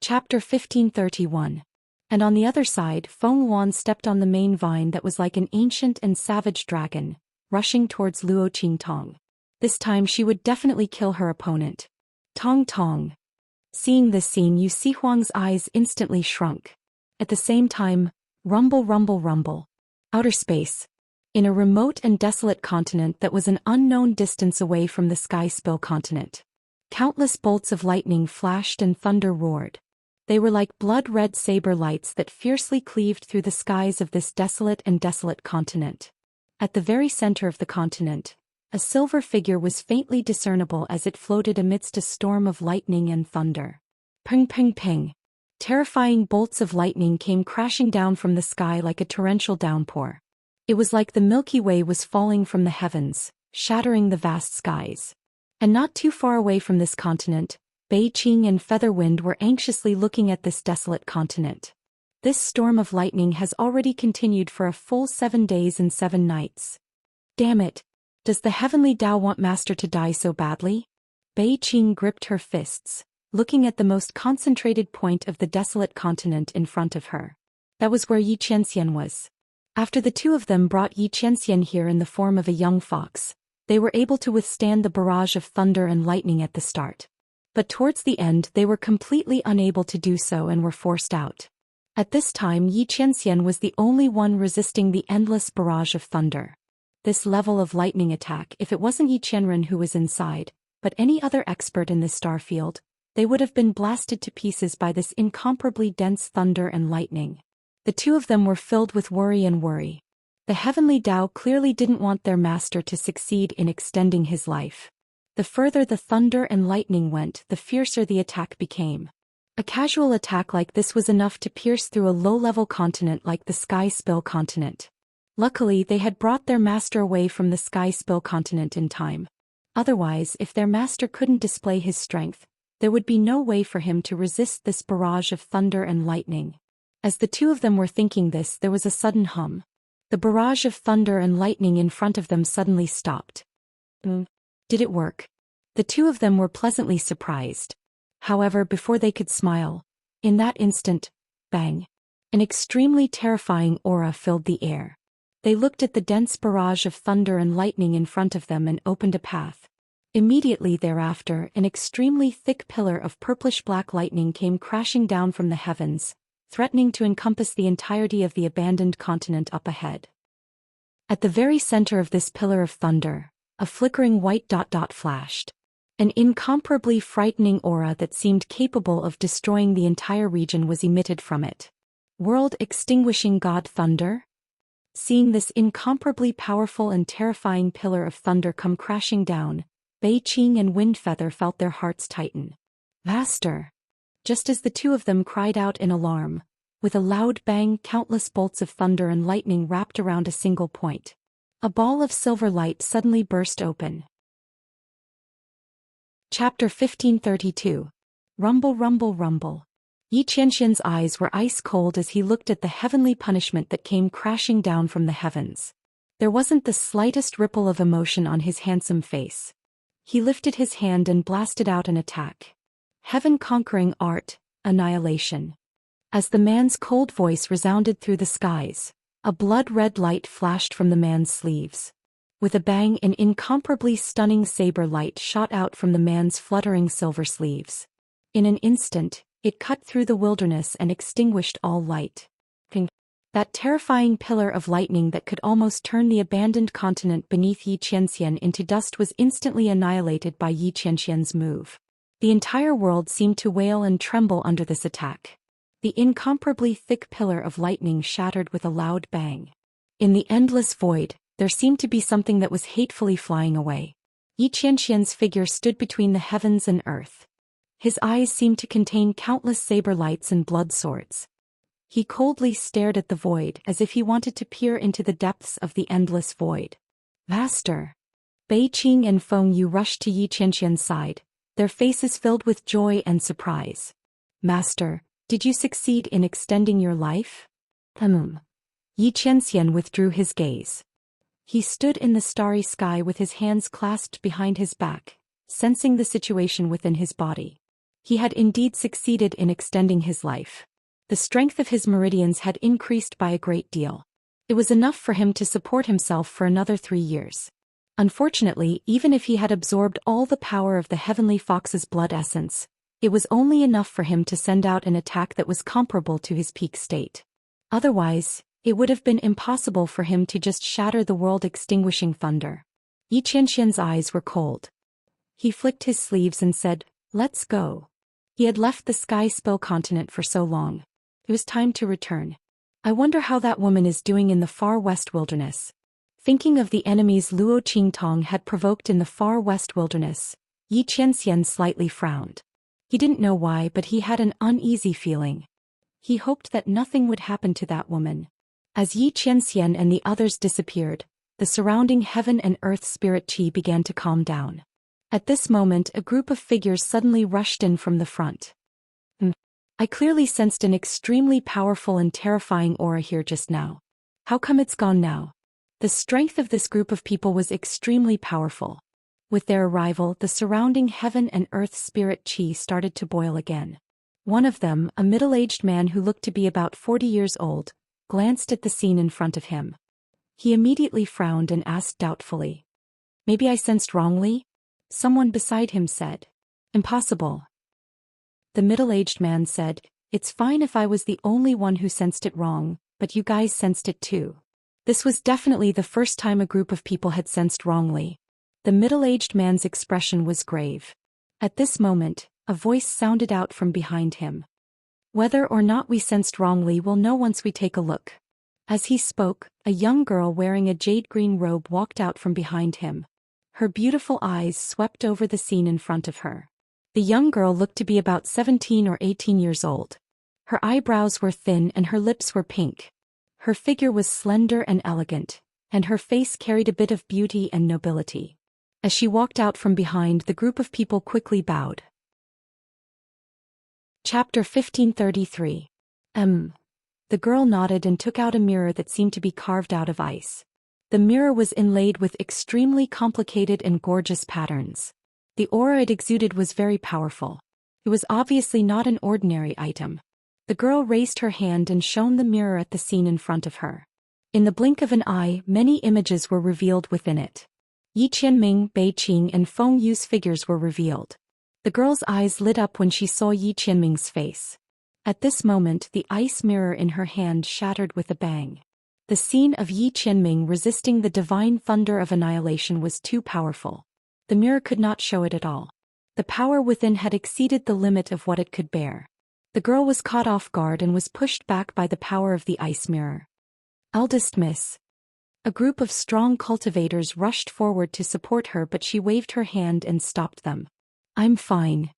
Chapter 1531. And on the other side, Feng Yuan stepped on the main vine that was like an ancient and savage dragon, rushing towards Luo Qingtong. This time she would definitely kill her opponent. Tong tong. Seeing this scene, Yu Sihuang's eyes instantly shrunk. At the same time, rumble rumble rumble. Outer space. In a remote and desolate continent that was an unknown distance away from the Sky Spill continent. Countless bolts of lightning flashed and thunder roared. They were like blood-red saber lights that fiercely cleaved through the skies of this desolate continent. At the very center of the continent, a silver figure was faintly discernible as it floated amidst a storm of lightning and thunder. Ping ping ping. Terrifying bolts of lightning came crashing down from the sky like a torrential downpour. It was like the Milky Way was falling from the heavens, shattering the vast skies. And not too far away from this continent, Beijing and Featherwind were anxiously looking at this desolate continent. This storm of lightning has already continued for a full 7 days and 7 nights. Damn it! Does the heavenly Tao want Master to die so badly? Beijing gripped her fists, looking at the most concentrated point of the desolate continent in front of her. That was where Yi Qianxian was. After the two of them brought Yi Qianxian here in the form of a young fox, they were able to withstand the barrage of thunder and lightning at the start. But towards the end they were completely unable to do so and were forced out. At this time Yi Qianxian was the only one resisting the endless barrage of thunder. This level of lightning attack, if it wasn't Yi Qianren who was inside, but any other expert in this star field, they would have been blasted to pieces by this incomparably dense thunder and lightning. The two of them were filled with worry. The heavenly Tao clearly didn't want their master to succeed in extending his life. The further the thunder and lightning went, the fiercer the attack became. A casual attack like this was enough to pierce through a low-level continent like the Sky Spill continent. Luckily, they had brought their master away from the Sky Spill continent in time. Otherwise, if their master couldn't display his strength, there would be no way for him to resist this barrage of thunder and lightning. As the two of them were thinking this, there was a sudden hum. The barrage of thunder and lightning in front of them suddenly stopped. Did it work? The two of them were pleasantly surprised. However, before they could smile, in that instant, bang! An extremely terrifying aura filled the air. They looked at the dense barrage of thunder and lightning in front of them and opened a path. Immediately thereafter, an extremely thick pillar of purplish-black lightning came crashing down from the heavens, threatening to encompass the entirety of the abandoned continent up ahead. At the very center of this pillar of thunder, a flickering white dot flashed. An incomparably frightening aura that seemed capable of destroying the entire region was emitted from it. World-extinguishing God Thunder? Seeing this incomparably powerful and terrifying pillar of thunder come crashing down, Beijing and Windfeather felt their hearts tighten. Master! Just as the two of them cried out in alarm, with a loud bang, countless bolts of thunder and lightning wrapped around a single point. A ball of silver light suddenly burst open. Chapter 1532. Rumble rumble rumble. Yi Qianxian's eyes were ice cold as he looked at the heavenly punishment that came crashing down from the heavens. There wasn't the slightest ripple of emotion on his handsome face. He lifted his hand and blasted out an attack. Heaven-conquering art, annihilation. As the man's cold voice resounded through the skies, a blood-red light flashed from the man's sleeves. With a bang, an incomparably stunning saber light shot out from the man's fluttering silver sleeves. In an instant, it cut through the wilderness and extinguished all light. That terrifying pillar of lightning that could almost turn the abandoned continent beneath Yi Qianxian into dust was instantly annihilated by Yi Qianxian's move. The entire world seemed to wail and tremble under this attack. The incomparably thick pillar of lightning shattered with a loud bang. In the endless void, there seemed to be something that was hatefully flying away. Yi Qianxian's figure stood between the heavens and earth. His eyes seemed to contain countless saber lights and blood swords. He coldly stared at the void as if he wanted to peer into the depths of the endless void. Master! Beijing and Feng Yu rushed to Yi Qianxian's side, their faces filled with joy and surprise. Master, did you succeed in extending your life? Yi Qianxian withdrew his gaze. He stood in the starry sky with his hands clasped behind his back, sensing the situation within his body. He had indeed succeeded in extending his life. The strength of his meridians had increased by a great deal. It was enough for him to support himself for another 3 years. Unfortunately, even if he had absorbed all the power of the heavenly fox's blood essence, it was only enough for him to send out an attack that was comparable to his peak state. Otherwise, it would have been impossible for him to just shatter the world-extinguishing thunder. Yi Qianxian's eyes were cold. He flicked his sleeves and said, "Let's go." He had left the Sky Spill continent for so long. It was time to return. I wonder how that woman is doing in the far west wilderness. Thinking of the enemies Luo Qingtong had provoked in the far west wilderness, Yi Qianxian slightly frowned. He didn't know why, but he had an uneasy feeling. He hoped that nothing would happen to that woman. As Yi Qianxian and the others disappeared, the surrounding heaven and earth spirit qi began to calm down. At this moment, a group of figures suddenly rushed in from the front. I clearly sensed an extremely powerful and terrifying aura here just now. How come it's gone now? The strength of this group of people was extremely powerful. With their arrival, the surrounding heaven and earth spirit qi started to boil again. One of them, a middle-aged man who looked to be about 40 years old, glanced at the scene in front of him. He immediately frowned and asked doubtfully, "Maybe I sensed wrongly?" Someone beside him said, "Impossible." The middle-aged man said, "It's fine if I was the only one who sensed it wrong, but you guys sensed it too." This was definitely the first time a group of people had sensed wrongly. The middle-aged man's expression was grave. At this moment, a voice sounded out from behind him. "Whether or not we sensed wrongly we'll know once we take a look." As he spoke, a young girl wearing a jade-green robe walked out from behind him. Her beautiful eyes swept over the scene in front of her. The young girl looked to be about 17 or 18 years old. Her eyebrows were thin and her lips were pink. Her figure was slender and elegant, and her face carried a bit of beauty and nobility. As she walked out from behind, the group of people quickly bowed. Chapter 1533. The girl nodded and took out a mirror that seemed to be carved out of ice. The mirror was inlaid with extremely complicated and gorgeous patterns. The aura it exuded was very powerful. It was obviously not an ordinary item. The girl raised her hand and shone the mirror at the scene in front of her. In the blink of an eye, many images were revealed within it. Yi Qianming, Bei Qing and Feng Yu's figures were revealed. The girl's eyes lit up when she saw Yi Qianming's face. At this moment, the ice mirror in her hand shattered with a bang. The scene of Yi Qianming resisting the divine thunder of annihilation was too powerful. The mirror could not show it at all. The power within had exceeded the limit of what it could bear. The girl was caught off guard and was pushed back by the power of the ice mirror. "Eldest Miss." A group of strong cultivators rushed forward to support her, but she waved her hand and stopped them. "I'm fine."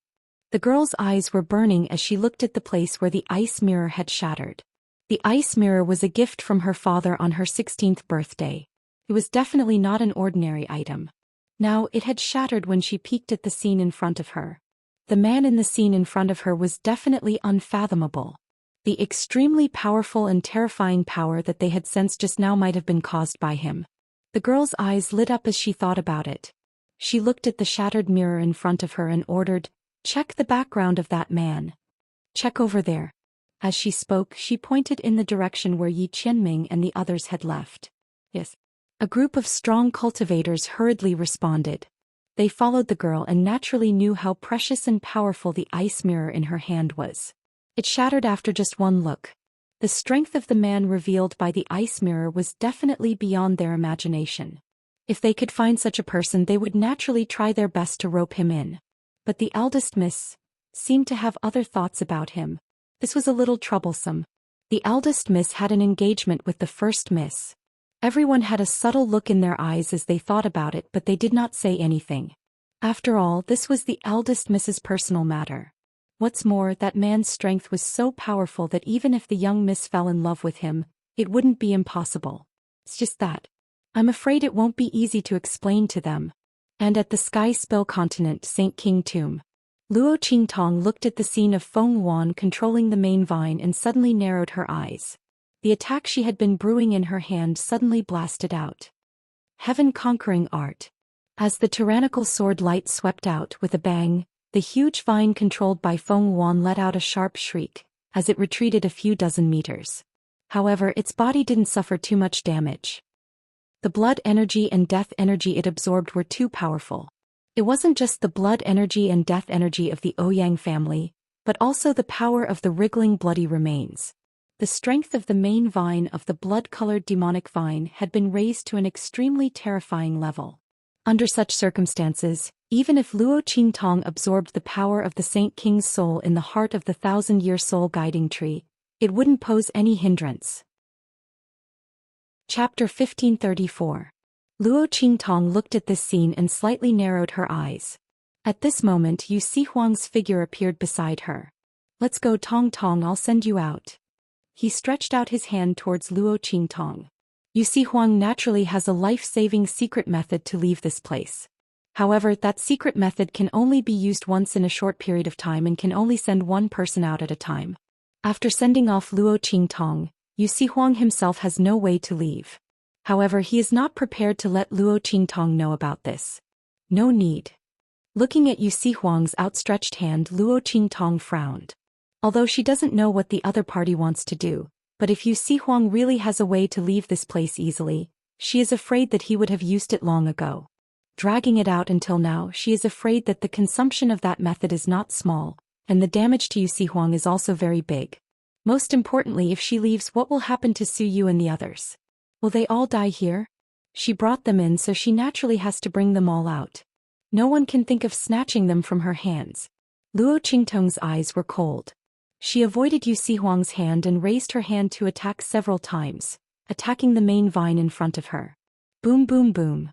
The girl's eyes were burning as she looked at the place where the ice mirror had shattered. The ice mirror was a gift from her father on her 16th birthday. It was definitely not an ordinary item. Now, it had shattered when she peeked at the scene in front of her. The man in the scene in front of her was definitely unfathomable. The extremely powerful and terrifying power that they had sensed just now might have been caused by him. The girl's eyes lit up as she thought about it. She looked at the shattered mirror in front of her and ordered, "Check the background of that man. Check over there." As she spoke, she pointed in the direction where Yi Qianming and the others had left. "Yes." A group of strong cultivators hurriedly responded. They followed the girl and naturally knew how precious and powerful the ice mirror in her hand was. It shattered after just one look. The strength of the man revealed by the ice mirror was definitely beyond their imagination. If they could find such a person, they would naturally try their best to rope him in. But the eldest miss seemed to have other thoughts about him. This was a little troublesome. The eldest miss had an engagement with the first miss. Everyone had a subtle look in their eyes as they thought about it, but they did not say anything. After all, this was the eldest miss's personal matter. What's more, that man's strength was so powerful that even if the young miss fell in love with him, it wouldn't be impossible. It's just that. I'm afraid it won't be easy to explain to them. And at the Sky Spill continent, St. King Tomb, Luo Qingtong looked at the scene of Feng Yuan controlling the main vine and suddenly narrowed her eyes. The attack she had been brewing in her hand suddenly blasted out. Heaven-conquering art. As the tyrannical sword light swept out with a bang, The huge vine controlled by Feng Yuan let out a sharp shriek, as it retreated a few dozen meters. However, its body didn't suffer too much damage. The blood energy and death energy it absorbed were too powerful. It wasn't just the blood energy and death energy of the Ouyang family, but also the power of the wriggling bloody remains. The strength of the main vine of the blood-colored demonic vine had been raised to an extremely terrifying level. Under such circumstances, even if Luo Qingtong absorbed the power of the Saint King's soul in the heart of the 1,000-year soul guiding tree, it wouldn't pose any hindrance. Chapter 1534. Luo Qingtong looked at this scene and slightly narrowed her eyes. At this moment Yu Xihuang's figure appeared beside her. "Let's go, Tong Tong, I'll send you out." He stretched out his hand towards Luo Qingtong. Yu Xihuang naturally has a life-saving secret method to leave this place. However, that secret method can only be used once in a short period of time and can only send one person out at a time. After sending off Luo Qingtong, Yu Xihuang himself has no way to leave. However, he is not prepared to let Luo Qingtong know about this. No need. Looking at Yu Xihuang's outstretched hand, Luo Qingtong frowned. Although she doesn't know what the other party wants to do, but if Yu Xihuang really has a way to leave this place easily, she is afraid that he would have used it long ago. Dragging it out until now, she is afraid that the consumption of that method is not small, and the damage to Yu Xihuang is also very big. Most importantly, if she leaves, what will happen to Su Yu and the others? Will they all die here? She brought them in, so she naturally has to bring them all out. No one can think of snatching them from her hands. Luo Qingtong's eyes were cold. She avoided Yu Xihuang's hand and raised her hand to attack several times, attacking the main vine in front of her. Boom boom boom.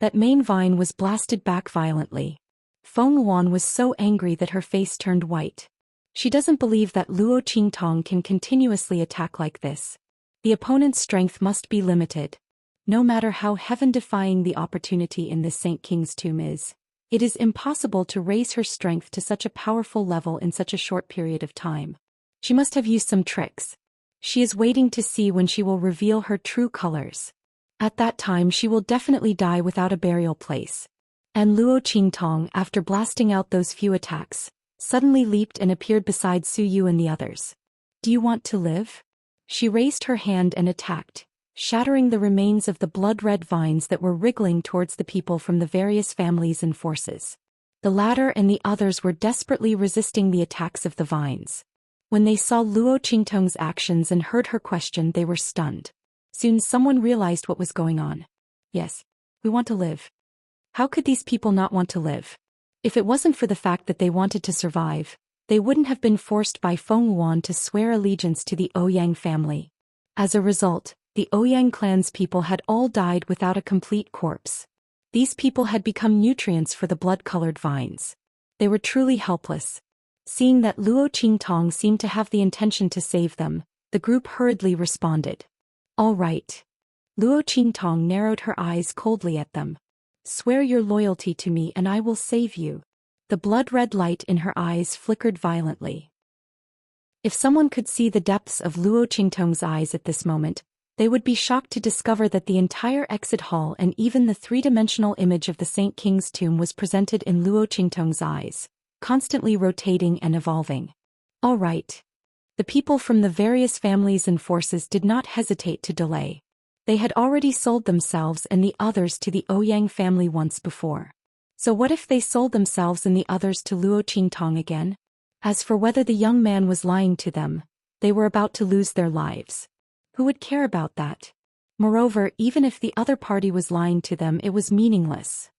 That main vine was blasted back violently. Feng Yuan was so angry that her face turned white. She doesn't believe that Luo Qingtong can continuously attack like this. The opponent's strength must be limited. No matter how heaven-defying the opportunity in this Saint King's tomb is, it is impossible to raise her strength to such a powerful level in such a short period of time. She must have used some tricks. She is waiting to see when she will reveal her true colors. At that time she will definitely die without a burial place. And Luo Qingtong, after blasting out those few attacks, suddenly leaped and appeared beside Su Yu and the others. "Do you want to live?" She raised her hand and attacked, shattering the remains of the blood-red vines that were wriggling towards the people from the various families and forces. The latter and the others were desperately resisting the attacks of the vines. When they saw Luo Qingtong's actions and heard her question, they were stunned. Soon someone realized what was going on. "Yes, we want to live." How could these people not want to live? If it wasn't for the fact that they wanted to survive, they wouldn't have been forced by Feng Yuan to swear allegiance to the Ouyang family. As a result, the Ouyang clan's people had all died without a complete corpse. These people had become nutrients for the blood-colored vines. They were truly helpless. Seeing that Luo Qingtong seemed to have the intention to save them, the group hurriedly responded. "All right." Luo Qingtong narrowed her eyes coldly at them. "Swear your loyalty to me and I will save you." The blood-red light in her eyes flickered violently. If someone could see the depths of Luo Qingtong's eyes at this moment, they would be shocked to discover that the entire exit hall and even the three-dimensional image of the Saint King's tomb was presented in Luo Qingtong's eyes, constantly rotating and evolving. All right. The people from the various families and forces did not hesitate to delay. They had already sold themselves and the others to the Ouyang family once before. So what if they sold themselves and the others to Luo Qingtong again? As for whether the young man was lying to them, they were about to lose their lives. Who would care about that? Moreover, even if the other party was lying to them, it was meaningless.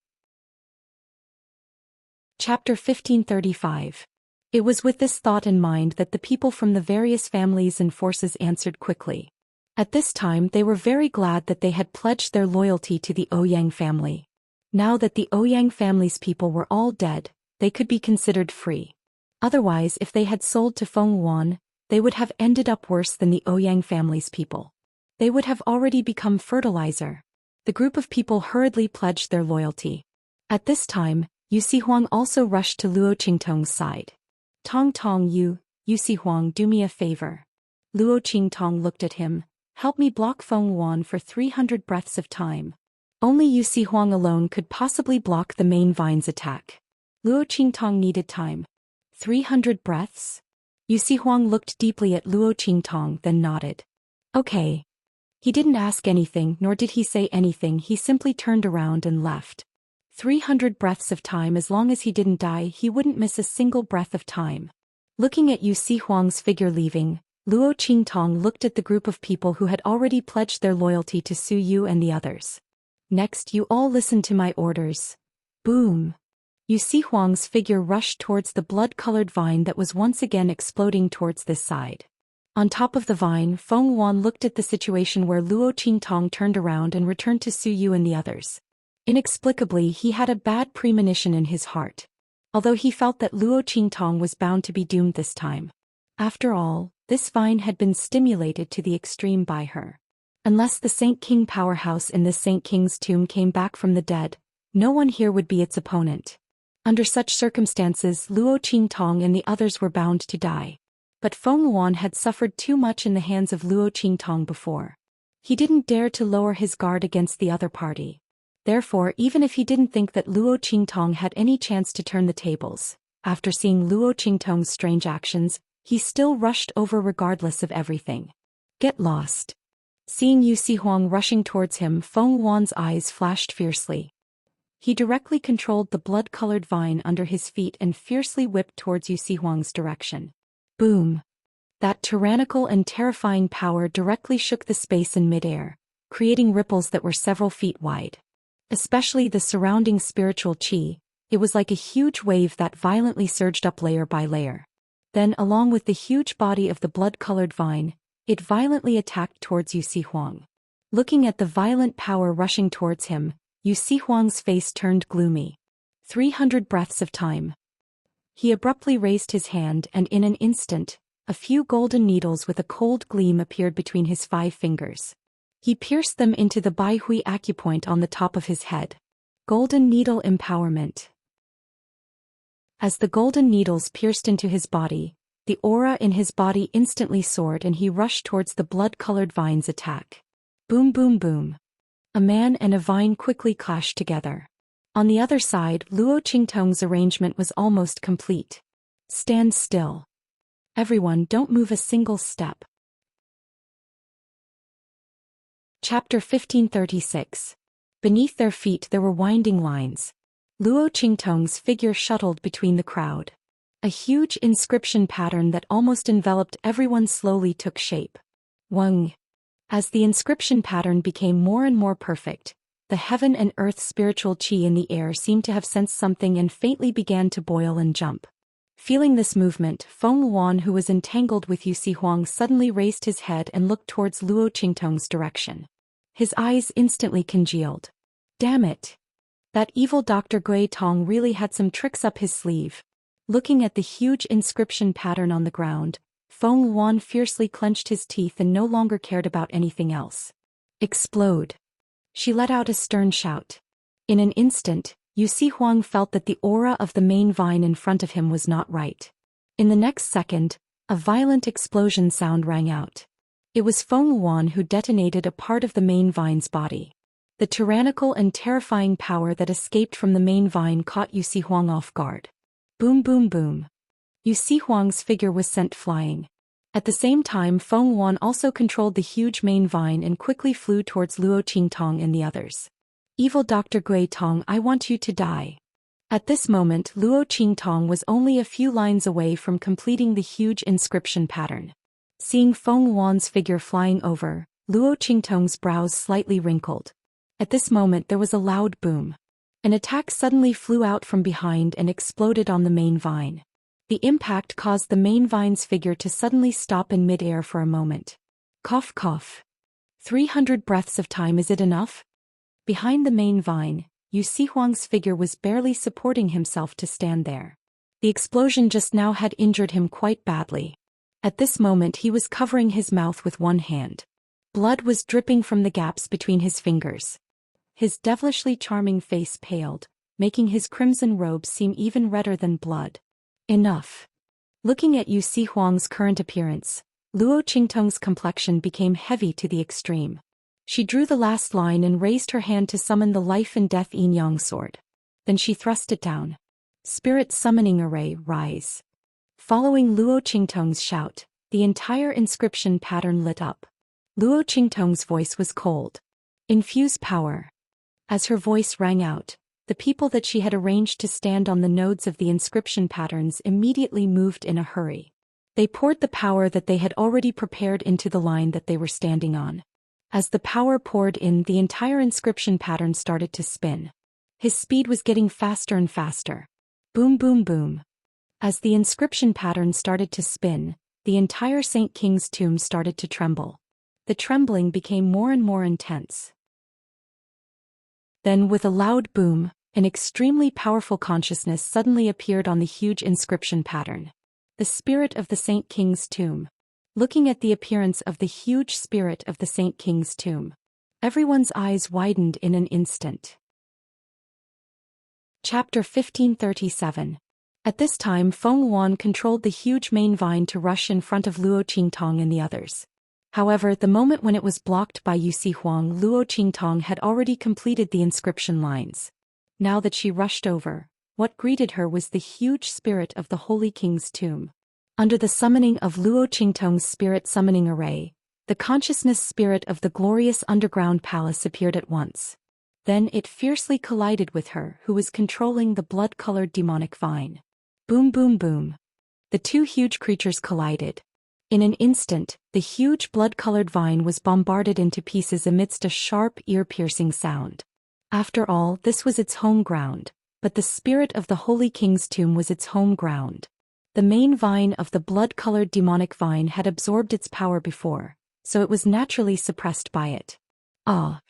Chapter 1535. It was with this thought in mind that the people from the various families and forces answered quickly. At this time they were very glad that they had pledged their loyalty to the Ouyang family. Now that the Ouyang family's people were all dead, they could be considered free. Otherwise, if they had sold to Feng Yuan, they would have ended up worse than the Ouyang family's people. They would have already become fertilizer. The group of people hurriedly pledged their loyalty. At this time, Yu Xihuang also rushed to Luo Qingtong's side. "Tong Tong, Yu Xihuang, do me a favor." Luo Qingtong looked at him. "Help me block Feng Yuan for 300 breaths of time." Only Yu Xihuang alone could possibly block the main vine's attack. Luo Qingtong needed time. 300 breaths? Yu Si Huang looked deeply at Luo Qingtong, then nodded. Okay. He didn't ask anything, nor did he say anything, he simply turned around and left. 300 breaths of time. As long as he didn't die, he wouldn't miss a single breath of time. Looking at Yu Si Huang's figure leaving, Luo Qingtong looked at the group of people who had already pledged their loyalty to Su Yu and the others. Next, you all listen to my orders. Boom. Yu Si Huang's figure rushed towards the blood-colored vine that was once again exploding towards this side. On top of the vine, Feng Wan looked at the situation where Luo Qingtong turned around and returned to Su Yu and the others. Inexplicably, he had a bad premonition in his heart. Although he felt that Luo Qingtong was bound to be doomed this time. After all, this vine had been stimulated to the extreme by her. Unless the Saint King powerhouse in this Saint King's tomb came back from the dead, no one here would be its opponent. Under such circumstances, Luo Qingtong and the others were bound to die. But Feng Wan had suffered too much in the hands of Luo Qingtong before. He didn't dare to lower his guard against the other party. Therefore, even if he didn't think that Luo Qingtong had any chance to turn the tables, after seeing Luo Qingtong's strange actions, he still rushed over regardless of everything. Get lost. Seeing Yu Si Huang rushing towards him, Feng Wan's eyes flashed fiercely. He directly controlled the blood-colored vine under his feet and fiercely whipped towards Yu Si Huang's direction. Boom. That tyrannical and terrifying power directly shook the space in midair, creating ripples that were several feet wide. Especially the surrounding spiritual qi, it was like a huge wave that violently surged up layer by layer. Then, along with the huge body of the blood-colored vine, it violently attacked towards Yu Si Huang. Looking at the violent power rushing towards him, Yu Si Huang's face turned gloomy. 300 breaths of time. He abruptly raised his hand and in an instant, a few golden needles with a cold gleam appeared between his 5 fingers. He pierced them into the Bai Hui acupoint on the top of his head. Golden needle empowerment. As the golden needles pierced into his body, the aura in his body instantly soared and he rushed towards the blood-colored vine's attack. Boom boom boom. A man and a vine quickly clashed together. On the other side, Luo Qingtong's arrangement was almost complete. Stand still. Everyone, don't move a single step. Chapter 1536. Beneath their feet there were winding lines. Luo Qingtong's figure shuttled between the crowd. A huge inscription pattern that almost enveloped everyone slowly took shape. Weng. As the inscription pattern became more and more perfect, the heaven and earth spiritual qi in the air seemed to have sensed something and faintly began to boil and jump. Feeling this movement, Feng Wan, who was entangled with Yu Si Huang, suddenly raised his head and looked towards Luo Qingtong's direction. His eyes instantly congealed. Damn it! That evil Dr. Gui Tong really had some tricks up his sleeve. Looking at the huge inscription pattern on the ground, Feng Wan fiercely clenched his teeth and no longer cared about anything else. Explode! She let out a stern shout. In an instant, Yu Si Huang felt that the aura of the main vine in front of him was not right. In the next second, a violent explosion sound rang out. It was Feng Wan who detonated a part of the main vine's body. The tyrannical and terrifying power that escaped from the main vine caught Yu Si Huang off guard. Boom boom boom. Yu Si Huang's figure was sent flying. At the same time, Feng Wan also controlled the huge main vine and quickly flew towards Luo Qingtong and the others. Evil Dr. Gui Tong, I want you to die. At this moment, Luo Qingtong was only a few lines away from completing the huge inscription pattern. Seeing Feng Wan's figure flying over, Luo Qingtong's brows slightly wrinkled. At this moment there was a loud boom. An attack suddenly flew out from behind and exploded on the main vine. The impact caused the main vine's figure to suddenly stop in mid-air for a moment. Cough cough. 300 breaths of time, is it enough? Behind the main vine, Yu Si Huang's figure was barely supporting himself to stand there. The explosion just now had injured him quite badly. At this moment he was covering his mouth with one hand. Blood was dripping from the gaps between his fingers. His devilishly charming face paled, making his crimson robe seem even redder than blood. Enough. Looking at Yu Si Huang's current appearance, Luo Qingtong's complexion became heavy to the extreme. She drew the last line and raised her hand to summon the life and death yin-yang sword. Then she thrust it down. Spirit Summoning Array, rise. Following Luo Qingtong's shout, the entire inscription pattern lit up. Luo Qingtong's voice was cold. Infuse power. As her voice rang out, the people that she had arranged to stand on the nodes of the inscription patterns immediately moved in a hurry. They poured the power that they had already prepared into the line that they were standing on. As the power poured in, the entire inscription pattern started to spin. His speed was getting faster and faster. Boom, boom, boom. As the inscription pattern started to spin, the entire Saint King's tomb started to tremble. The trembling became more and more intense. Then, with a loud boom, an extremely powerful consciousness suddenly appeared on the huge inscription pattern. The spirit of the Saint King's tomb. Looking at the appearance of the huge spirit of the Saint King's tomb, everyone's eyes widened in an instant. Chapter 1537. At this time, Feng Yuan controlled the huge main vine to rush in front of Luo Qingtong and the others. However, the moment when it was blocked by Yusi Huang, Luo Qingtong had already completed the inscription lines. Now that she rushed over, what greeted her was the huge spirit of the Holy King's tomb. Under the summoning of Luo Qingtong's spirit summoning array, the consciousness spirit of the glorious underground palace appeared at once. Then it fiercely collided with her, who was controlling the blood-colored demonic vine. Boom, boom, boom. The two huge creatures collided. In an instant, the huge blood-colored vine was bombarded into pieces amidst a sharp, ear-piercing sound. After all, this was its home ground, but the spirit of the Holy King's tomb was its home ground. The main vine of the blood-colored demonic vine had absorbed its power before, so it was naturally suppressed by it. Ah!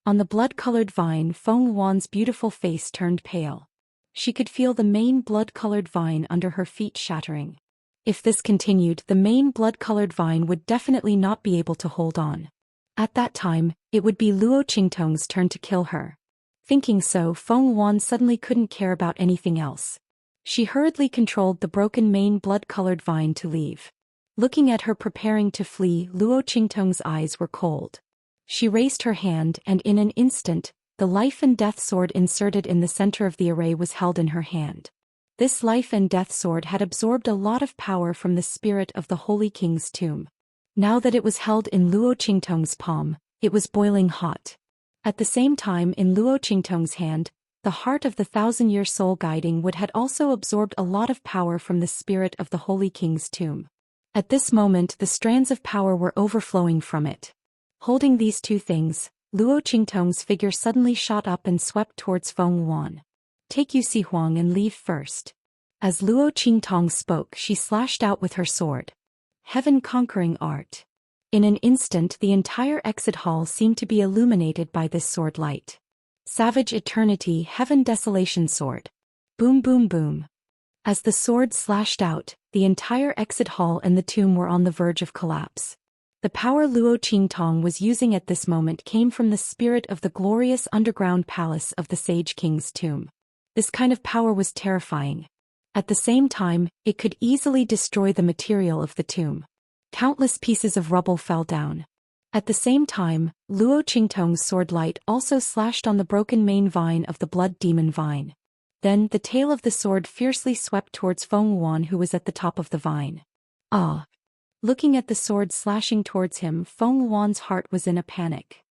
On the blood-colored vine, Feng Yuan's beautiful face turned pale. She could feel the main blood-colored vine under her feet shattering. If this continued, the main blood-colored vine would definitely not be able to hold on. At that time, it would be Luo Qingtong's turn to kill her. Thinking so, Feng Yuan suddenly couldn't care about anything else. She hurriedly controlled the broken main blood-colored vine to leave. Looking at her preparing to flee, Luo Qingtong's eyes were cold. She raised her hand and in an instant, the life and death sword inserted in the center of the array was held in her hand. This life and death sword had absorbed a lot of power from the spirit of the Holy King's tomb. Now that it was held in Luo Qingtong's palm, it was boiling hot. At the same time, in Luo Qingtong's hand, the heart of the thousand-year soul guiding wood had also absorbed a lot of power from the spirit of the Holy King's tomb. At this moment, the strands of power were overflowing from it. Holding these two things, Luo Qingtong's figure suddenly shot up and swept towards Feng Yuan. Take Yusi Huang and leave first. As Luo Qingtong spoke, she slashed out with her sword. Heaven-conquering art. In an instant, the entire exit hall seemed to be illuminated by this sword light. Savage Eternity Heaven Desolation Sword. Boom, boom, boom. As the sword slashed out, the entire exit hall and the tomb were on the verge of collapse. The power Luo Qingtong was using at this moment came from the spirit of the glorious underground palace of the Sage King's tomb. This kind of power was terrifying. At the same time, it could easily destroy the material of the tomb. Countless pieces of rubble fell down. At the same time, Luo Qingtong's sword light also slashed on the broken main vine of the blood demon vine. Then, the tail of the sword fiercely swept towards Feng Yuan, who was at the top of the vine. Ah! Looking at the sword slashing towards him, Feng Yuan's heart was in a panic.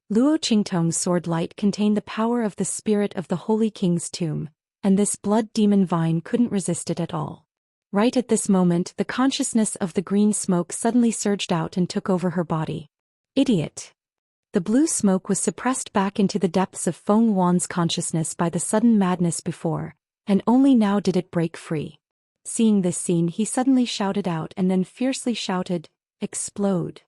Luo Qingtong's sword light contained the power of the spirit of the Holy King's tomb, and this blood demon vine couldn't resist it at all. Right at this moment, the consciousness of the green smoke suddenly surged out and took over her body. Idiot! The blue smoke was suppressed back into the depths of Feng Yuan's consciousness by the sudden madness before, and only now did it break free. Seeing this scene, he suddenly shouted out and then fiercely shouted, "Explode!"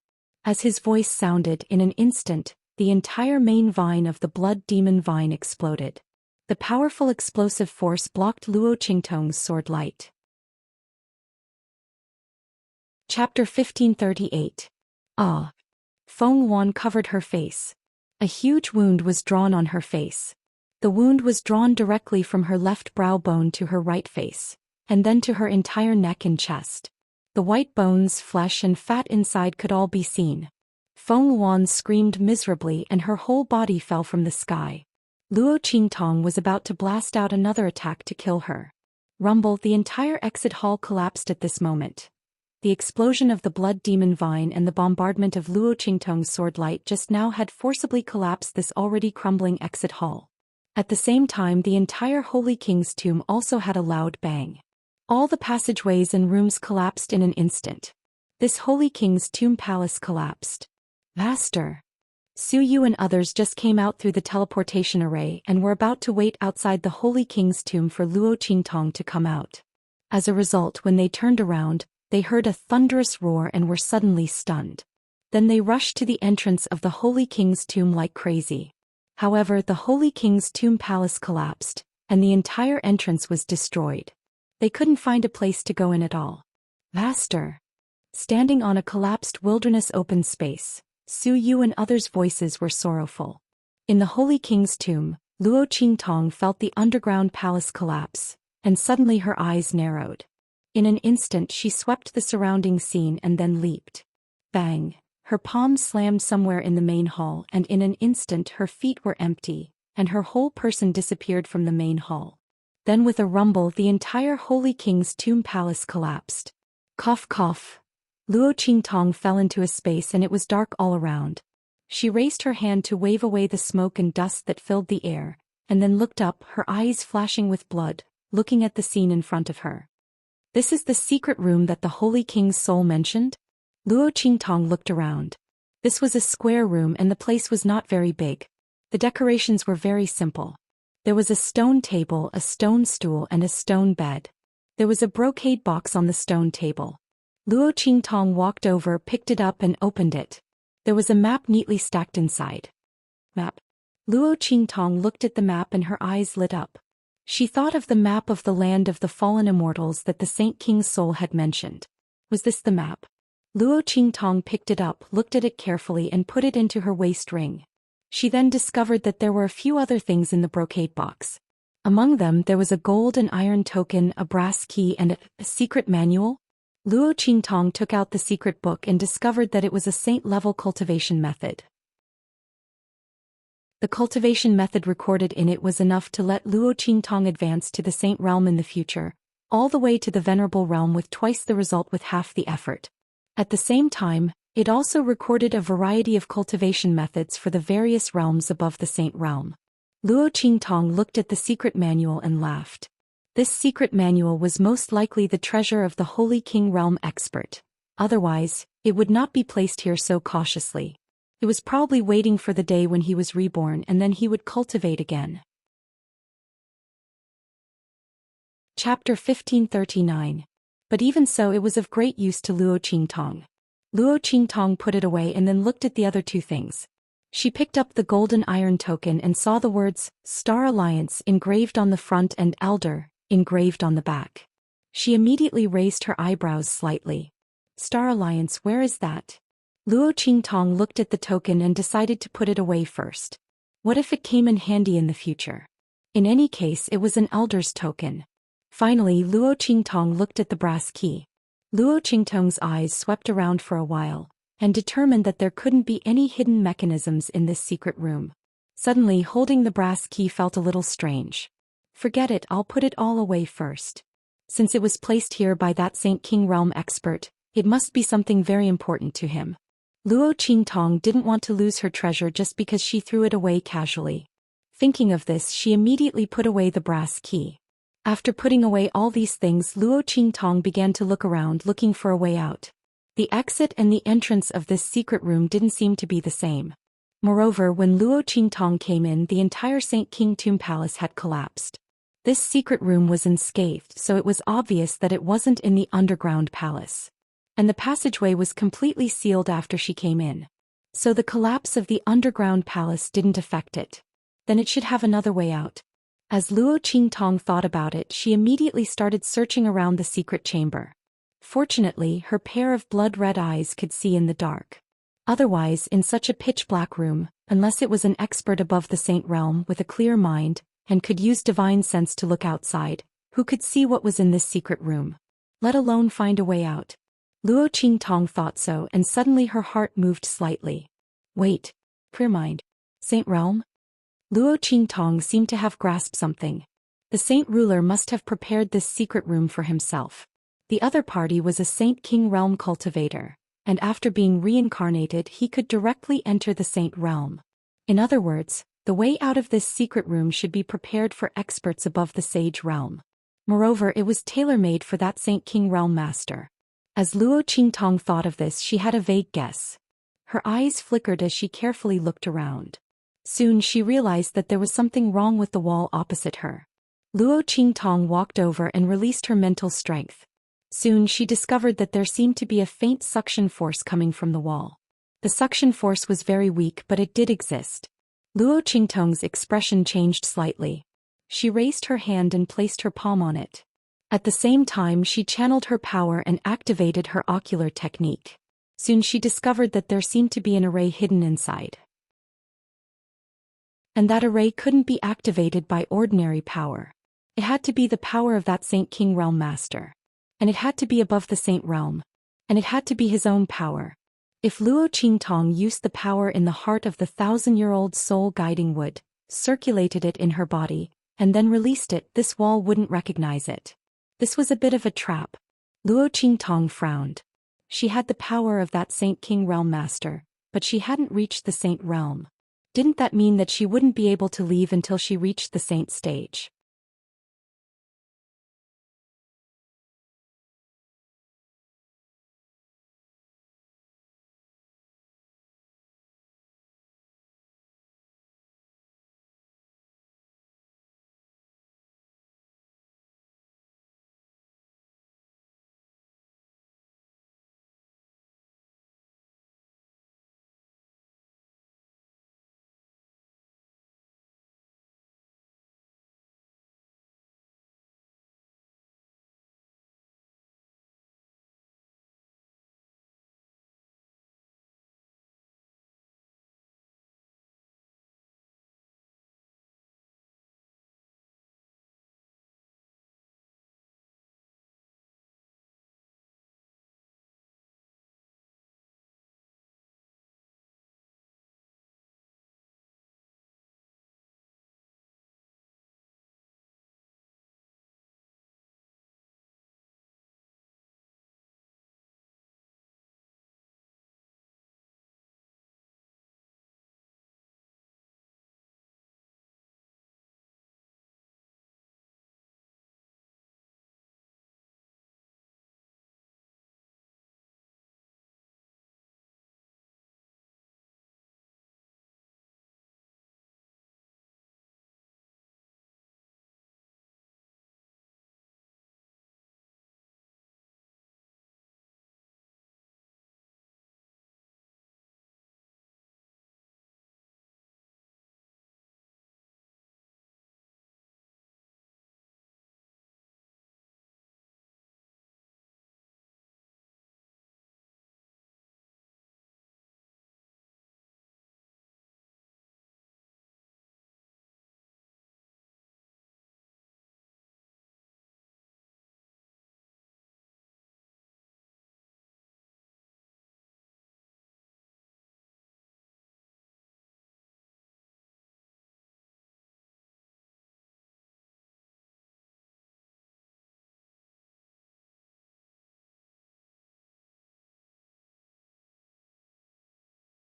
As his voice sounded, in an instant, the entire main vine of the blood demon vine exploded. The powerful explosive force blocked Luo Qingtong's sword light. Chapter 1538. Ah! Feng Yuan covered her face. A huge wound was drawn on her face. The wound was drawn directly from her left brow bone to her right face, and then to her entire neck and chest. The white bones, flesh and fat inside could all be seen. Feng Yuan screamed miserably and her whole body fell from the sky. Luo Qingtong was about to blast out another attack to kill her. Rumble, the entire exit hall collapsed at this moment. The explosion of the blood demon vine and the bombardment of Luo Qingtong's sword light just now had forcibly collapsed this already crumbling exit hall. At the same time, the entire Holy King's tomb also had a loud bang. All the passageways and rooms collapsed in an instant. This Holy King's tomb palace collapsed. Master! Su Yu and others just came out through the teleportation array and were about to wait outside the Holy King's tomb for Luo Qingtong to come out. As a result, when they turned around, they heard a thunderous roar and were suddenly stunned. Then they rushed to the entrance of the Holy King's tomb like crazy. However, the Holy King's tomb palace collapsed, and the entire entrance was destroyed. They couldn't find a place to go in at all. Master! Standing on a collapsed wilderness open space, Su Yu and others' voices were sorrowful. In the Holy King's tomb, Luo Qingtong felt the underground palace collapse, and suddenly her eyes narrowed. In an instant she swept the surrounding scene and then leaped. Bang! Her palms slammed somewhere in the main hall, and in an instant her feet were empty, and her whole person disappeared from the main hall. Then with a rumble the entire Holy King's tomb palace collapsed. Cough cough. Luo Qingtong fell into a space and it was dark all around. She raised her hand to wave away the smoke and dust that filled the air, and then looked up, her eyes flashing with blood, looking at the scene in front of her. This is the secret room that the Holy King's soul mentioned? Luo Qingtong looked around. This was a square room and the place was not very big. The decorations were very simple. There was a stone table, a stone stool and a stone bed. There was a brocade box on the stone table. Luo Qingtong walked over, picked it up and opened it. There was a map neatly stacked inside. Map. Luo Qingtong looked at the map and her eyes lit up. She thought of the map of the land of the fallen immortals that the Saint King's soul had mentioned. Was this the map? Luo Qingtong picked it up, looked at it carefully and put it into her waist ring. She then discovered that there were a few other things in the brocade box. Among them there was a gold and iron token, a brass key and a secret manual. Luo Qingtong took out the secret book and discovered that it was a saint-level cultivation method. The cultivation method recorded in it was enough to let Luo Qingtong advance to the saint realm in the future, all the way to the venerable realm with twice the result with half the effort. At the same time, it also recorded a variety of cultivation methods for the various realms above the saint realm. Luo Qingtong looked at the secret manual and laughed. This secret manual was most likely the treasure of the Holy King realm expert. Otherwise, it would not be placed here so cautiously. It was probably waiting for the day when he was reborn and then he would cultivate again. Chapter 1539. But even so, it was of great use to Luo Qingtong. Luo Qingtong put it away and then looked at the other two things. She picked up the golden iron token and saw the words, Star Alliance engraved on the front and Elder engraved on the back. She immediately raised her eyebrows slightly. Star Alliance, where is that? Luo Qingtong looked at the token and decided to put it away first. What if it came in handy in the future? In any case, it was an Elder's token. Finally, Luo Qingtong looked at the brass key. Luo Qingtong's eyes swept around for a while, and determined that there couldn't be any hidden mechanisms in this secret room. Suddenly, holding the brass key felt a little strange. Forget it, I'll put it all away first. Since it was placed here by that Saint King realm expert, it must be something very important to him. Luo Qingtong didn't want to lose her treasure just because she threw it away casually. Thinking of this, she immediately put away the brass key. After putting away all these things, Luo Qingtong began to look around looking for a way out. The exit and the entrance of this secret room didn't seem to be the same. Moreover, when Luo Qingtong came in, the entire Saint King Tomb Palace had collapsed. This secret room was unscathed, so it was obvious that it wasn't in the underground palace. And the passageway was completely sealed after she came in. So the collapse of the underground palace didn't affect it. Then it should have another way out. As Luo Qingtong thought about it, she immediately started searching around the secret chamber. Fortunately, her pair of blood-red eyes could see in the dark. Otherwise, in such a pitch-black room, unless it was an expert above the saint realm with a clear mind, and could use divine sense to look outside, who could see what was in this secret room? Let alone find a way out. Luo Qingtong thought so, and suddenly her heart moved slightly. Wait. Clear mind. Saint realm? Luo Qingtong seemed to have grasped something. The saint ruler must have prepared this secret room for himself. The other party was a Saint King realm cultivator, and after being reincarnated he could directly enter the saint realm. In other words, the way out of this secret room should be prepared for experts above the sage realm. Moreover, it was tailor-made for that Saint King realm master. As Luo Qingtong thought of this, she had a vague guess. Her eyes flickered as she carefully looked around. Soon she realized that there was something wrong with the wall opposite her. Luo Qingtong walked over and released her mental strength. Soon she discovered that there seemed to be a faint suction force coming from the wall. The suction force was very weak, but it did exist. Luo Qingtong's expression changed slightly. She raised her hand and placed her palm on it. At the same time she channeled her power and activated her ocular technique. Soon she discovered that there seemed to be an array hidden inside. And that array couldn't be activated by ordinary power. It had to be the power of that Saint King realm master. And it had to be above the saint realm. And it had to be his own power. If Luo Qingtong used the power in the heart of the 1,000-year-old soul guiding wood, circulated it in her body, and then released it, this wall wouldn't recognize it. This was a bit of a trap. Luo Qingtong frowned. She had the power of that Saint King realm master, but she hadn't reached the saint realm. Didn't that mean that she wouldn't be able to leave until she reached the saint stage?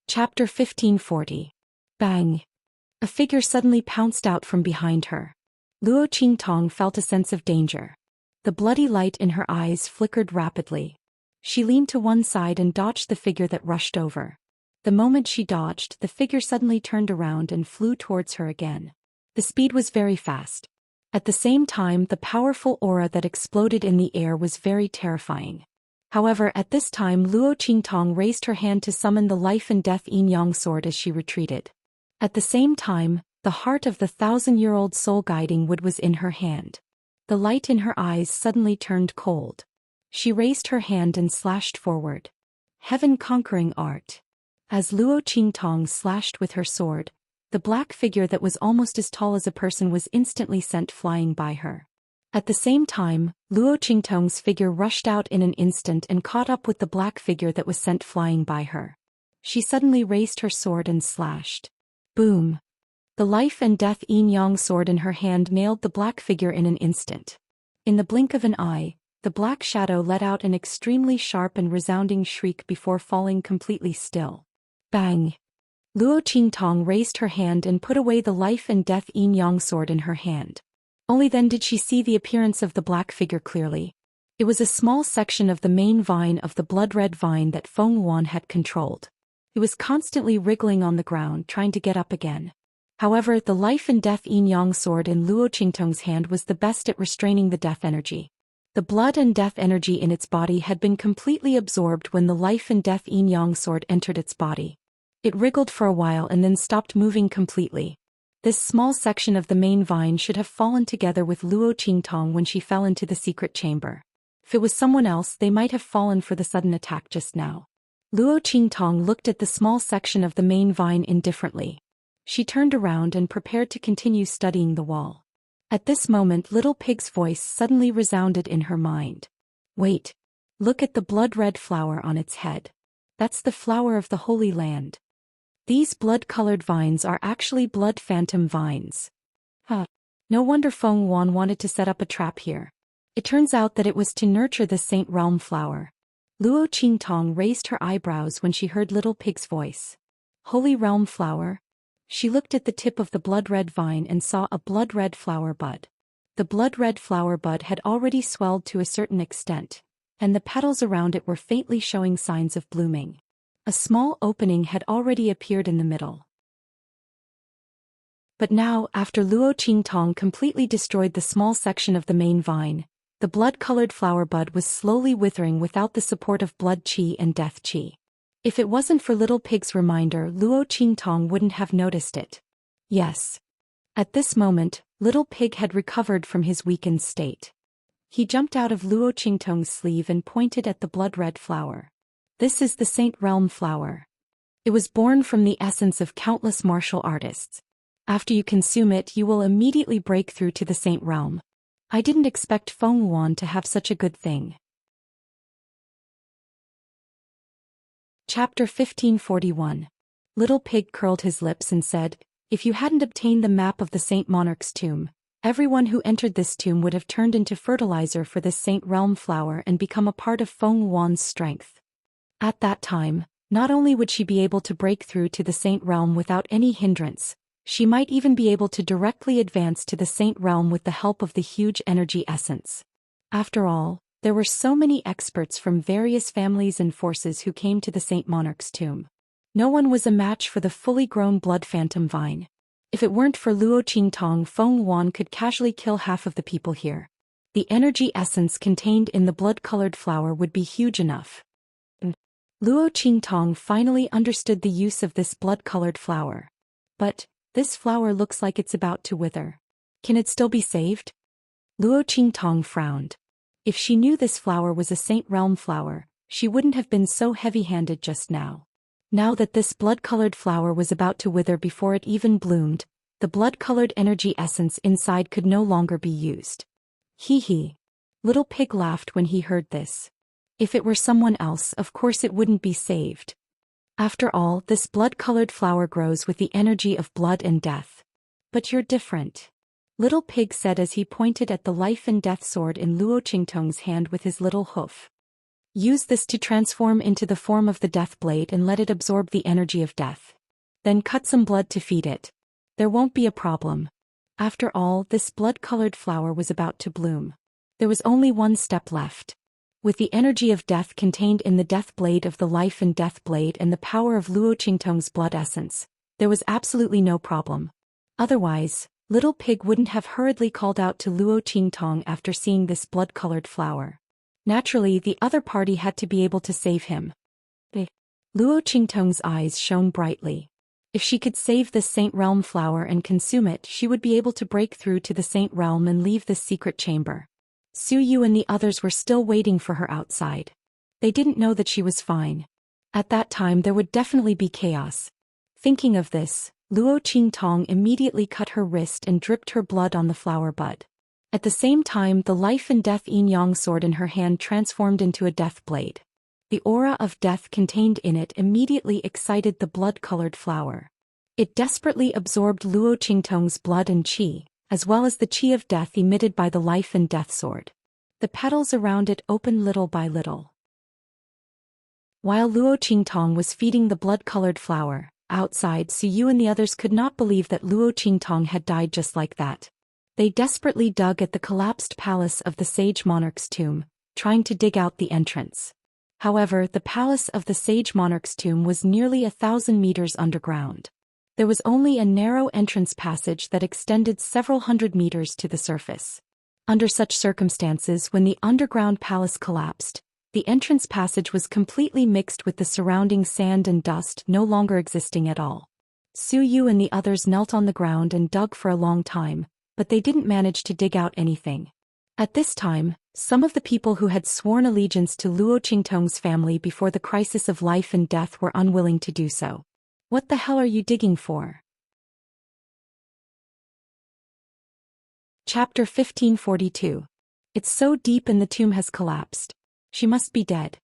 Chapter 1540. Bang! A figure suddenly pounced out from behind her. Luo Qingtong felt a sense of danger. The bloody light in her eyes flickered rapidly. She leaned to one side and dodged the figure that rushed over. The moment she dodged, the figure suddenly turned around and flew towards her again. The speed was very fast. At the same time, the powerful aura that exploded in the air was very terrifying. However, at this time Luo Qingtong raised her hand to summon the life and death yin-yang sword as she retreated. At the same time, the heart of the 1,000-year-old soul guiding wood was in her hand. The light in her eyes suddenly turned cold. She raised her hand and slashed forward. Heaven-conquering art. As Luo Qingtong slashed with her sword, the black figure that was almost as tall as a person was instantly sent flying by her. At the same time, Luo Qingtong's figure rushed out in an instant and caught up with the black figure that was sent flying by her. She suddenly raised her sword and slashed. Boom! The life and death yin-yang sword in her hand nailed the black figure in an instant. In the blink of an eye, the black shadow let out an extremely sharp and resounding shriek before falling completely still. Bang! Luo Qingtong raised her hand and put away the life and death yin-yang sword in her hand. Only then did she see the appearance of the black figure clearly. It was a small section of the main vine of the blood-red vine that Feng Yuan had controlled. It was constantly wriggling on the ground trying to get up again. However, the life and death yin-yang sword in Luo Qingtong's hand was the best at restraining the death energy. The blood and death energy in its body had been completely absorbed when the life and death yin-yang sword entered its body. It wriggled for a while and then stopped moving completely. This small section of the main vine should have fallen together with Luo Qingtong when she fell into the secret chamber. If it was someone else, they might have fallen for the sudden attack just now. Luo Qingtong looked at the small section of the main vine indifferently. She turned around and prepared to continue studying the wall. At this moment, Little Pig's voice suddenly resounded in her mind. Wait! Look at the blood-red flower on its head. That's the flower of the Holy Land. These blood-colored vines are actually blood phantom vines. No wonder Feng Yuan wanted to set up a trap here. It turns out that it was to nurture the Saint Realm flower. Luo Qingtong raised her eyebrows when she heard Little Pig's voice. Holy Realm flower? She looked at the tip of the blood-red vine and saw a blood-red flower bud. The blood-red flower bud had already swelled to a certain extent, and the petals around it were faintly showing signs of blooming. A small opening had already appeared in the middle. But now, after Luo Qingtong completely destroyed the small section of the main vine, the blood-colored flower bud was slowly withering without the support of blood qi and death qi. If it wasn't for Little Pig's reminder, Luo Qingtong wouldn't have noticed it. Yes. At this moment, Little Pig had recovered from his weakened state. He jumped out of Luo Qingtong's sleeve and pointed at the blood-red flower. This is the Saint Realm flower. It was born from the essence of countless martial artists. After you consume it, you will immediately break through to the Saint Realm. I didn't expect Feng Yuan to have such a good thing. Chapter 1541. Little Pig curled his lips and said, if you hadn't obtained the map of the Saint Monarch's tomb, everyone who entered this tomb would have turned into fertilizer for this Saint Realm flower and become a part of Feng Yuan's strength. At that time, not only would she be able to break through to the Saint Realm without any hindrance, she might even be able to directly advance to the Saint Realm with the help of the huge energy essence. After all, there were so many experts from various families and forces who came to the Saint Monarch's tomb. No one was a match for the fully grown blood phantom vine. If it weren't for Luo Qingtong, Feng Yuan could casually kill half of the people here. The energy essence contained in the blood-colored flower would be huge enough. Luo Qingtong finally understood the use of this blood-colored flower. But this flower looks like it's about to wither. Can it still be saved? Luo Qingtong frowned. If she knew this flower was a Saint Realm flower, she wouldn't have been so heavy-handed just now. Now that this blood-colored flower was about to wither before it even bloomed, the blood-colored energy essence inside could no longer be used. Hee hee. Little Pig laughed when he heard this. If it were someone else, of course it wouldn't be saved. After all, this blood-colored flower grows with the energy of blood and death. But you're different. Little Pig said as he pointed at the life and death sword in Luo Qingtong's hand with his little hoof. Use this to transform into the form of the death blade and let it absorb the energy of death. Then cut some blood to feed it. There won't be a problem. After all, this blood-colored flower was about to bloom. There was only one step left. With the energy of death contained in the death blade of the life and death blade and the power of Luo Qingtong's blood essence, there was absolutely no problem. Otherwise, Little Pig wouldn't have hurriedly called out to Luo Qingtong after seeing this blood-colored flower. Naturally, the other party had to be able to save him. Luo Qingtong's eyes shone brightly. If she could save this Saint Realm flower and consume it, she would be able to break through to the Saint Realm and leave this secret chamber. Su Yu and the others were still waiting for her outside. They didn't know that she was fine. At that time there would definitely be chaos. Thinking of this, Luo Qingtong immediately cut her wrist and dripped her blood on the flower bud. At the same time, the life and death yin-yang sword in her hand transformed into a death blade. The aura of death contained in it immediately excited the blood-colored flower. It desperately absorbed Luo Qingtong's blood and qi, as well as the qi of death emitted by the life and death sword. The petals around it opened little by little. While Luo Qingtong was feeding the blood-colored flower, outside Su Yu and the others could not believe that Luo Qingtong had died just like that. They desperately dug at the collapsed palace of the sage monarch's tomb, trying to dig out the entrance. However, the palace of the sage monarch's tomb was nearly 1,000 meters underground. There was only a narrow entrance passage that extended several hundred meters to the surface. Under such circumstances, when the underground palace collapsed, the entrance passage was completely mixed with the surrounding sand and dust, no longer existing at all. Su Yu and the others knelt on the ground and dug for a long time, but they didn't manage to dig out anything. At this time, some of the people who had sworn allegiance to Luo Qingtong's family before the crisis of life and death were unwilling to do so. What the hell are you digging for? Chapter 1542. It's so deep and the tomb has collapsed. She must be dead.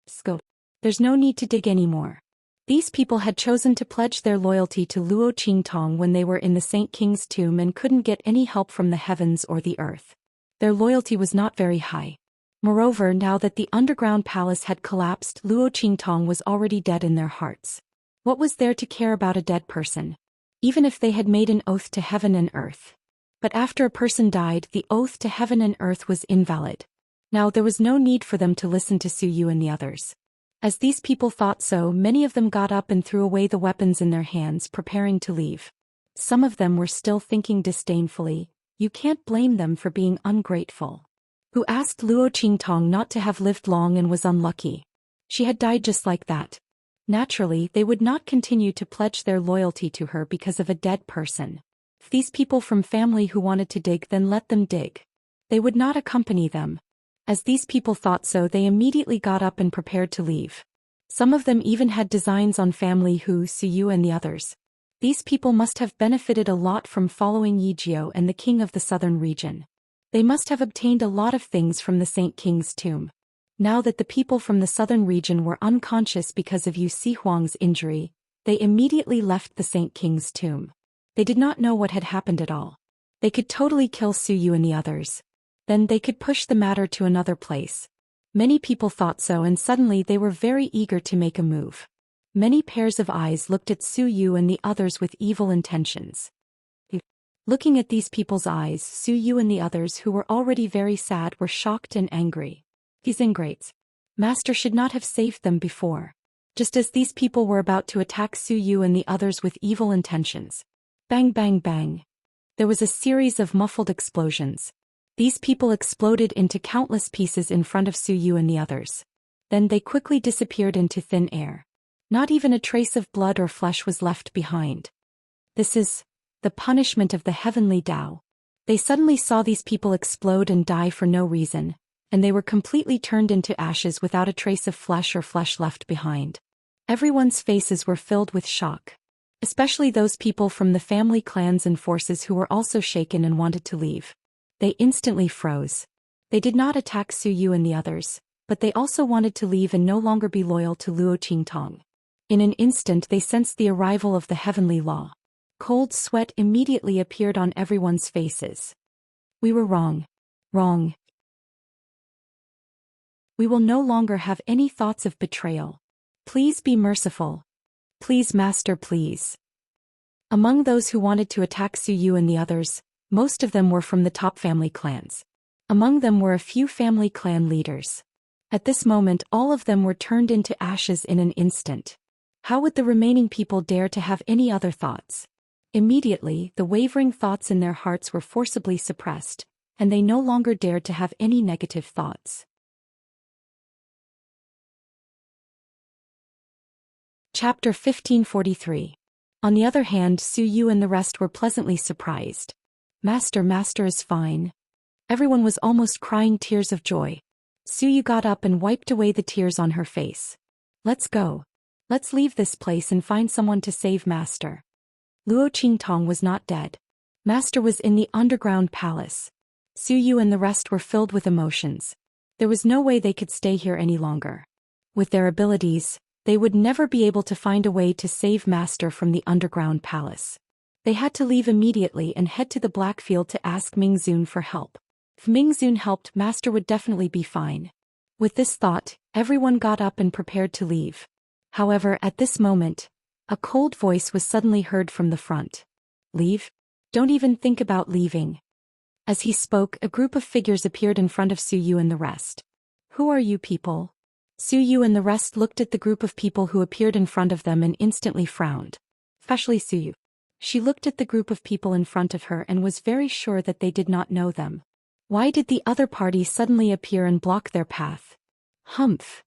Scope. There's no need to dig anymore. These people had chosen to pledge their loyalty to Luo Qingtong when they were in the Saint King's tomb and couldn't get any help from the heavens or the earth. Their loyalty was not very high. Moreover, now that the underground palace had collapsed, Luo Qingtong was already dead in their hearts. What was there to care about a dead person? Even if they had made an oath to heaven and earth. But after a person died, the oath to heaven and earth was invalid. Now there was no need for them to listen to Su Yu and the others. As these people thought so, many of them got up and threw away the weapons in their hands, preparing to leave. Some of them were still thinking disdainfully, you can't blame them for being ungrateful. Who asked Luo Qingtong not to have lived long and was unlucky? She had died just like that. Naturally, they would not continue to pledge their loyalty to her because of a dead person. If these people from family who wanted to dig, then let them dig. They would not accompany them. As these people thought so, they immediately got up and prepared to leave. Some of them even had designs on family who, Su Yu and the others. These people must have benefited a lot from following Yijiao and the king of the southern region. They must have obtained a lot of things from the Saint King's tomb. Now that the people from the southern region were unconscious because of Yu Sihuang's injury, they immediately left the Saint King's tomb. They did not know what had happened at all. They could totally kill Su Yu and the others. Then they could push the matter to another place. Many people thought so, and suddenly they were very eager to make a move. Many pairs of eyes looked at Su Yu and the others with evil intentions. Looking at these people's eyes, Su Yu and the others, who were already very sad, were shocked and angry. These ingrates. Master should not have saved them before. Just as these people were about to attack Su Yu and the others with evil intentions. Bang bang bang. There was a series of muffled explosions. These people exploded into countless pieces in front of Su Yu and the others. Then they quickly disappeared into thin air. Not even a trace of blood or flesh was left behind. This is the punishment of the heavenly Tao. They suddenly saw these people explode and die for no reason, and they were completely turned into ashes without a trace of flesh or flesh left behind. Everyone's faces were filled with shock. Especially those people from the family clans and forces who were also shaken and wanted to leave. They instantly froze. They did not attack Su Yu and the others, but they also wanted to leave and no longer be loyal to Luo Qingtong. In an instant they sensed the arrival of the heavenly law. Cold sweat immediately appeared on everyone's faces. We were wrong. Wrong. We will no longer have any thoughts of betrayal. Please be merciful. Please, Master, please. Among those who wanted to attack Su Yu and the others, most of them were from the top family clans. Among them were a few family clan leaders. At this moment, all of them were turned into ashes in an instant. How would the remaining people dare to have any other thoughts? Immediately, the wavering thoughts in their hearts were forcibly suppressed, and they no longer dared to have any negative thoughts. Chapter 1543. On the other hand, Su Yu and the rest were pleasantly surprised. Master is fine. Everyone was almost crying tears of joy. Su Yu got up and wiped away the tears on her face. Let's go. Let's leave this place and find someone to save Master. Luo Qingtong was not dead. Master was in the underground palace. Su Yu and the rest were filled with emotions. There was no way they could stay here any longer. With their abilities, They would never be able to find a way to save Master from the underground palace. They had to leave immediately and head to the Blackfield to ask Mingzun for help. If Mingzun helped, Master would definitely be fine. With this thought, everyone got up and prepared to leave. However, at this moment, a cold voice was suddenly heard from the front. Leave? Don't even think about leaving. As he spoke, a group of figures appeared in front of Suyu and the rest. Who are you people? Suyu and the rest looked at the group of people who appeared in front of them and instantly frowned. Especially Suyu. She looked at the group of people in front of her and was very sure that they did not know them. Why did the other party suddenly appear and block their path? Humph.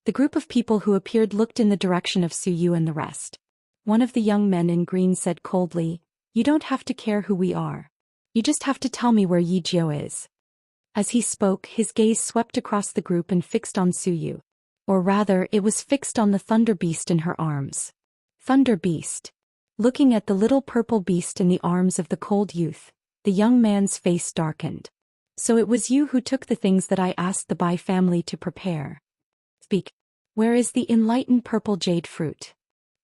The group of people who appeared looked in the direction of Suyu and the rest. One of the young men in green said coldly, "You don't have to care who we are. You just have to tell me where Yijio is." As he spoke, his gaze swept across the group and fixed on Suyu. Or rather, it was fixed on the thunder beast in her arms. Thunder beast. Looking at the little purple beast in the arms of the cold youth, the young man's face darkened. So it was you who took the things that I asked the Bai family to prepare. Speak. Where is the enlightened purple jade fruit?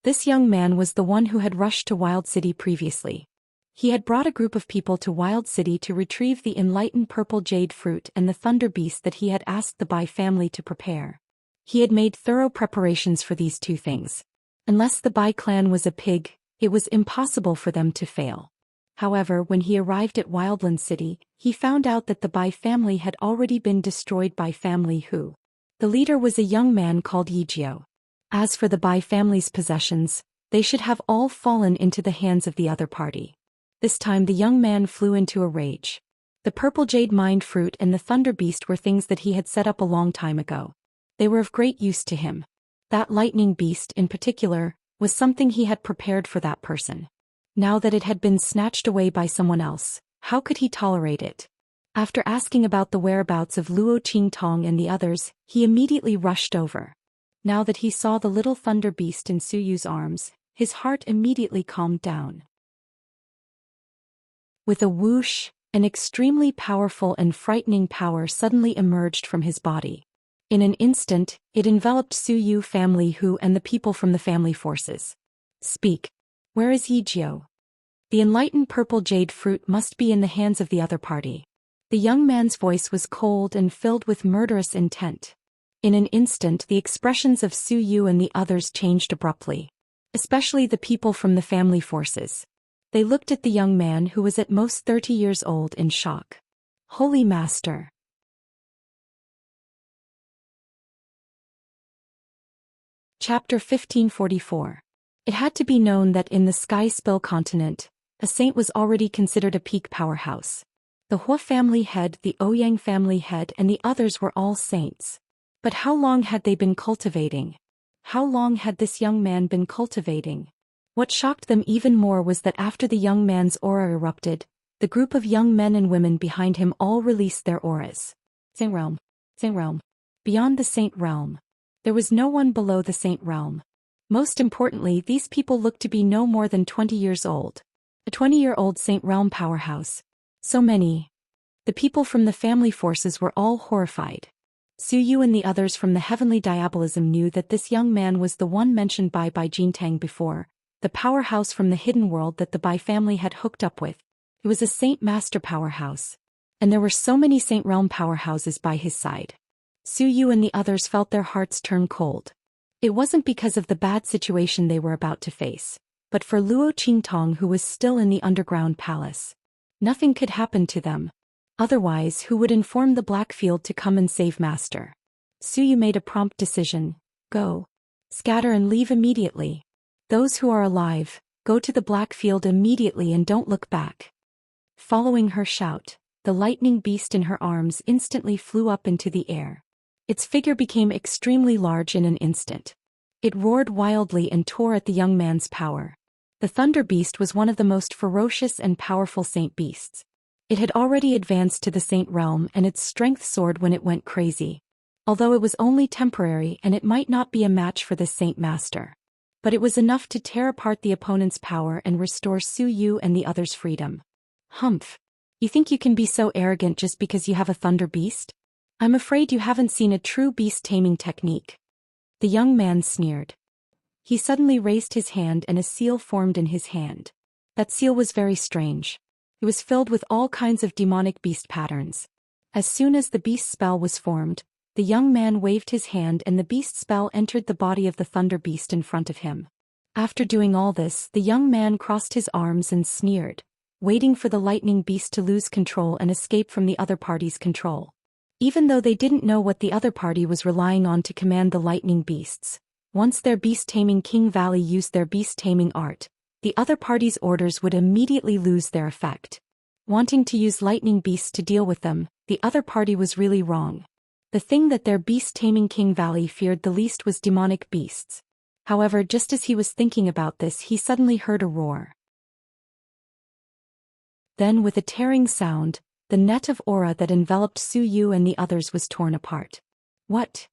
This young man was the one who had rushed to Wild City previously. He had brought a group of people to Wild City to retrieve the enlightened purple jade fruit and the thunder beast that he had asked the Bai family to prepare. He had made thorough preparations for these two things. Unless the Bai clan was a pig, it was impossible for them to fail. However, when he arrived at Wildland City, he found out that the Bai family had already been destroyed by family who. The leader was a young man called Yijio. As for the Bai family's possessions, they should have all fallen into the hands of the other party. This time the young man flew into a rage. The purple jade mind fruit and the thunder beast were things that he had set up a long time ago. They were of great use to him. That lightning beast, in particular, was something he had prepared for that person. Now that it had been snatched away by someone else, how could he tolerate it? After asking about the whereabouts of Luo Qingtong and the others, he immediately rushed over. Now that he saw the little thunder beast in Suyu's arms, his heart immediately calmed down. With a whoosh, an extremely powerful and frightening power suddenly emerged from his body. In an instant, it enveloped Suyu family Hu and the people from the family forces. Speak. Where is Yijio? The enlightened purple jade fruit must be in the hands of the other party. The young man's voice was cold and filled with murderous intent. In an instant the expressions of Suyu and the others changed abruptly. Especially the people from the family forces. They looked at the young man who was at most 30 years old in shock. Holy Master. Chapter 1544. It had to be known that in the Sky Spill continent, a saint was already considered a peak powerhouse. The Hua family head, the Ouyang family head and the others were all saints. But how long had they been cultivating? How long had this young man been cultivating? What shocked them even more was that after the young man's aura erupted, the group of young men and women behind him all released their auras. Saint realm. Saint realm. Beyond the saint realm. There was no one below the saint realm. Most importantly, these people looked to be no more than 20 years old. A 20-year-old saint realm powerhouse. So many. The people from the family forces were all horrified. Suyu and the others from the heavenly diabolism knew that this young man was the one mentioned by Jintang before, the powerhouse from the hidden world that the Bai family had hooked up with. It was a saint master powerhouse. And there were so many saint realm powerhouses by his side. Suyu and the others felt their hearts turn cold. It wasn't because of the bad situation they were about to face, but for Luo Qingtong who was still in the underground palace. Nothing could happen to them. Otherwise, who would inform the Blackfield to come and save Master? Suyu made a prompt decision. Go. Scatter and leave immediately. Those who are alive, go to the Blackfield immediately and don't look back. Following her shout, the lightning beast in her arms instantly flew up into the air. Its figure became extremely large in an instant. It roared wildly and tore at the young man's power. The thunder beast was one of the most ferocious and powerful saint beasts. It had already advanced to the saint realm and its strength soared when it went crazy. Although it was only temporary and it might not be a match for this saint master. But it was enough to tear apart the opponent's power and restore Suyu and the others' freedom. Humph. You think you can be so arrogant just because you have a thunder beast? I'm afraid you haven't seen a true beast taming technique. The young man sneered. He suddenly raised his hand and a seal formed in his hand. That seal was very strange. It was filled with all kinds of demonic beast patterns. As soon as the beast spell was formed, the young man waved his hand and the beast spell entered the body of the thunder beast in front of him. After doing all this, the young man crossed his arms and sneered, waiting for the lightning beast to lose control and escape from the other party's control. Even though they didn't know what the other party was relying on to command the lightning beasts, once their beast-taming King Valley used their beast-taming art, the other party's orders would immediately lose their effect. Wanting to use lightning beasts to deal with them, the other party was really wrong. The thing that their beast-taming King Valley feared the least was demonic beasts. However, just as he was thinking about this, he suddenly heard a roar. Then with a tearing sound, the net of aura that enveloped Su Yu and the others was torn apart. What?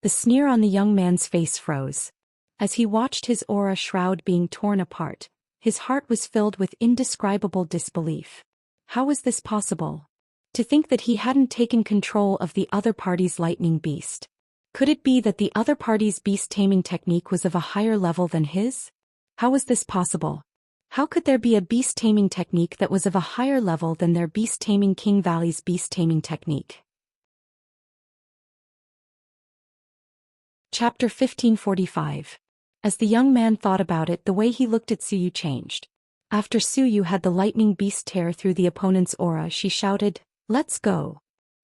The sneer on the young man's face froze. As he watched his aura shroud being torn apart, his heart was filled with indescribable disbelief. How was this possible? To think that he hadn't taken control of the other party's lightning beast. Could it be that the other party's beast-taming technique was of a higher level than his? How was this possible? How could there be a beast-taming technique that was of a higher level than their beast-taming King Valley's beast-taming technique? Chapter 1545. As the young man thought about it, the way he looked at Su Yu changed. After Su Yu had the lightning beast tear through the opponent's aura, she shouted, "Let's go."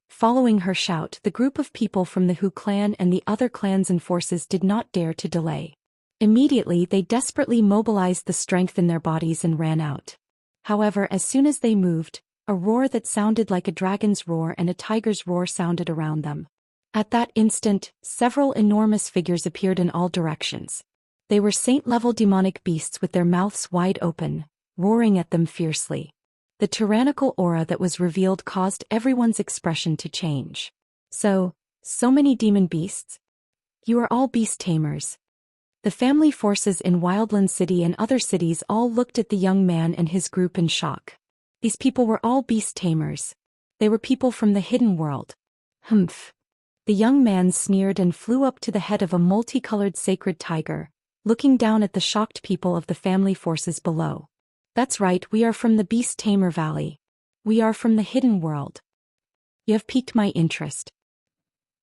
Following her shout, the group of people from the Hu clan and the other clans and forces did not dare to delay. Immediately they desperately mobilized the strength in their bodies and ran out. However, as soon as they moved, a roar that sounded like a dragon's roar and a tiger's roar sounded around them. At that instant, several enormous figures appeared in all directions. They were saint-level demonic beasts with their mouths wide open, roaring at them fiercely. The tyrannical aura that was revealed caused everyone's expression to change. So many demon beasts? You are all beast tamers. The family forces in Wildland City and other cities all looked at the young man and his group in shock. These people were all beast tamers. They were people from the hidden world. Humph. The young man sneered and flew up to the head of a multicolored sacred tiger, looking down at the shocked people of the family forces below. That's right, we are from the Beast Tamer Valley. We are from the hidden world. You have piqued my interest.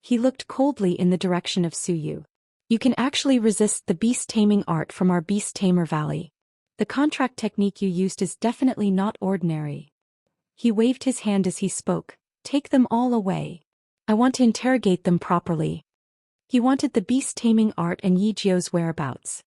He looked coldly in the direction of Su Yu. You can actually resist the beast taming art from our Beast Tamer Valley. The contract technique you used is definitely not ordinary. He waved his hand as he spoke. Take them all away. I want to interrogate them properly. He wanted the beast taming art and Yi Jiu's whereabouts.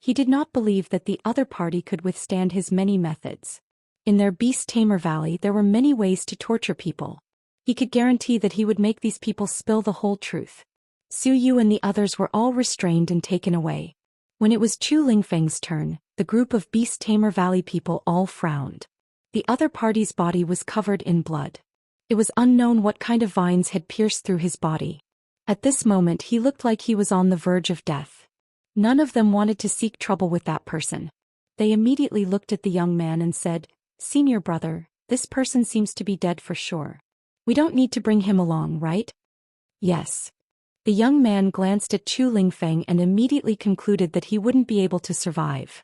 He did not believe that the other party could withstand his many methods. In their Beast Tamer Valley there were many ways to torture people. He could guarantee that he would make these people spill the whole truth. Su Yu and the others were all restrained and taken away. When it was Chu Lingfeng's turn, the group of Beast Tamer Valley people all frowned. The other party's body was covered in blood. It was unknown what kind of vines had pierced through his body. At this moment he looked like he was on the verge of death. None of them wanted to seek trouble with that person. They immediately looked at the young man and said, "Senior brother, this person seems to be dead for sure. We don't need to bring him along, right?" "Yes." The young man glanced at Chu Lingfeng and immediately concluded that he wouldn't be able to survive.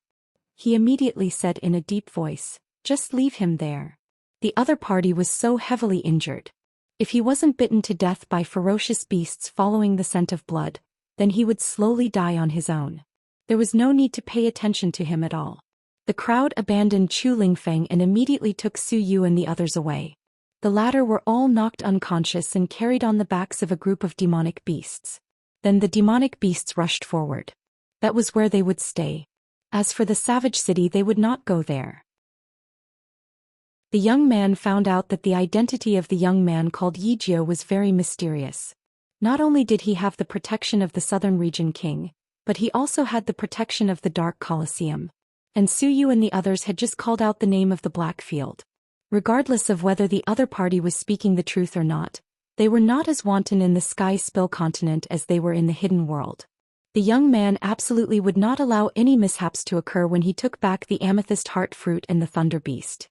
He immediately said in a deep voice, "Just leave him there." The other party was so heavily injured. If he wasn't bitten to death by ferocious beasts following the scent of blood, then he would slowly die on his own. There was no need to pay attention to him at all. The crowd abandoned Chu Lingfeng and immediately took Su Yu and the others away. The latter were all knocked unconscious and carried on the backs of a group of demonic beasts. Then the demonic beasts rushed forward. That was where they would stay. As for the savage city, they would not go there. The young man found out that the identity of the young man called Yi Jiu was very mysterious. Not only did he have the protection of the Southern Region King, but he also had the protection of the Dark Colosseum. And Su Yu and the others had just called out the name of the Black Field. Regardless of whether the other party was speaking the truth or not, they were not as wanton in the Sky Spill continent as they were in the hidden world. The young man absolutely would not allow any mishaps to occur when he took back the amethyst heart fruit and the thunder beast.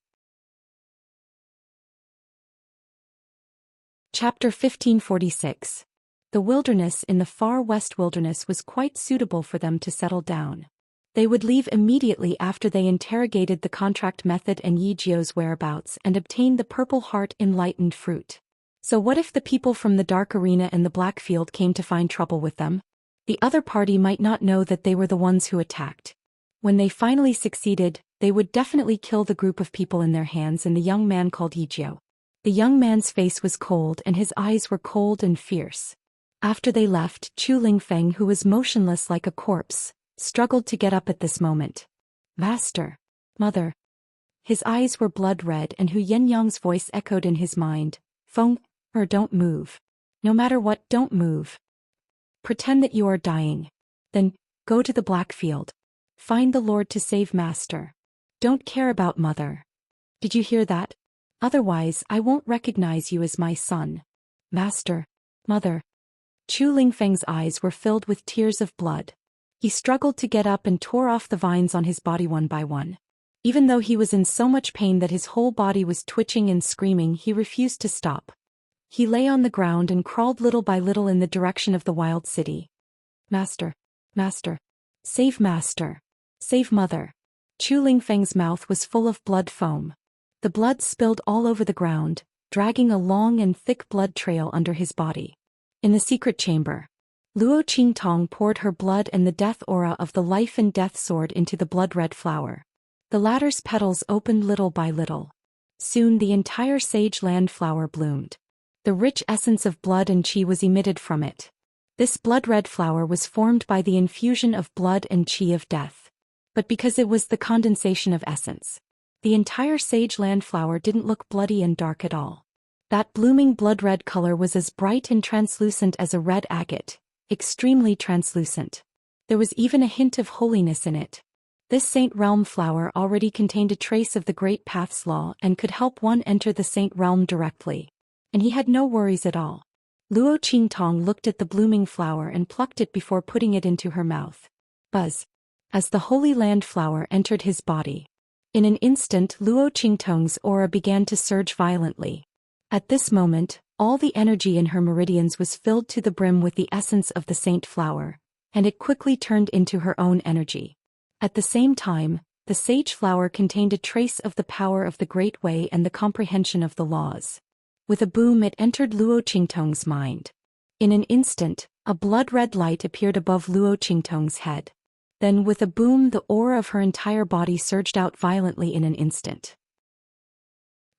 Chapter 1546. The wilderness in the far west wilderness was quite suitable for them to settle down. They would leave immediately after they interrogated the contract method and Yi Jiao's whereabouts and obtained the purple heart enlightened fruit. So what if the people from the dark arena and the black field came to find trouble with them? The other party might not know that they were the ones who attacked. When they finally succeeded, they would definitely kill the group of people in their hands and the young man called Yi Jiao. The young man's face was cold and his eyes were cold and fierce. After they left, Chu Lingfeng, who was motionless like a corpse, struggled to get up at this moment. Master. Mother. His eyes were blood red and Hu Yenyang's voice echoed in his mind. Feng, don't move. No matter what, don't move. Pretend that you are dying. Then, go to the black field. Find the Lord to save Master. Don't care about Mother. Did you hear that? Otherwise, I won't recognize you as my son. Master. Mother. Chu Lingfeng's eyes were filled with tears of blood. He struggled to get up and tore off the vines on his body one by one. Even though he was in so much pain that his whole body was twitching and screaming, he refused to stop. He lay on the ground and crawled little by little in the direction of the wild city. Master. Master. Save Master. Save Mother. Chu Lingfeng's mouth was full of blood foam. The blood spilled all over the ground, dragging a long and thick blood trail under his body. In the secret chamber, Luo Qingtong poured her blood and the death aura of the life and death sword into the blood-red flower. The latter's petals opened little by little. Soon the entire sage land flower bloomed. The rich essence of blood and qi was emitted from it. This blood-red flower was formed by the infusion of blood and qi of death. But because it was the condensation of essence, the entire sage land flower didn't look bloody and dark at all. That blooming blood-red color was as bright and translucent as a red agate. Extremely translucent. There was even a hint of holiness in it. This Saint Realm flower already contained a trace of the Great Path's law and could help one enter the Saint Realm directly. And he had no worries at all. Luo Qingtong looked at the blooming flower and plucked it before putting it into her mouth. Buzz. As the Holy Land flower entered his body. In an instant, Luo Qingtong's aura began to surge violently. At this moment, all the energy in her meridians was filled to the brim with the essence of the saint flower, and it quickly turned into her own energy. At the same time, the sage flower contained a trace of the power of the Great Way and the comprehension of the laws. With a boom it entered Luo Qingtong's mind. In an instant, a blood-red light appeared above Luo Qingtong's head. Then with a boom the aura of her entire body surged out violently in an instant.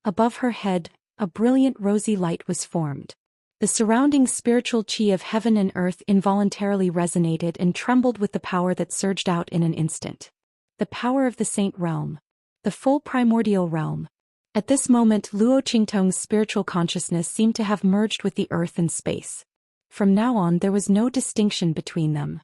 Above her head, a brilliant rosy light was formed. The surrounding spiritual qi of heaven and earth involuntarily resonated and trembled with the power that surged out in an instant. The power of the Saint Realm. The full primordial realm. At this moment Luo Qingtong's spiritual consciousness seemed to have merged with the earth and space. From now on there was no distinction between them.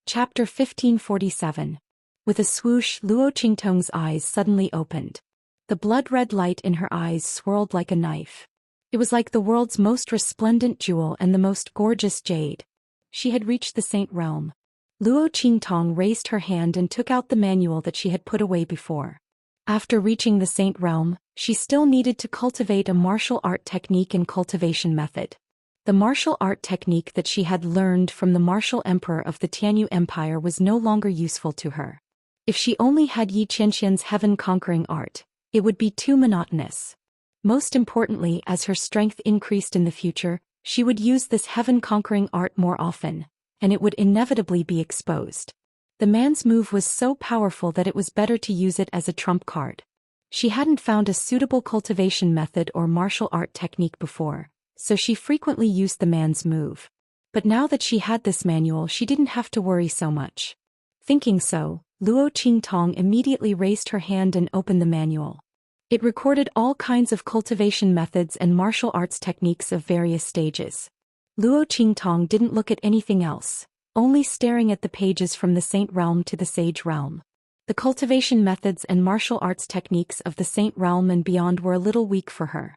Chapter 1547. With a swoosh, Luo Qingtong's eyes suddenly opened. The blood-red light in her eyes swirled like a knife. It was like the world's most resplendent jewel and the most gorgeous jade. She had reached the Saint Realm. Luo Qingtong raised her hand and took out the manual that she had put away before. After reaching the Saint Realm, she still needed to cultivate a martial art technique and cultivation method. The martial art technique that she had learned from the martial emperor of the Tianyu Empire was no longer useful to her. If she only had Yi Qianxian's heaven-conquering art, it would be too monotonous. Most importantly, as her strength increased in the future, she would use this heaven-conquering art more often, and it would inevitably be exposed. The man's move was so powerful that it was better to use it as a trump card. She hadn't found a suitable cultivation method or martial art technique before, so she frequently used the man's move. But now that she had this manual, she didn't have to worry so much. Thinking so, Luo Qingtong immediately raised her hand and opened the manual. It recorded all kinds of cultivation methods and martial arts techniques of various stages. Luo Qingtong didn't look at anything else, only staring at the pages from the Saint Realm to the Sage Realm. The cultivation methods and martial arts techniques of the Saint Realm and beyond were a little weak for her.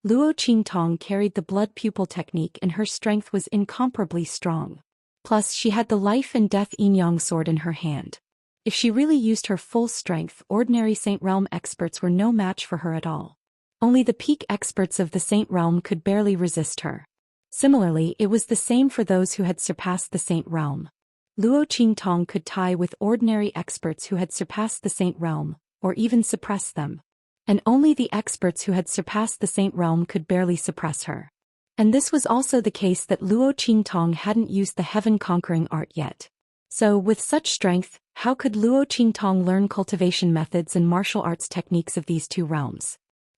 Luo Qingtong carried the blood pupil technique and her strength was incomparably strong. Plus she had the life and death yin-yang sword in her hand. If she really used her full strength, ordinary Saint Realm experts were no match for her at all. Only the peak experts of the Saint Realm could barely resist her. Similarly, it was the same for those who had surpassed the Saint Realm. Luo Qingtong could tie with ordinary experts who had surpassed the Saint Realm, or even suppress them. And only the experts who had surpassed the Saint Realm could barely suppress her. And this was also the case that Luo Qingtong hadn't used the heaven-conquering art yet. So, with such strength, how could Luo Qingtong learn cultivation methods and martial arts techniques of these two realms?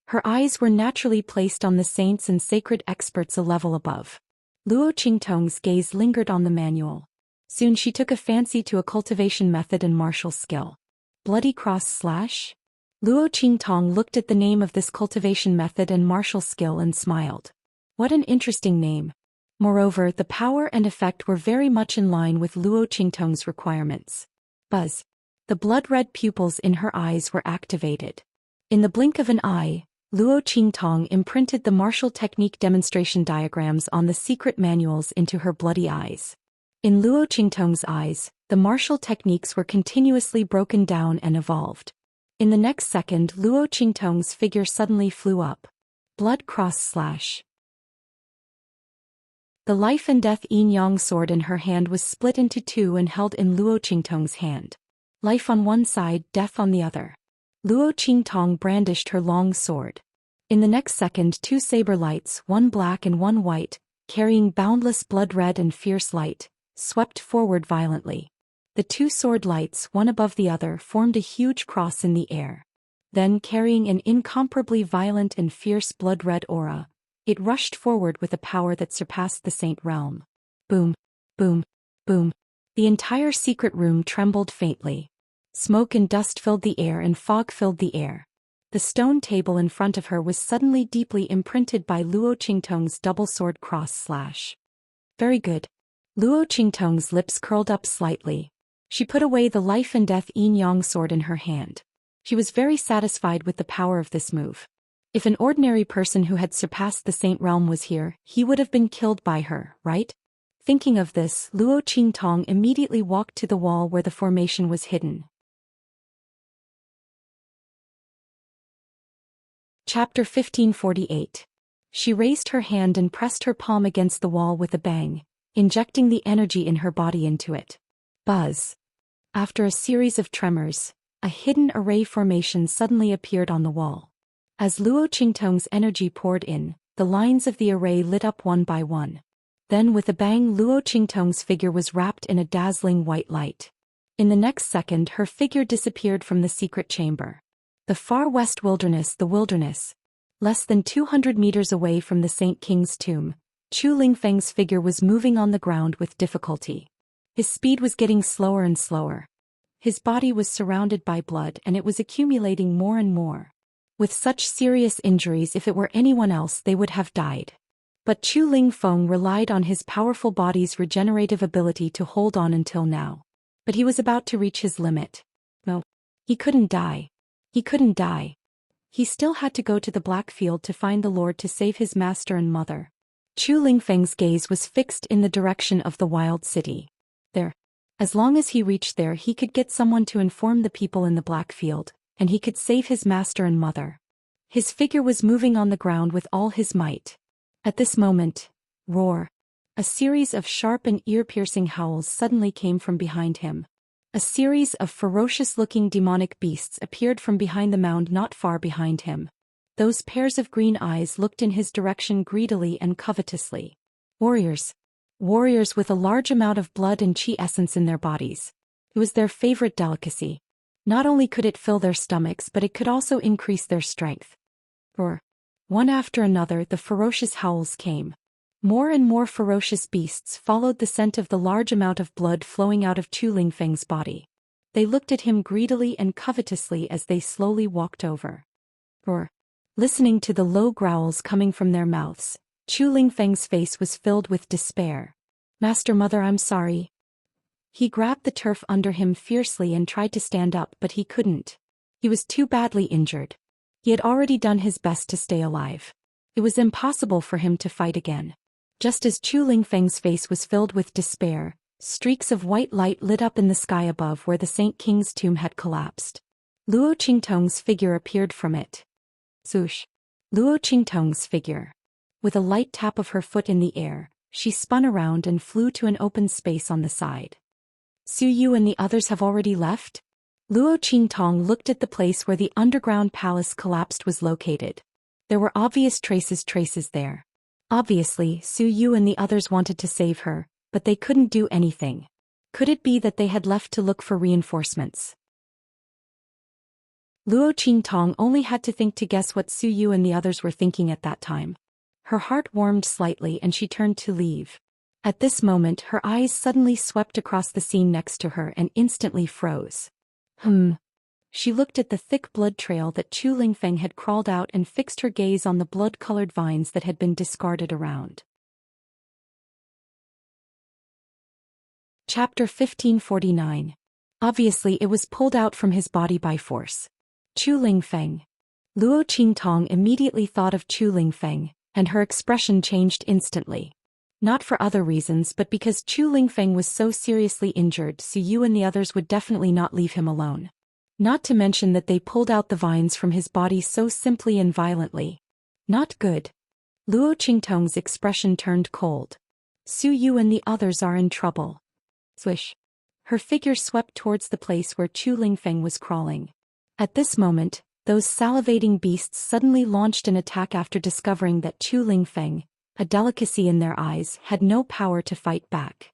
Her eyes were naturally placed on the saints and sacred experts a level above. Luo Qingtong's gaze lingered on the manual. Soon she took a fancy to a cultivation method and martial skill. Bloody cross slash? Luo Qingtong looked at the name of this cultivation method and martial skill and smiled. What an interesting name. Moreover, the power and effect were very much in line with Luo Qingtong's requirements. Buzz. The blood-red pupils in her eyes were activated. In the blink of an eye, Luo Qingtong imprinted the martial technique demonstration diagrams on the secret manuals into her bloody eyes. In Luo Qingtong's eyes, the martial techniques were continuously broken down and evolved. In the next second, Luo Qingtong's figure suddenly flew up. Blood cross slash. The life and death yin-yang sword in her hand was split into two and held in Luo Qingtong's hand. Life on one side, death on the other. Luo Qingtong brandished her long sword. In the next second, two saber lights, one black and one white, carrying boundless blood-red and fierce light, swept forward violently. The two sword lights, one above the other, formed a huge cross in the air. Then, carrying an incomparably violent and fierce blood-red aura, it rushed forward with a power that surpassed the Saint Realm. Boom, boom, boom. The entire secret room trembled faintly. Smoke and dust filled the air and fog filled the air. The stone table in front of her was suddenly deeply imprinted by Luo Qingtong's double sword cross slash. Very good. Luo Qingtong's lips curled up slightly. She put away the life and death yin-yang sword in her hand. She was very satisfied with the power of this move. If an ordinary person who had surpassed the Saint Realm was here, he would have been killed by her, right? Thinking of this, Luo Qingtong immediately walked to the wall where the formation was hidden. Chapter 1548. She raised her hand and pressed her palm against the wall with a bang, injecting the energy in her body into it. Buzz. After a series of tremors, a hidden array formation suddenly appeared on the wall. As Luo Qingtong's energy poured in, the lines of the array lit up one by one. Then with a bang, Luo Qingtong's figure was wrapped in a dazzling white light. In the next second, her figure disappeared from the secret chamber. The far west wilderness, the wilderness. Less than 200 meters away from the Saint King's tomb, Chu Lingfeng's figure was moving on the ground with difficulty. His speed was getting slower and slower. His body was surrounded by blood and it was accumulating more and more. With such serious injuries, if it were anyone else, they would have died. But Chu Lingfeng relied on his powerful body's regenerative ability to hold on until now. But he was about to reach his limit. No, he couldn't die. He couldn't die. He still had to go to the Black Field to find the Lord to save his master and mother. Chu Lingfeng's gaze was fixed in the direction of the wild city. There. As long as he reached there, he could get someone to inform the people in the Black Field, and he could save his master and mother. His figure was moving on the ground with all his might. At this moment, roar. A series of sharp and ear-piercing howls suddenly came from behind him. A series of ferocious-looking demonic beasts appeared from behind the mound not far behind him. Those pairs of green eyes looked in his direction greedily and covetously. Warriors. Warriors with a large amount of blood and chi essence in their bodies. It was their favorite delicacy. Not only could it fill their stomachs, but it could also increase their strength. Roar. One after another, the ferocious howls came. More and more ferocious beasts followed the scent of the large amount of blood flowing out of Chu Lingfeng's body. They looked at him greedily and covetously as they slowly walked over. Roar. Listening to the low growls coming from their mouths, Chu Lingfeng's face was filled with despair. Master, mother, I'm sorry. He grabbed the turf under him fiercely and tried to stand up, but he couldn't. He was too badly injured. He had already done his best to stay alive. It was impossible for him to fight again. Just as Chu Lingfeng's face was filled with despair, streaks of white light lit up in the sky above where the Saint King's tomb had collapsed. Luo Qingtong's figure appeared from it. Zoosh. Luo Qingtong's figure. With a light tap of her foot in the air, she spun around and flew to an open space on the side. Su Yu and the others have already left? Luo Qingtong looked at the place where the underground palace collapsed was located. There were obvious traces there. Obviously, Su Yu and the others wanted to save her, but they couldn't do anything. Could it be that they had left to look for reinforcements? Luo Qingtong only had to think to guess what Su Yu and the others were thinking at that time. Her heart warmed slightly and she turned to leave. At this moment her eyes suddenly swept across the scene next to her and instantly froze. She looked at the thick blood trail that Chu Lingfeng had crawled out and fixed her gaze on the blood-colored vines that had been discarded around. Chapter 1549. Obviously it was pulled out from his body by force. Chu Lingfeng. Luo Qingtong immediately thought of Chu Lingfeng, and her expression changed instantly. Not for other reasons but because Chu Lingfeng was so seriously injured, Su Yu and the others would definitely not leave him alone. Not to mention that they pulled out the vines from his body so simply and violently. Not good. Luo Qingtong's expression turned cold. Su Yu and the others are in trouble. Swish. Her figure swept towards the place where Chu Lingfeng was crawling. At this moment, those salivating beasts suddenly launched an attack after discovering that Chu Lingfeng, a delicacy in their eyes, had no power to fight back.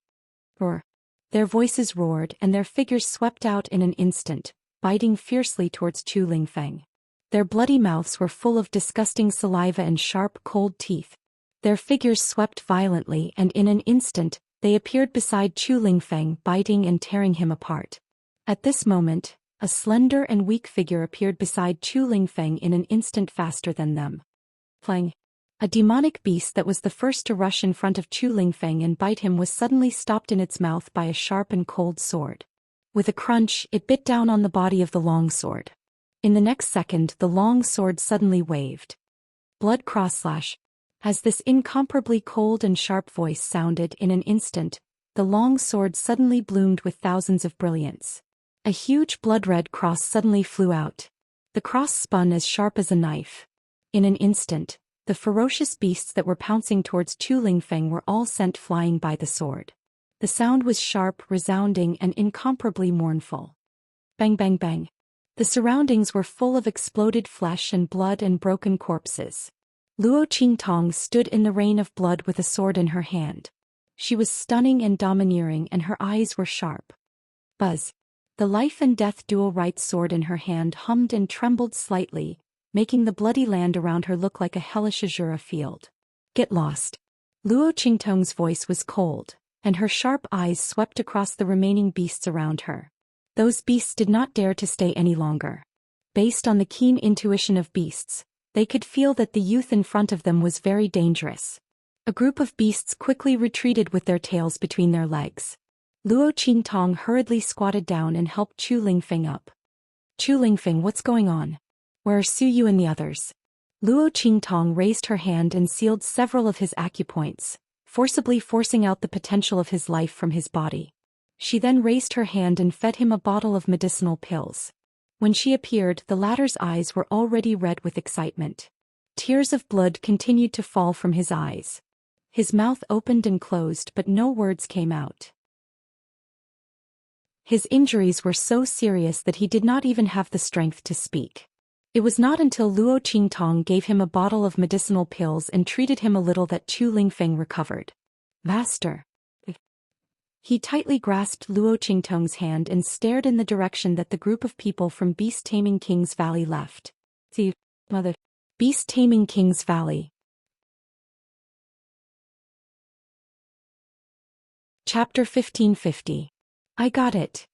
Roar. Their voices roared and their figures swept out in an instant, biting fiercely towards Chu Lingfeng. Their bloody mouths were full of disgusting saliva and sharp, cold teeth. Their figures swept violently and in an instant, they appeared beside Chu Lingfeng, biting and tearing him apart. At this moment, a slender and weak figure appeared beside Chu Lingfeng in an instant faster than them. Flang. A demonic beast that was the first to rush in front of Chu Lingfeng and bite him was suddenly stopped in its mouth by a sharp and cold sword. With a crunch, it bit down on the body of the long sword. In the next second, the long sword suddenly waved. Blood cross-slash. As this incomparably cold and sharp voice sounded in an instant, the long sword suddenly bloomed with thousands of brilliance. A huge blood-red cross suddenly flew out. The cross spun as sharp as a knife. In an instant, the ferocious beasts that were pouncing towards Chu Lingfeng were all sent flying by the sword. The sound was sharp, resounding, and incomparably mournful. Bang bang bang. The surroundings were full of exploded flesh and blood and broken corpses. Luo Qingtong stood in the rain of blood with a sword in her hand. She was stunning and domineering and her eyes were sharp. Buzz. The life and death dual right sword in her hand hummed and trembled slightly, making the bloody land around her look like a hellish azure field. Get lost. Luo Qingtong's voice was cold, and her sharp eyes swept across the remaining beasts around her. Those beasts did not dare to stay any longer. Based on the keen intuition of beasts, they could feel that the youth in front of them was very dangerous. A group of beasts quickly retreated with their tails between their legs. Luo Qingtong hurriedly squatted down and helped Chu Lingfeng up. Chu Lingfeng, what's going on? Where are Su Yu and the others? Luo Qingtong raised her hand and sealed several of his acupoints, forcibly forcing out the potential of his life from his body. She then raised her hand and fed him a bottle of medicinal pills. When she appeared, the latter's eyes were already red with excitement. Tears of blood continued to fall from his eyes. His mouth opened and closed but no words came out. His injuries were so serious that he did not even have the strength to speak. It was not until Luo Qingtong gave him a bottle of medicinal pills and treated him a little that Chu Lingfeng recovered. Master. He tightly grasped Luo Qingtong's hand and stared in the direction that the group of people from Beast Taming King's Valley left. See, mother. Beast Taming King's Valley. Chapter 1550. I got it.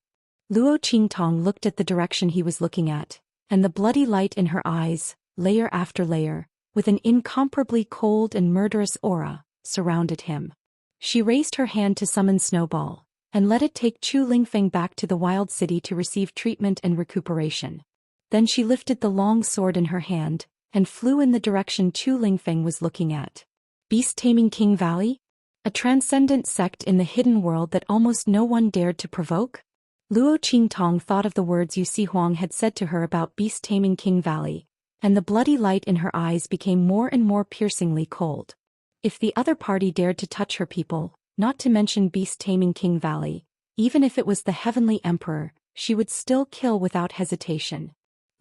Luo Qingtong looked at the direction he was looking at, and the bloody light in her eyes, layer after layer, with an incomparably cold and murderous aura, surrounded him. She raised her hand to summon Snowball, and let it take Chu Lingfeng back to the wild city to receive treatment and recuperation. Then she lifted the long sword in her hand, and flew in the direction Chu Lingfeng was looking at. Beast Taming King Valley? A transcendent sect in the hidden world that almost no one dared to provoke? Luo Qingtong thought of the words Yu Si Huang had said to her about Beast Taming King Valley, and the bloody light in her eyes became more and more piercingly cold. If the other party dared to touch her people, not to mention beast-taming King Valley, even if it was the Heavenly Emperor, she would still kill without hesitation.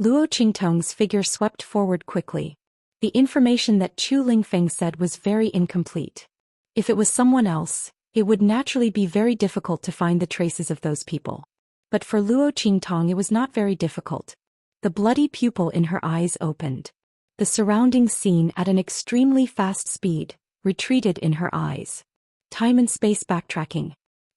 Luo Qingtong's figure swept forward quickly. The information that Chu Lingfeng said was very incomplete. If it was someone else, it would naturally be very difficult to find the traces of those people. But for Luo Qingtong it was not very difficult. The bloody pupil in her eyes opened. The surrounding scene at an extremely fast speed retreated in her eyes. Time and space backtracking.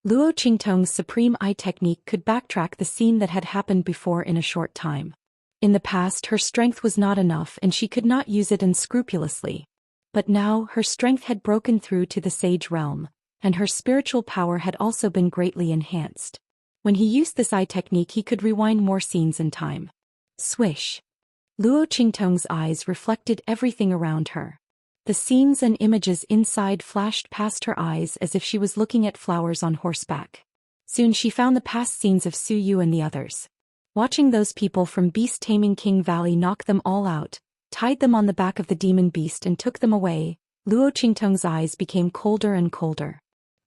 Luo Qingtong's supreme eye technique could backtrack the scene that had happened before in a short time. In the past her strength was not enough and she could not use it unscrupulously. But now her strength had broken through to the sage realm, and her spiritual power had also been greatly enhanced. When he used this eye technique he could rewind more scenes in time. Swish. Luo Qingtong's eyes reflected everything around her. The scenes and images inside flashed past her eyes as if she was looking at flowers on horseback. Soon she found the past scenes of Su Yu and the others. Watching those people from beast-taming King Valley knock them all out, tied them on the back of the demon beast and took them away, Luo Qingtong's eyes became colder and colder.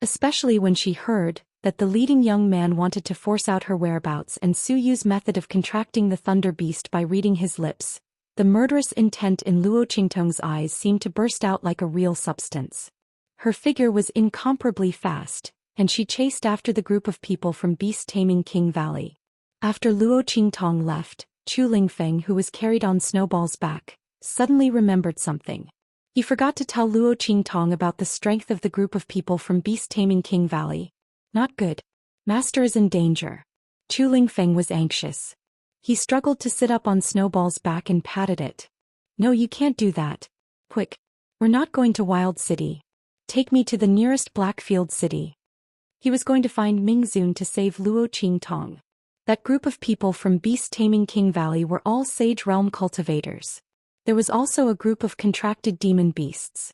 Especially when she heard that the leading young man wanted to force out her whereabouts and Su Yu's method of contracting the thunder beast by reading his lips. The murderous intent in Luo Qingtong's eyes seemed to burst out like a real substance. Her figure was incomparably fast, and she chased after the group of people from beast-taming King Valley. After Luo Qingtong left, Chu Lingfeng, who was carried on Snowball's back, suddenly remembered something. He forgot to tell Luo Qingtong about the strength of the group of people from beast-taming King Valley. Not good. Master is in danger. Chu Lingfeng was anxious. He struggled to sit up on Snowball's back and patted it. No, you can't do that. Quick. We're not going to Wild City. Take me to the nearest Blackfield city. He was going to find Mingzun to save Luo Qingtong. That group of people from beast-taming King Valley were all Sage Realm cultivators. There was also a group of contracted demon beasts.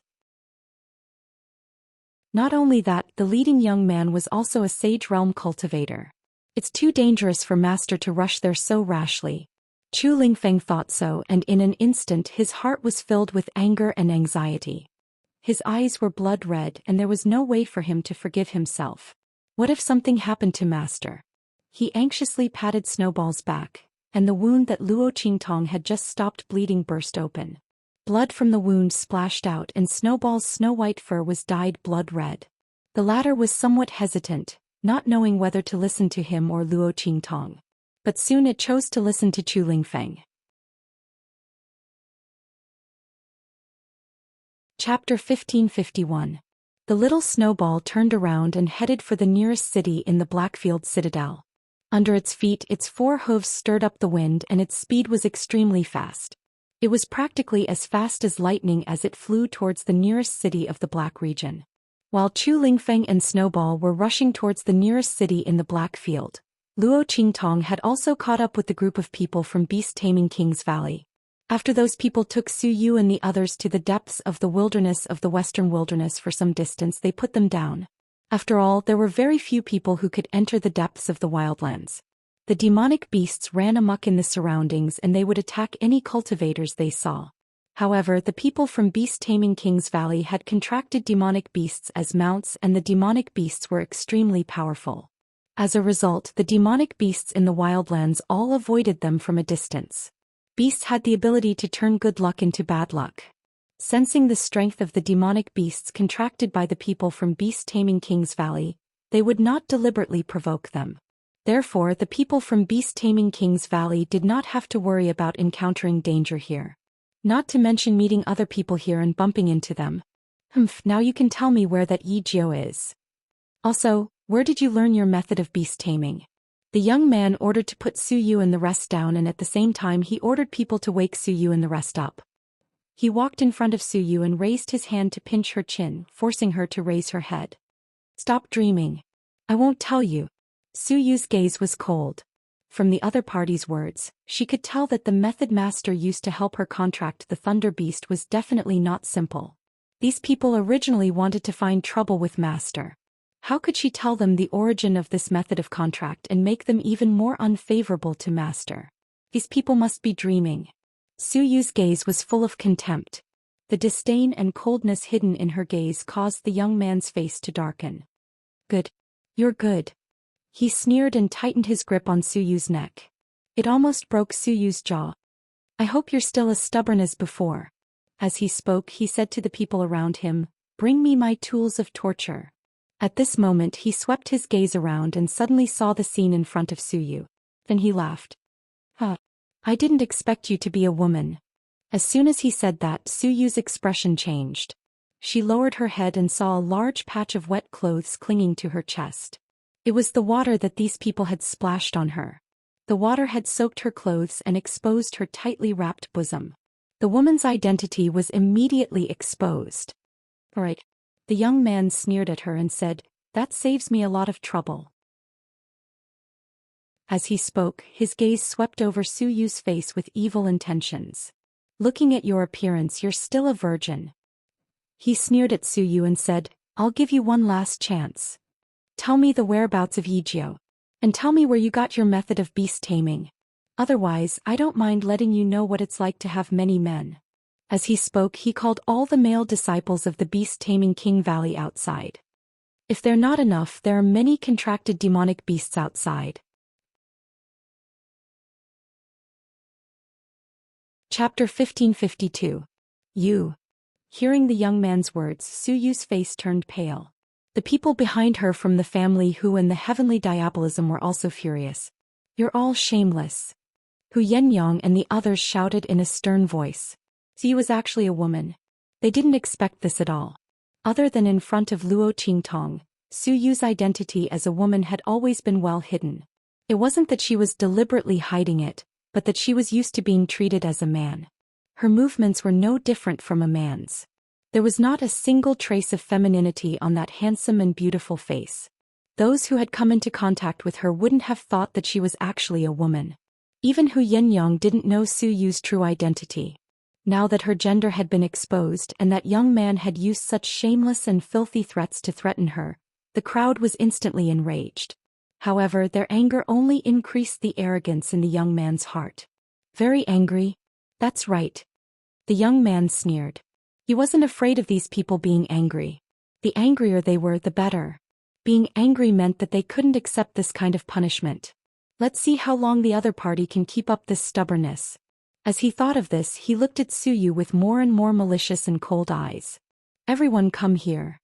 Not only that, the leading young man was also a Sage Realm cultivator. It's too dangerous for Master to rush there so rashly. Chu Lingfeng thought so, and in an instant his heart was filled with anger and anxiety. His eyes were blood red and there was no way for him to forgive himself. What if something happened to Master? He anxiously patted Snowball's back, and the wound that Luo Qingtong had just stopped bleeding burst open. Blood from the wound splashed out and Snowball's snow-white fur was dyed blood red. The latter was somewhat hesitant, not knowing whether to listen to him or Luo Qingtong. But soon it chose to listen to Chu Lingfeng. Chapter 1551. The little snowball turned around and headed for the nearest city in the Blackfield Citadel. Under its feet its 4 hooves stirred up the wind and its speed was extremely fast. It was practically as fast as lightning as it flew towards the nearest city of the Black region. While Chu Lingfeng and Snowball were rushing towards the nearest city in the Blackfield, Luo Qingtong had also caught up with the group of people from beast-taming King's Valley. After those people took Su Yu and the others to the depths of the wilderness of the Western Wilderness for some distance, they put them down. After all, there were very few people who could enter the depths of the wildlands. The demonic beasts ran amok in the surroundings and they would attack any cultivators they saw. However, the people from beast-taming King's Valley had contracted demonic beasts as mounts and the demonic beasts were extremely powerful. As a result, the demonic beasts in the wildlands all avoided them from a distance. Beasts had the ability to turn good luck into bad luck. Sensing the strength of the demonic beasts contracted by the people from beast-taming King's Valley, they would not deliberately provoke them. Therefore, the people from beast-taming King's Valley did not have to worry about encountering danger here. Not to mention meeting other people here and bumping into them. Now you can tell me where that Yi Jiu is. Also, where did you learn your method of beast taming? The young man ordered to put Su Yu and the rest down and at the same time he ordered people to wake Su Yu and the rest up. He walked in front of Su Yu and raised his hand to pinch her chin, forcing her to raise her head. Stop dreaming. I won't tell you. Su Yu's gaze was cold. From the other party's words, she could tell that the method Master used to help her contract the Thunder Beast was definitely not simple. These people originally wanted to find trouble with Master. How could she tell them the origin of this method of contract and make them even more unfavorable to Master? These people must be dreaming. Su Yu's gaze was full of contempt. The disdain and coldness hidden in her gaze caused the young man's face to darken. Good. You're good. He sneered and tightened his grip on Su Yu's neck. It almost broke Su Yu's jaw. I hope you're still as stubborn as before. As he spoke, he said to the people around him, Bring me my tools of torture. At this moment he swept his gaze around and suddenly saw the scene in front of Su Yu. Then he laughed. I didn't expect you to be a woman. As soon as he said that, Su Yu's expression changed. She lowered her head and saw a large patch of wet clothes clinging to her chest. It was the water that these people had splashed on her. The water had soaked her clothes and exposed her tightly wrapped bosom. The woman's identity was immediately exposed. All right. The young man sneered at her and said, That saves me a lot of trouble. As he spoke, his gaze swept over Su Yu's face with evil intentions. Looking at your appearance, you're still a virgin. He sneered at Su Yu and said, I'll give you one last chance. Tell me the whereabouts of Yijio. And tell me where you got your method of beast taming. Otherwise, I don't mind letting you know what it's like to have many men. As he spoke, he called all the male disciples of the beast-taming King Valley outside. If they're not enough, there are many contracted demonic beasts outside. Chapter 1552. You. Hearing the young man's words, Su Yu's face turned pale. The people behind her from the family Hu and the heavenly diabolism were also furious. You're all shameless. Hu Yenyang and the others shouted in a stern voice. Su Yu was actually a woman. They didn't expect this at all. Other than in front of Luo Qingtong, Su Yu's identity as a woman had always been well hidden. It wasn't that she was deliberately hiding it, but that she was used to being treated as a man. Her movements were no different from a man's. There was not a single trace of femininity on that handsome and beautiful face. Those who had come into contact with her wouldn't have thought that she was actually a woman. Even Hu Yenyang didn't know Su Yu's true identity. Now that her gender had been exposed and that young man had used such shameless and filthy threats to threaten her, the crowd was instantly enraged. However, their anger only increased the arrogance in the young man's heart. Very angry? That's right. The young man sneered. He wasn't afraid of these people being angry. The angrier they were, the better. Being angry meant that they couldn't accept this kind of punishment. Let's see how long the other party can keep up this stubbornness. As he thought of this, he looked at Su Yu with more and more malicious and cold eyes. Everyone come here.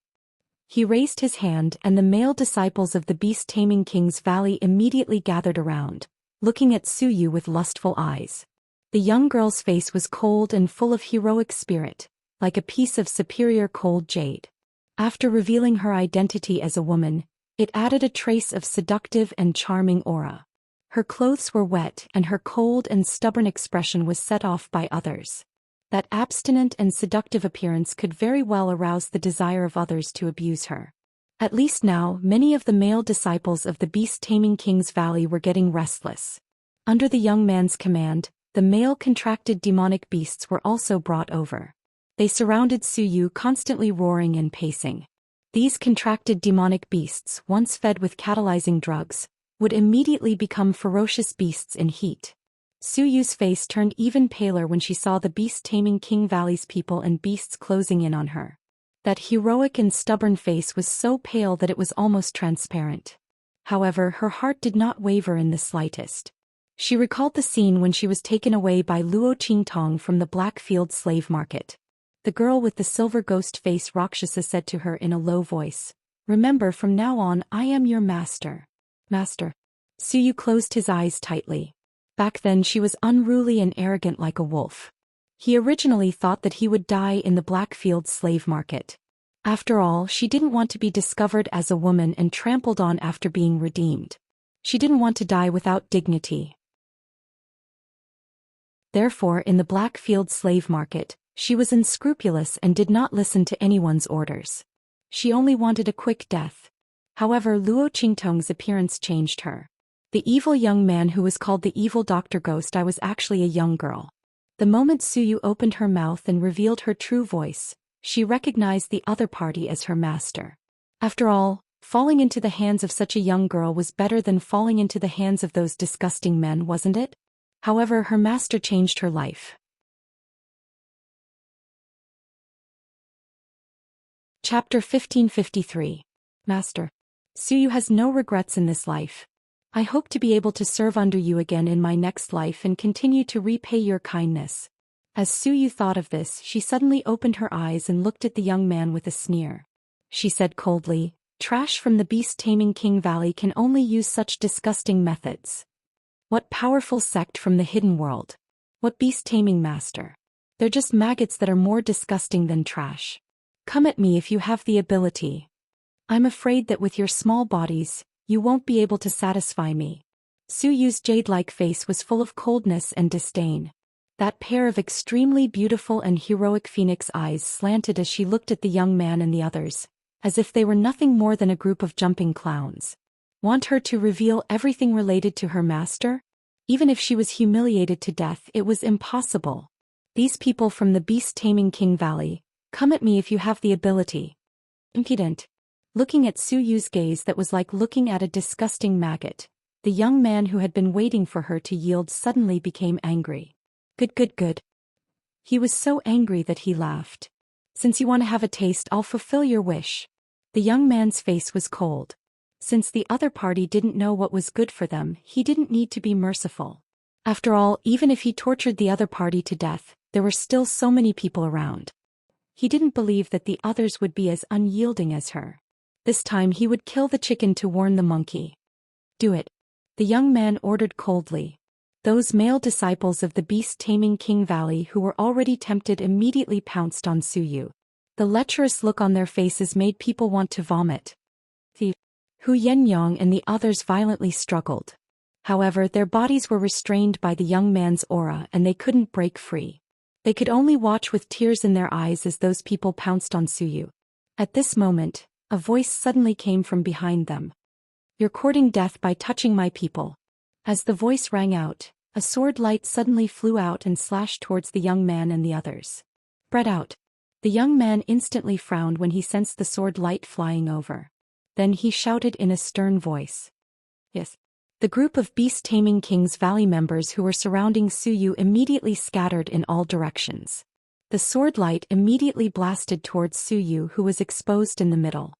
He raised his hand and the male disciples of the beast-taming King's Valley immediately gathered around, looking at Su Yu with lustful eyes. The young girl's face was cold and full of heroic spirit, like a piece of superior cold jade. After revealing her identity as a woman, it added a trace of seductive and charming aura. Her clothes were wet and her cold and stubborn expression was set off by others. That abstinent and seductive appearance could very well arouse the desire of others to abuse her. At least now, many of the male disciples of the beast-taming King's Valley were getting restless. Under the young man's command, the male contracted demonic beasts were also brought over. They surrounded Su Yu, constantly roaring and pacing. These contracted demonic beasts, once fed with catalyzing drugs, would immediately become ferocious beasts in heat. Su Yu's face turned even paler when she saw the beast-taming King Valley's people and beasts closing in on her. That heroic and stubborn face was so pale that it was almost transparent. However, her heart did not waver in the slightest. She recalled the scene when she was taken away by Luo Qingtong from the Blackfield slave market. The girl with the silver ghost face Rakshasa said to her in a low voice, "Remember, from now on I am your master." Master. Su Yu closed his eyes tightly. Back then she was unruly and arrogant like a wolf. He originally thought that he would die in the Blackfield slave market. After all, she didn't want to be discovered as a woman and trampled on after being redeemed. She didn't want to die without dignity. Therefore, in the Blackfield slave market, she was unscrupulous and did not listen to anyone's orders. She only wanted a quick death. However, Luo Qingtong's appearance changed her. The evil young man who was called the evil Dr. Ghost I was actually a young girl. The moment Su Yu opened her mouth and revealed her true voice, she recognized the other party as her master. After all, falling into the hands of such a young girl was better than falling into the hands of those disgusting men, wasn't it? However, her master changed her life. Chapter 1553. Master. Suyu has no regrets in this life. I hope to be able to serve under you again in my next life and continue to repay your kindness. As Suyu thought of this, she suddenly opened her eyes and looked at the young man with a sneer. She said coldly, "Trash from the beast-taming King Valley can only use such disgusting methods. What powerful sect from the hidden world? What beast-taming master? They're just maggots that are more disgusting than trash. Come at me if you have the ability. I'm afraid that with your small bodies, you won't be able to satisfy me." Suyu's jade-like face was full of coldness and disdain. That pair of extremely beautiful and heroic phoenix eyes slanted as she looked at the young man and the others, as if they were nothing more than a group of jumping clowns. Want her to reveal everything related to her master? Even if she was humiliated to death, it was impossible. These people from the beast-taming King Valley, come at me if you have the ability. Impudent. Looking at Suyu's gaze that was like looking at a disgusting maggot, the young man who had been waiting for her to yield suddenly became angry. Good. He was so angry that he laughed. Since you want to have a taste, I'll fulfill your wish. The young man's face was cold. Since the other party didn't know what was good for them, he didn't need to be merciful. After all, even if he tortured the other party to death, there were still so many people around. He didn't believe that the others would be as unyielding as her. This time he would kill the chicken to warn the monkey. Do it. The young man ordered coldly. Those male disciples of the beast-taming King Valley who were already tempted immediately pounced on Suyu. The lecherous look on their faces made people want to vomit. Hu Yenyang and the others violently struggled. However, their bodies were restrained by the young man's aura and they couldn't break free. They could only watch with tears in their eyes as those people pounced on Suyu. At this moment, a voice suddenly came from behind them. "You're courting death by touching my people." As the voice rang out, a sword light suddenly flew out and slashed towards the young man and the others. "Spread out." The young man instantly frowned when he sensed the sword light flying over. Then he shouted in a stern voice. "Yes." The group of beast-taming King's Valley members who were surrounding Suyu immediately scattered in all directions. The sword light immediately blasted towards Suyu, who was exposed in the middle.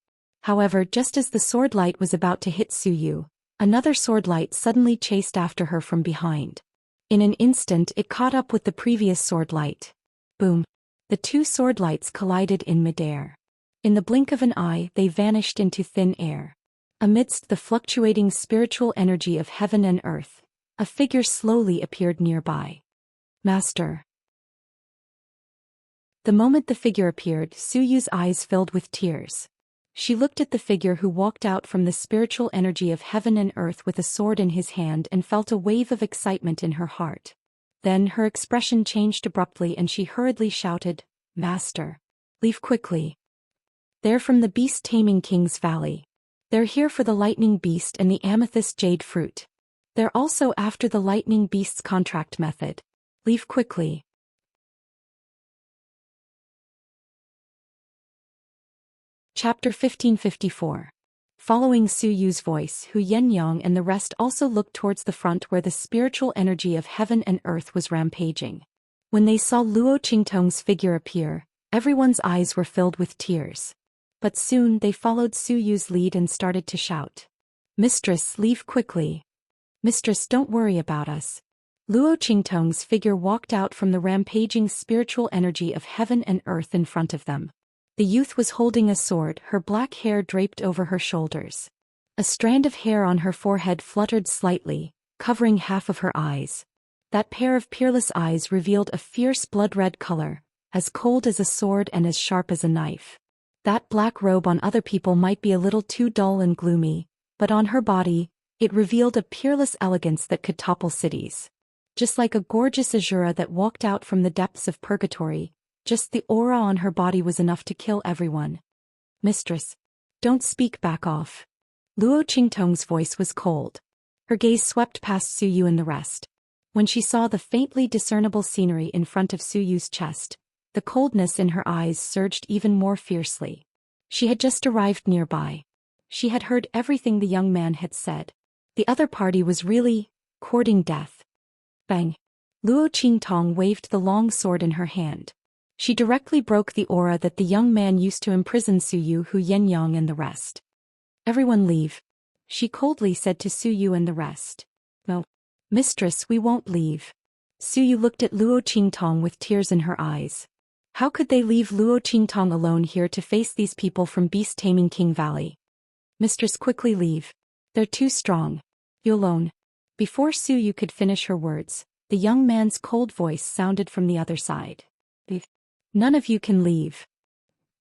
However, just as the sword light was about to hit Suyu, another sword light suddenly chased after her from behind. In an instant it caught up with the previous sword light. Boom! The two sword lights collided in midair. In the blink of an eye they vanished into thin air. Amidst the fluctuating spiritual energy of heaven and earth, a figure slowly appeared nearby. Master. The moment the figure appeared, Suyu's eyes filled with tears. She looked at the figure who walked out from the spiritual energy of heaven and earth with a sword in his hand and felt a wave of excitement in her heart. Then her expression changed abruptly and she hurriedly shouted, "Master! Leave quickly. They're from the beast-taming King's Valley. They're here for the lightning beast and the amethyst jade fruit. They're also after the lightning beast's contract method. Leave quickly." Chapter 1554. Following Suyu's voice, Hu Yenyang and the rest also looked towards the front where the spiritual energy of heaven and earth was rampaging. When they saw Luo Qingtong's figure appear, everyone's eyes were filled with tears. But soon they followed Suyu's lead and started to shout. "Mistress, leave quickly. Mistress, don't worry about us." Luo Qingtong's figure walked out from the rampaging spiritual energy of heaven and earth in front of them. The youth was holding a sword, her black hair draped over her shoulders. A strand of hair on her forehead fluttered slightly, covering half of her eyes. That pair of peerless eyes revealed a fierce blood-red color, as cold as a sword and as sharp as a knife. That black robe on other people might be a little too dull and gloomy, but on her body, it revealed a peerless elegance that could topple cities. Just like a gorgeous Azura that walked out from the depths of purgatory, just the aura on her body was enough to kill everyone. "Mistress, don't speak, back off." Luo Qingtong's voice was cold. Her gaze swept past Suyu and the rest. When she saw the faintly discernible scenery in front of Suyu's chest, the coldness in her eyes surged even more fiercely. She had just arrived nearby. She had heard everything the young man had said. The other party was really courting death. Bang! Luo Qingtong waved the long sword in her hand. She directly broke the aura that the young man used to imprison Suyu, Hu Yenyang and the rest. Everyone leave, she coldly said to Suyu and the rest. No, mistress, we won't leave. Suyu looked at Luo Qingtong with tears in her eyes. How could they leave Luo Qingtong alone here to face these people from Beast Taming King Valley? Mistress, quickly leave. They're too strong. You alone. Before Suyu could finish her words, the young man's cold voice sounded from the other side. None of you can leave.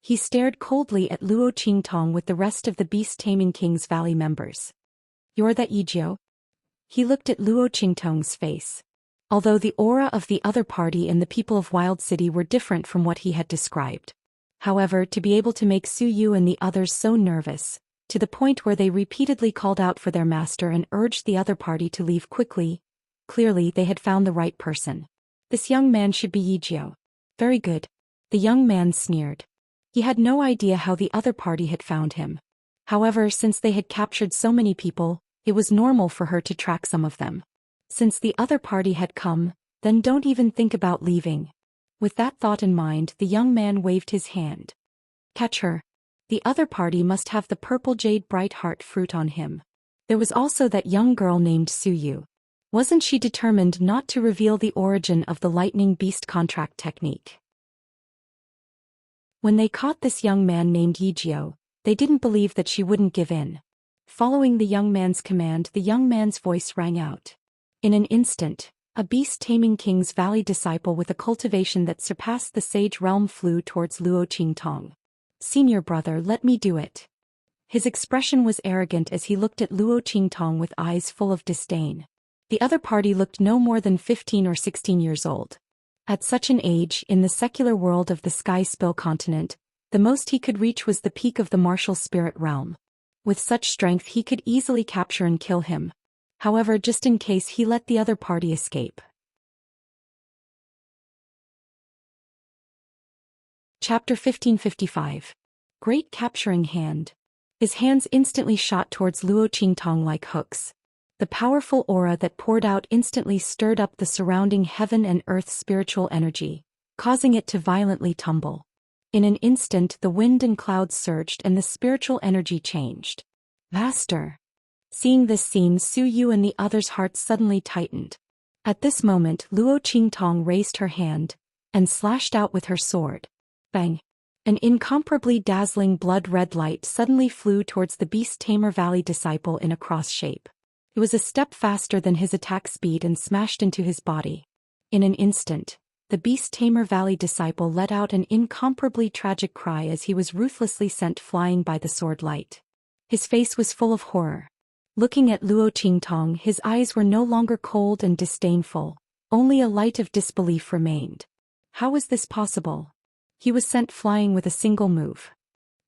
He stared coldly at Luo Qingtong with the rest of the Beast Taming King's Valley members. You're that Yijio? He looked at Luo Qingtong's face. Although the aura of the other party and the people of Wild City were different from what he had described. However, to be able to make Suyu and the others so nervous, to the point where they repeatedly called out for their master and urged the other party to leave quickly, clearly they had found the right person. This young man should be Yijio. Very good. The young man sneered. He had no idea how the other party had found him. However, since they had captured so many people, it was normal for her to track some of them. Since the other party had come, then don't even think about leaving. With that thought in mind, the young man waved his hand. Catch her. The other party must have the purple jade bright heart fruit on him. There was also that young girl named Suyu. Wasn't she determined not to reveal the origin of the lightning beast contract technique? When they caught this young man named Yijio, they didn't believe that she wouldn't give in. Following the young man's command, the young man's voice rang out. In an instant, a Beast Taming King's Valley disciple with a cultivation that surpassed the Sage Realm flew towards Luo Qingtong. Senior brother, let me do it. His expression was arrogant as he looked at Luo Qingtong with eyes full of disdain. The other party looked no more than 15 or 16 years old. At such an age, in the secular world of the Sky Spill continent, the most he could reach was the peak of the martial spirit realm. With such strength he could easily capture and kill him. However, just in case he let the other party escape. Chapter 1555. Great Capturing Hand. His hands instantly shot towards Luo Qingtong like hooks. The powerful aura that poured out instantly stirred up the surrounding heaven and earth spiritual energy, causing it to violently tumble. In an instant the wind and clouds surged and the spiritual energy changed. Vaster. Seeing this scene, Suyu and the others' hearts suddenly tightened. At this moment Luo Qingtong raised her hand and slashed out with her sword. Bang! An incomparably dazzling blood-red light suddenly flew towards the Beast Tamer Valley disciple in a cross shape. It was a step faster than his attack speed and smashed into his body. In an instant, the Beast Tamer Valley disciple let out an incomparably tragic cry as he was ruthlessly sent flying by the sword light. His face was full of horror. Looking at Luo Qingtong, his eyes were no longer cold and disdainful, only a light of disbelief remained. How was this possible? He was sent flying with a single move.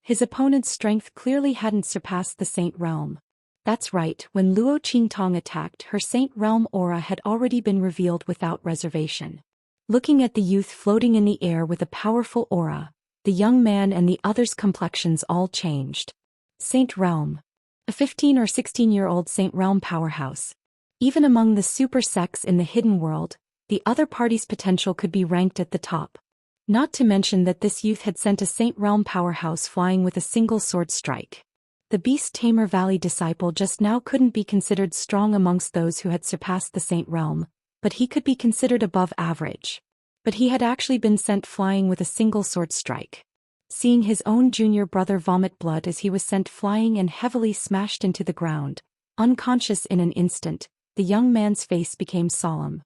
His opponent's strength clearly hadn't surpassed the Saint Realm. That's right, when Luo Qingtong attacked, her Saint Realm aura had already been revealed without reservation. Looking at the youth floating in the air with a powerful aura, the young man and the others' complexions all changed. Saint Realm. A 15 or 16-year-old Saint Realm powerhouse. Even among the super sects in the hidden world, the other party's potential could be ranked at the top. Not to mention that this youth had sent a Saint Realm powerhouse flying with a single sword strike. The Beast Tamer Valley disciple just now couldn't be considered strong amongst those who had surpassed the Saint Realm, but he could be considered above average. But he had actually been sent flying with a single sword strike. Seeing his own junior brother vomit blood as he was sent flying and heavily smashed into the ground, unconscious in an instant, the young man's face became solemn.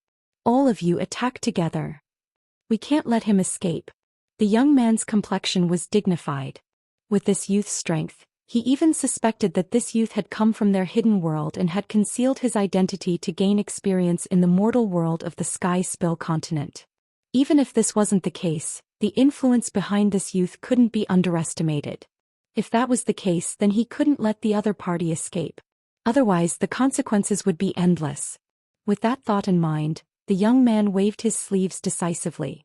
All of you attack together. We can't let him escape. The young man's complexion was dignified. With this youth's strength, he even suspected that this youth had come from their hidden world and had concealed his identity to gain experience in the mortal world of the Sky Spill continent. Even if this wasn't the case, the influence behind this youth couldn't be underestimated. If that was the case, then he couldn't let the other party escape. Otherwise, the consequences would be endless. With that thought in mind, the young man waved his sleeves decisively.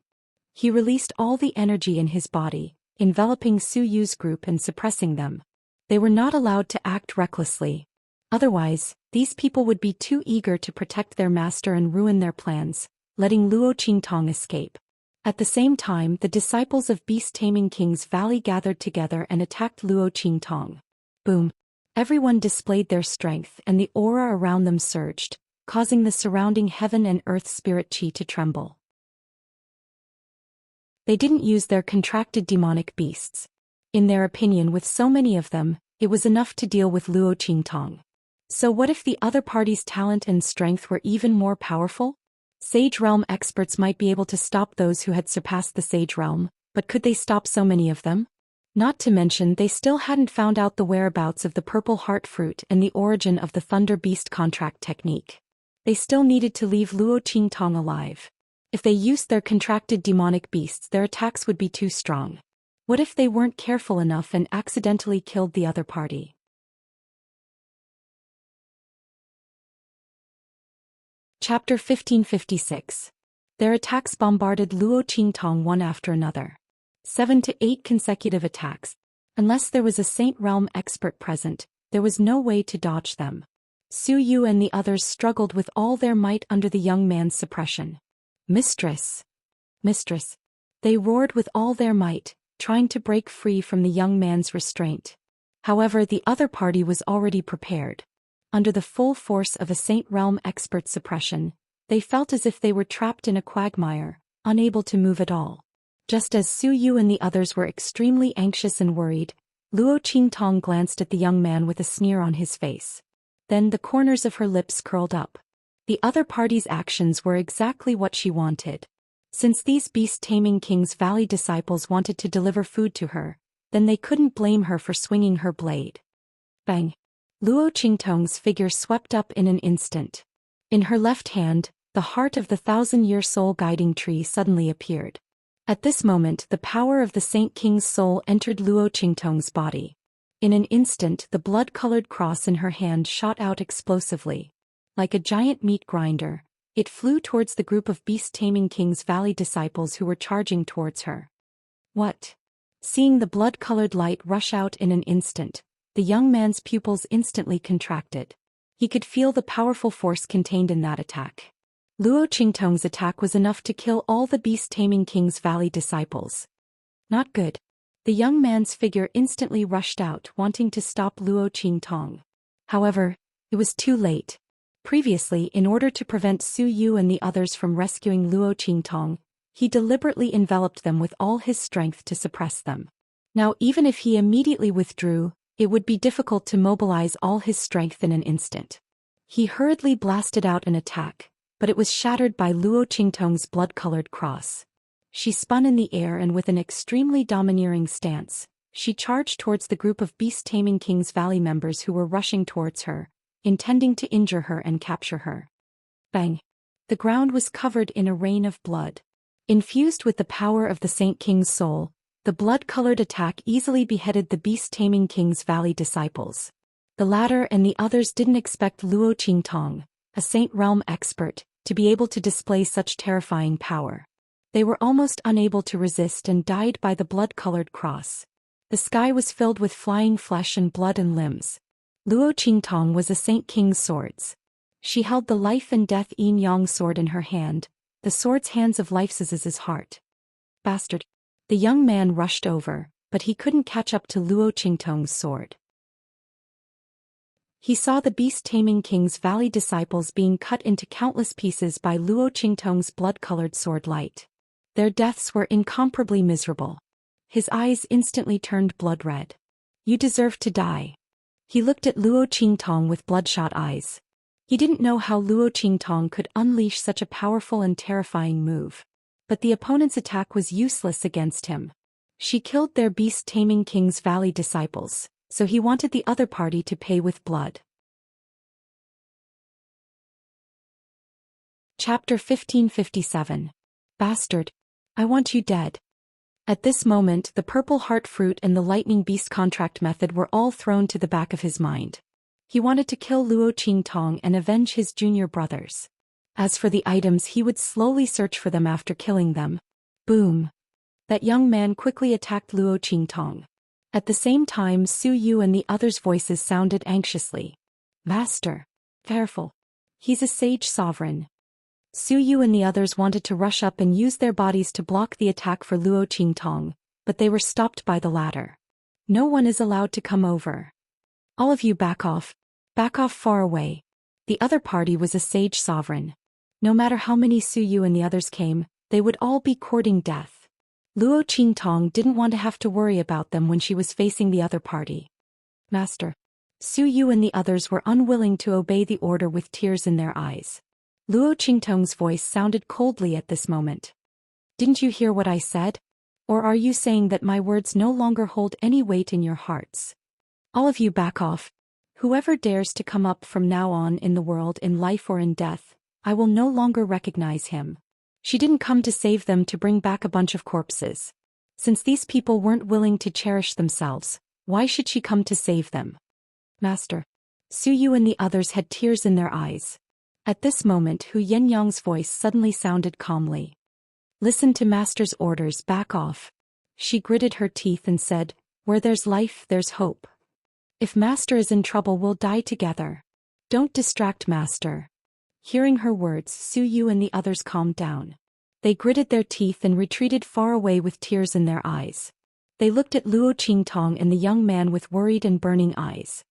He released all the energy in his body, enveloping Suyu's group and suppressing them. They were not allowed to act recklessly. Otherwise, these people would be too eager to protect their master and ruin their plans, letting Luo Qingtong escape. At the same time, the disciples of beast-taming King's Valley gathered together and attacked Luo Qingtong. Boom! Everyone displayed their strength and the aura around them surged, causing the surrounding heaven and earth spirit chi to tremble. They didn't use their contracted demonic beasts. In their opinion, with so many of them, it was enough to deal with Luo Qingtong. So what if the other party's talent and strength were even more powerful? Sage Realm experts might be able to stop those who had surpassed the Sage Realm, but could they stop so many of them? Not to mention they still hadn't found out the whereabouts of the Purple Heart Fruit and the origin of the Thunder Beast contract technique. They still needed to leave Luo Qingtong alive. If they used their contracted demonic beasts, their attacks would be too strong. What if they weren't careful enough and accidentally killed the other party? Chapter 1556. Their attacks bombarded Luo Qingtong one after another. 7 to 8 consecutive attacks. Unless there was a Saint Realm expert present, there was no way to dodge them. Su Yu and the others struggled with all their might under the young man's suppression. Mistress! Mistress! They roared with all their might, trying to break free from the young man's restraint. However, the other party was already prepared. Under the full force of a Saint Realm expert's suppression, they felt as if they were trapped in a quagmire, unable to move at all. Just as Su Yu and the others were extremely anxious and worried, Luo Qingtong glanced at the young man with a sneer on his face. Then the corners of her lips curled up. The other party's actions were exactly what she wanted. Since these beast-taming King's Valley disciples wanted to deliver food to her, then they couldn't blame her for swinging her blade. Bang! Luo Qingtong's figure swept up in an instant. In her left hand, the heart of the 1,000-year soul guiding tree suddenly appeared. At this moment, the power of the Saint King's soul entered Luo Qingtong's body. In an instant, the blood-colored cross in her hand shot out explosively. Like a giant meat grinder, it flew towards the group of beast-taming King's Valley disciples who were charging towards her. What? Seeing the blood-colored light rush out in an instant, the young man's pupils instantly contracted. He could feel the powerful force contained in that attack. Luo Qingtong's attack was enough to kill all the beast-taming King's Valley disciples. Not good. The young man's figure instantly rushed out, wanting to stop Luo Qingtong. However, it was too late. Previously, in order to prevent Su Yu and the others from rescuing Luo Qingtong, he deliberately enveloped them with all his strength to suppress them. Now, even if he immediately withdrew, it would be difficult to mobilize all his strength in an instant. He hurriedly blasted out an attack, but it was shattered by Luo Qingtong's blood-colored cross. She spun in the air and with an extremely domineering stance, she charged towards the group of beast-taming King's Valley members who were rushing towards her, intending to injure her and capture her. Bang! The ground was covered in a rain of blood. Infused with the power of the Saint King's soul, the blood-colored attack easily beheaded the beast-taming King's Valley disciples. The latter and the others didn't expect Luo Qingtong, a Saint Realm expert, to be able to display such terrifying power. They were almost unable to resist and died by the blood-colored cross. The sky was filled with flying flesh and blood and limbs. Luo Qingtong was a Saint King's swords. She held the life and death yin-yang sword in her hand, the sword's hands of life's heart. Bastard! The young man rushed over, but he couldn't catch up to Luo Qingtong's sword. He saw the beast-taming King's Valley disciples being cut into countless pieces by Luo Qingtong's blood-colored sword light. Their deaths were incomparably miserable. His eyes instantly turned blood red. You deserve to die. He looked at Luo Qingtong with bloodshot eyes. He didn't know how Luo Qingtong could unleash such a powerful and terrifying move. But the opponent's attack was useless against him. She killed their beast-taming King's Valley disciples, so he wanted the other party to pay with blood. Chapter 1557. Bastard! I want you dead. At this moment, the Purple Heart Fruit and the Lightning Beast contract method were all thrown to the back of his mind. He wanted to kill Luo Qingtong and avenge his junior brothers. As for the items, he would slowly search for them after killing them. Boom! That young man quickly attacked Luo Qingtong. At the same time, Su Yu and the others' voices sounded anxiously. Master! Careful! He's a sage sovereign. Su Yu and the others wanted to rush up and use their bodies to block the attack for Luo Qingtong, but they were stopped by the latter. No one is allowed to come over. All of you back off. Back off far away. The other party was a sage sovereign. No matter how many Su Yu and the others came, they would all be courting death. Luo Qingtong didn't want to have to worry about them when she was facing the other party. Master. Su Yu and the others were unwilling to obey the order with tears in their eyes. Luo Qingtong's voice sounded coldly at this moment. Didn't you hear what I said? Or are you saying that my words no longer hold any weight in your hearts? All of you back off. Whoever dares to come up from now on in the world in life or in death, I will no longer recognize him. She didn't come to save them to bring back a bunch of corpses. Since these people weren't willing to cherish themselves, why should she come to save them? Master. Su Yu and the others had tears in their eyes. At this moment Hu Yenyang's voice suddenly sounded calmly. Listen to Master's orders, back off. She gritted her teeth and said, where there's life, there's hope. If Master is in trouble, we'll die together. Don't distract Master. Hearing her words, Su Yu and the others calmed down. They gritted their teeth and retreated far away with tears in their eyes. They looked at Luo Qingtong and the young man with worried and burning eyes.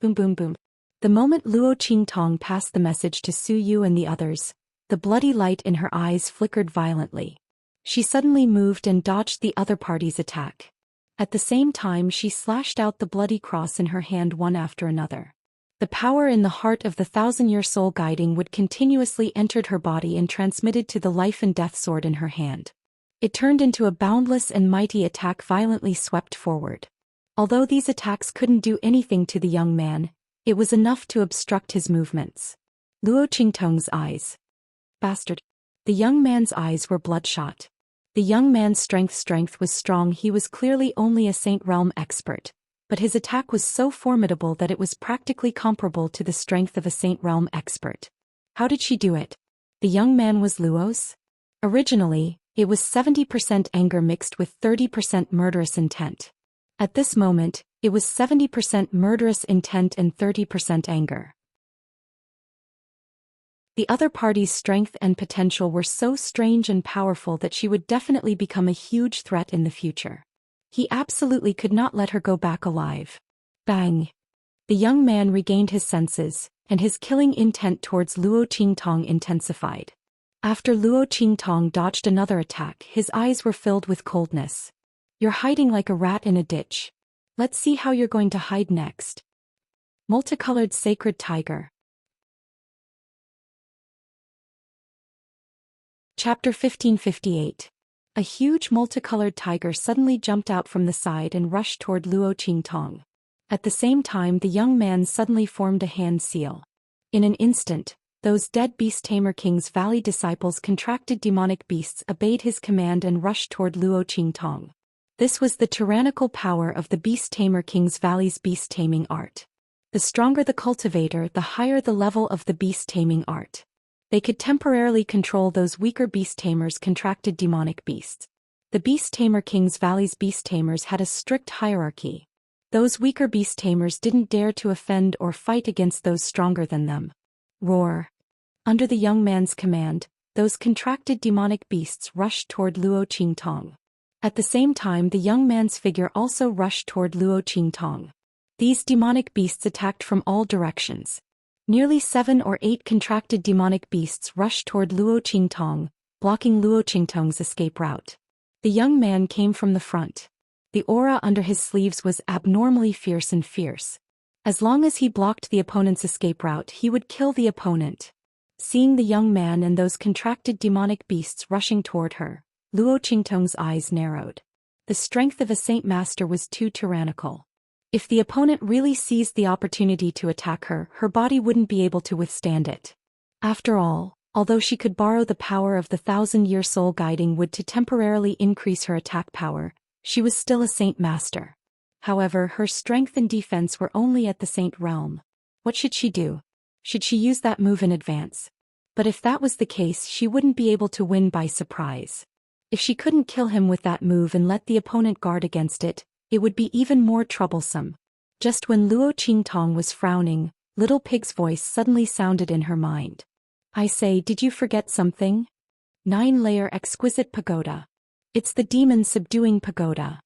Boom boom boom. The moment Luo Qingtong passed the message to Su Yu and the others, the bloody light in her eyes flickered violently. She suddenly moved and dodged the other party's attack. At the same time she slashed out the bloody cross in her hand one after another. The power in the heart of the thousand-year soul guiding would continuously entered her body and transmitted to the life and death sword in her hand. It turned into a boundless and mighty attack violently swept forward. Although these attacks couldn't do anything to the young man, it was enough to obstruct his movements. Luo Qingtong's eyes. Bastard. The young man's eyes were bloodshot. The young man's strength was strong. He was clearly only a Saint Realm expert, but his attack was so formidable that it was practically comparable to the strength of a Saint Realm expert. How did she do it? The young man was Luo's? Originally, it was 70% anger mixed with 30% murderous intent. At this moment, it was 70% murderous intent and 30% anger. The other party's strength and potential were so strange and powerful that she would definitely become a huge threat in the future. He absolutely could not let her go back alive. Bang! The young man regained his senses, and his killing intent towards Luo Qingtong intensified. After Luo Qingtong dodged another attack, his eyes were filled with coldness. You're hiding like a rat in a ditch. Let's see how you're going to hide next. Multicolored Sacred Tiger. Chapter 1558. A huge multicolored tiger suddenly jumped out from the side and rushed toward Luo Qingtong. At the same time the young man suddenly formed a hand seal. In an instant, those dead Beast Tamer King's Valley disciples contracted demonic beasts obeyed his command and rushed toward Luo Qingtong. This was the tyrannical power of the Beast Tamer King's Valley's beast taming art. The stronger the cultivator, the higher the level of the beast taming art. They could temporarily control those weaker beast tamers' contracted demonic beasts. The Beast Tamer King's Valley's beast tamers had a strict hierarchy. Those weaker beast tamers didn't dare to offend or fight against those stronger than them. Roar! Under the young man's command, those contracted demonic beasts rushed toward Luo Qingtong. At the same time the young man's figure also rushed toward Luo Qingtong. These demonic beasts attacked from all directions. Nearly 7 or 8 contracted demonic beasts rushed toward Luo Qingtong, blocking Luo Qingtong's escape route. The young man came from the front. The aura under his sleeves was abnormally fierce and fierce. As long as he blocked the opponent's escape route, he would kill the opponent. Seeing the young man and those contracted demonic beasts rushing toward her, Luo Qingtong's eyes narrowed. The strength of a Saint Master was too tyrannical. If the opponent really seized the opportunity to attack her, her body wouldn't be able to withstand it. After all, although she could borrow the power of the thousand-year soul guiding wood to temporarily increase her attack power, she was still a Saint Master. However, her strength and defense were only at the Saint realm. What should she do? Should she use that move in advance? But if that was the case, she wouldn't be able to win by surprise. If she couldn't kill him with that move and let the opponent guard against it, it would be even more troublesome. Just when Luo Qingtong was frowning, Little Pig's voice suddenly sounded in her mind. I say, did you forget something? 9-layer exquisite pagoda. It's the demon subduing pagoda.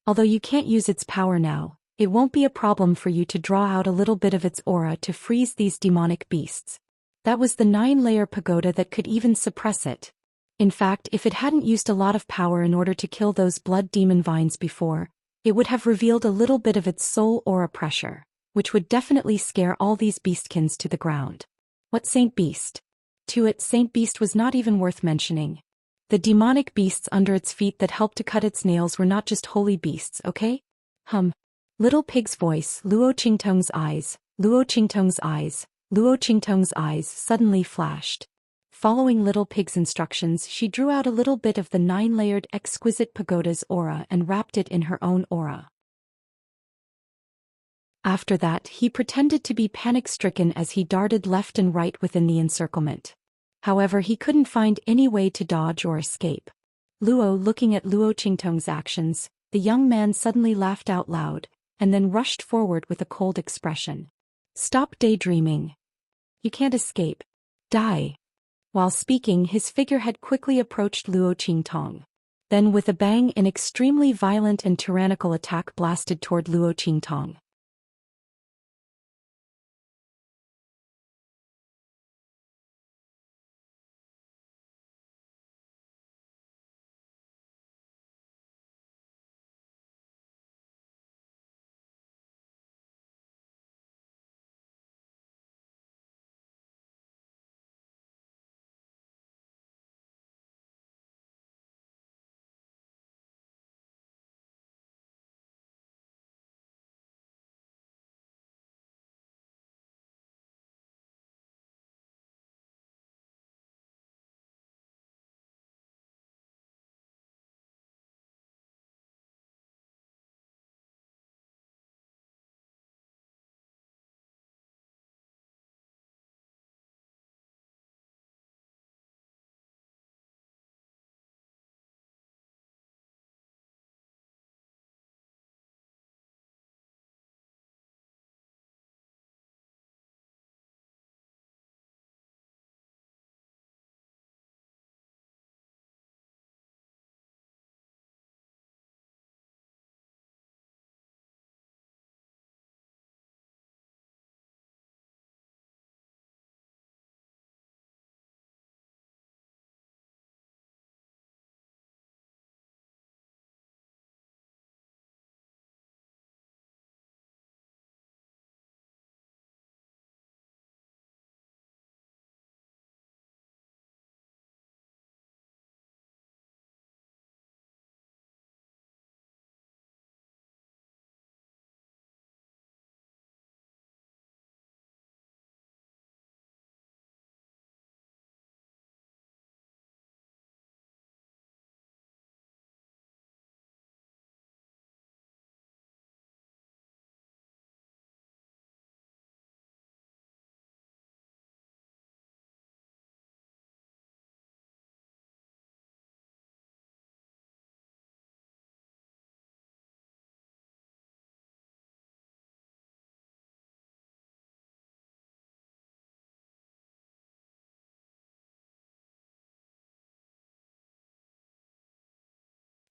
Although you can't use its power now, it won't be a problem for you to draw out a little bit of its aura to freeze these demonic beasts. That was the 9-layer pagoda that could even suppress it. In fact, if it hadn't used a lot of power in order to kill those blood demon vines before, it would have revealed a little bit of its soul aura pressure, which would definitely scare all these beastkins to the ground. What Saint Beast? To it, Saint Beast was not even worth mentioning. The demonic beasts under its feet that helped to cut its nails were not just holy beasts, okay? Little Pig's voice, Luo Qingtong's eyes, Luo Qingtong's eyes, Luo Qingtong's eyes suddenly flashed. Following Little Pig's instructions, she drew out a little bit of the 9-layered exquisite pagoda's aura and wrapped it in her own aura. After that, he pretended to be panic-stricken as he darted left and right within the encirclement. However, he couldn't find any way to dodge or escape. Looking at Luo Qingtong's actions, the young man suddenly laughed out loud, and then rushed forward with a cold expression. Stop daydreaming. You can't escape. Die. While speaking, his figurehead quickly approached Luo Qingtong. Then with a bang, an extremely violent and tyrannical attack blasted toward Luo Qingtong.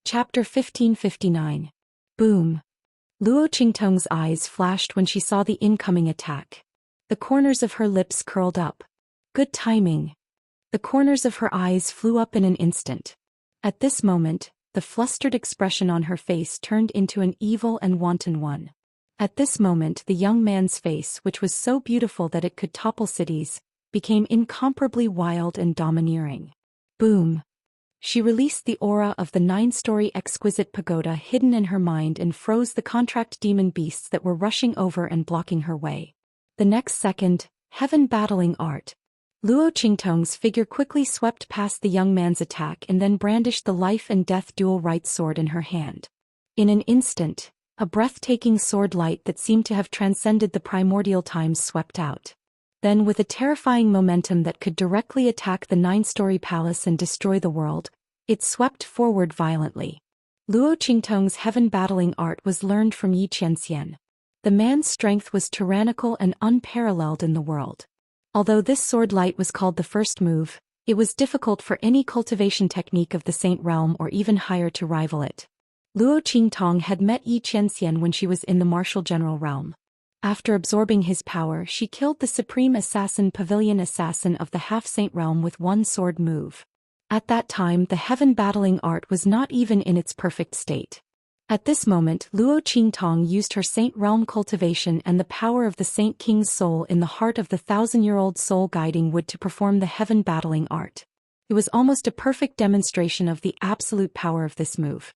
Chapter 1559. Boom. Luo Qingtong's eyes flashed when she saw the incoming attack. The corners of her lips curled up. Good timing. The corners of her eyes flew up in an instant. At this moment, the flustered expression on her face turned into an evil and wanton one. At this moment, the young man's face, which was so beautiful that it could topple cities, became incomparably wild and domineering. Boom. She released the aura of the 9-story exquisite pagoda hidden in her mind and froze the contract demon beasts that were rushing over and blocking her way. The next second, heaven battling art. Luo Qingtong's figure quickly swept past the young man's attack and then brandished the life and death dual right sword in her hand. In an instant, a breathtaking sword light that seemed to have transcended the primordial times swept out. Then, with a terrifying momentum that could directly attack the 9-story palace and destroy the world, it swept forward violently. Luo Qingtong's heaven-battling art was learned from Yi Qianxian. The man's strength was tyrannical and unparalleled in the world. Although this sword light was called the first move, it was difficult for any cultivation technique of the Saint Realm or even higher to rival it. Luo Qingtong had met Yi Qianxian when she was in the martial general realm. After absorbing his power, she killed the supreme assassin Pavilion Assassin of the Half-Saint Realm with one sword move. At that time the heaven battling art was not even in its perfect state. At this moment Luo Qingtong used her Saint Realm cultivation and the power of the Saint King's soul in the heart of the 1,000-year-old soul guiding wood to perform the heaven battling art. It was almost a perfect demonstration of the absolute power of this move.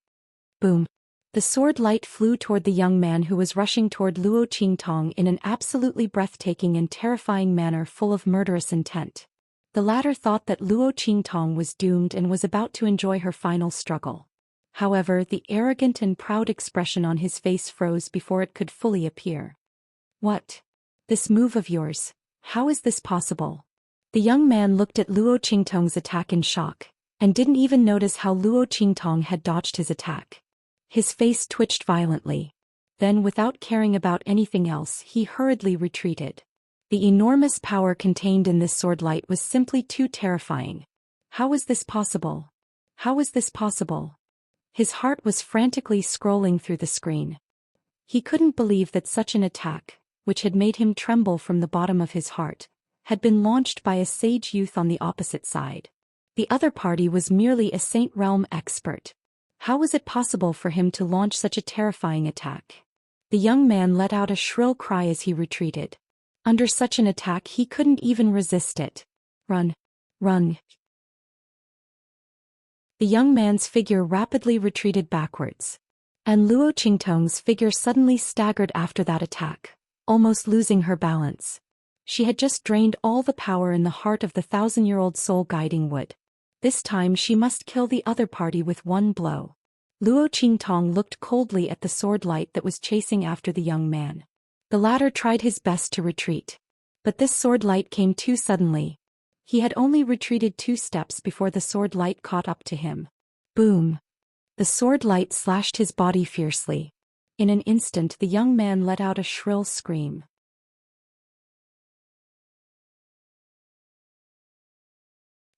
Boom! The sword light flew toward the young man who was rushing toward Luo Qingtong in an absolutely breathtaking and terrifying manner full of murderous intent. The latter thought that Luo Qingtong was doomed and was about to enjoy her final struggle. However, the arrogant and proud expression on his face froze before it could fully appear. What? This move of yours, how is this possible? The young man looked at Luo Qingtong's attack in shock, and didn't even notice how Luo Qingtong had dodged his attack. His face twitched violently. Then, without caring about anything else, he hurriedly retreated. The enormous power contained in this sword light was simply too terrifying. How was this possible? How was this possible? His heart was frantically scrolling through the screen. He couldn't believe that such an attack, which had made him tremble from the bottom of his heart, had been launched by a sage youth on the opposite side. The other party was merely a Saint Realm expert. How was it possible for him to launch such a terrifying attack? The young man let out a shrill cry as he retreated. Under such an attack he couldn't even resist it. Run! Run! The young man's figure rapidly retreated backwards. And Luo Qingtong's figure suddenly staggered after that attack, almost losing her balance. She had just drained all the power in the heart of the 1,000-year-old soul guiding wood. This time she must kill the other party with one blow. Luo Qingtong looked coldly at the sword light that was chasing after the young man. The latter tried his best to retreat. But this sword light came too suddenly. He had only retreated 2 steps before the sword light caught up to him. Boom! The sword light slashed his body fiercely. In an instant the young man let out a shrill scream.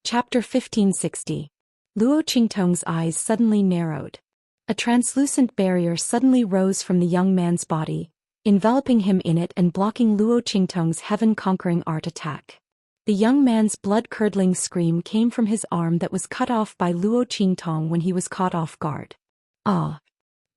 Chapter 1560. Luo Qingtong's eyes suddenly narrowed. A translucent barrier suddenly rose from the young man's body, enveloping him in it and blocking Luo Qingtong's heaven-conquering art attack. The young man's blood-curdling scream came from his arm that was cut off by Luo Qingtong when he was caught off guard. Ah!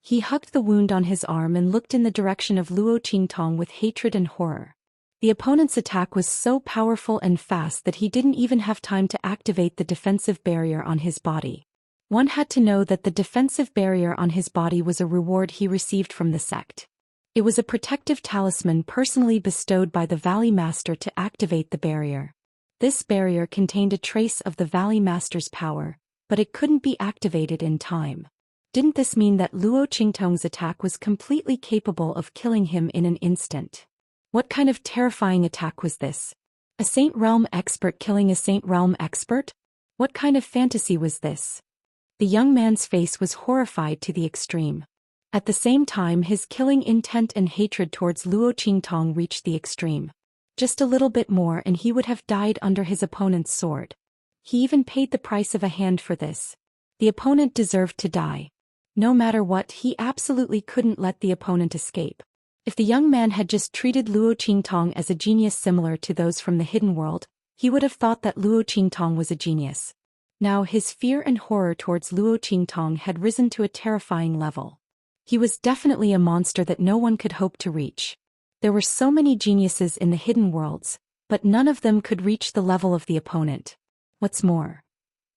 He hugged the wound on his arm and looked in the direction of Luo Qingtong with hatred and horror. The opponent's attack was so powerful and fast that he didn't even have time to activate the defensive barrier on his body. One had to know that the defensive barrier on his body was a reward he received from the sect. It was a protective talisman personally bestowed by the Valley Master to activate the barrier. This barrier contained a trace of the Valley Master's power, but it couldn't be activated in time. Didn't this mean that Luo Qingtong's attack was completely capable of killing him in an instant? What kind of terrifying attack was this? A Saint Realm expert killing a Saint Realm expert? What kind of fantasy was this? The young man's face was horrified to the extreme. At the same time his killing intent and hatred towards Luo Qingtong reached the extreme. Just a little bit more and he would have died under his opponent's sword. He even paid the price of a hand for this. The opponent deserved to die. No matter what, he absolutely couldn't let the opponent escape. If the young man had just treated Luo Qingtong as a genius similar to those from the hidden world, he would have thought that Luo Qingtong was a genius. Now his fear and horror towards Luo Qingtong had risen to a terrifying level. He was definitely a monster that no one could hope to reach. There were so many geniuses in the hidden worlds, but none of them could reach the level of the opponent. What's more,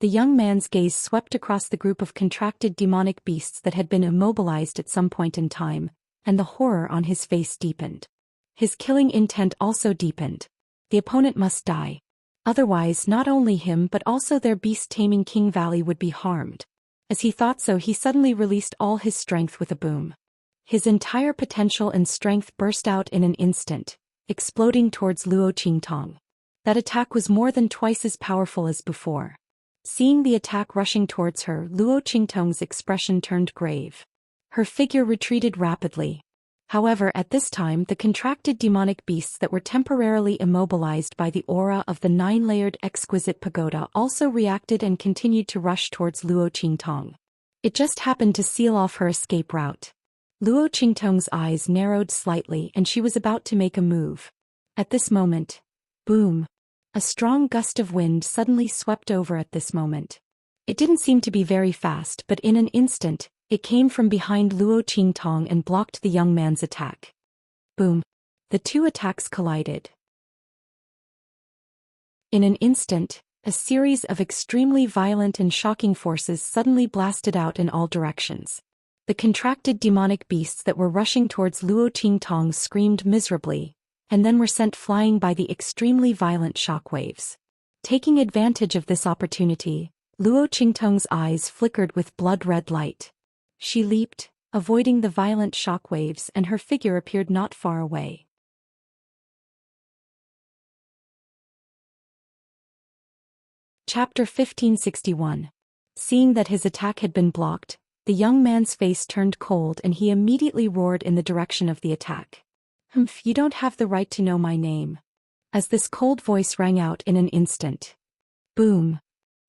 the young man's gaze swept across the group of contracted demonic beasts that had been immobilized at some point in time, and the horror on his face deepened. His killing intent also deepened. The opponent must die. Otherwise, not only him but also their beast-taming King Valley would be harmed. As he thought so, he suddenly released all his strength with a boom. His entire potential and strength burst out in an instant, exploding towards Luo Qingtong. That attack was more than twice as powerful as before. Seeing the attack rushing towards her, Luo Qingtong's expression turned grave. Her figure retreated rapidly. However, at this time the contracted demonic beasts that were temporarily immobilized by the aura of the 9-layered exquisite pagoda also reacted and continued to rush towards Luo Qingtong. It just happened to seal off her escape route. Luo Qingtong's eyes narrowed slightly and she was about to make a move. At this moment, boom! A strong gust of wind suddenly swept over at this moment. It didn't seem to be very fast, but in an instant, it came from behind Luo Qingtong and blocked the young man's attack. Boom! The two attacks collided. In an instant, a series of extremely violent and shocking forces suddenly blasted out in all directions. The contracted demonic beasts that were rushing towards Luo Qingtong screamed miserably, and then were sent flying by the extremely violent shockwaves. Taking advantage of this opportunity, Luo Qingtong's eyes flickered with blood-red light. She leaped, avoiding the violent shockwaves, and her figure appeared not far away. Chapter 1561. Seeing that his attack had been blocked, the young man's face turned cold and he immediately roared in the direction of the attack. "Humph, you don't have the right to know my name." As this cold voice rang out in an instant. Boom!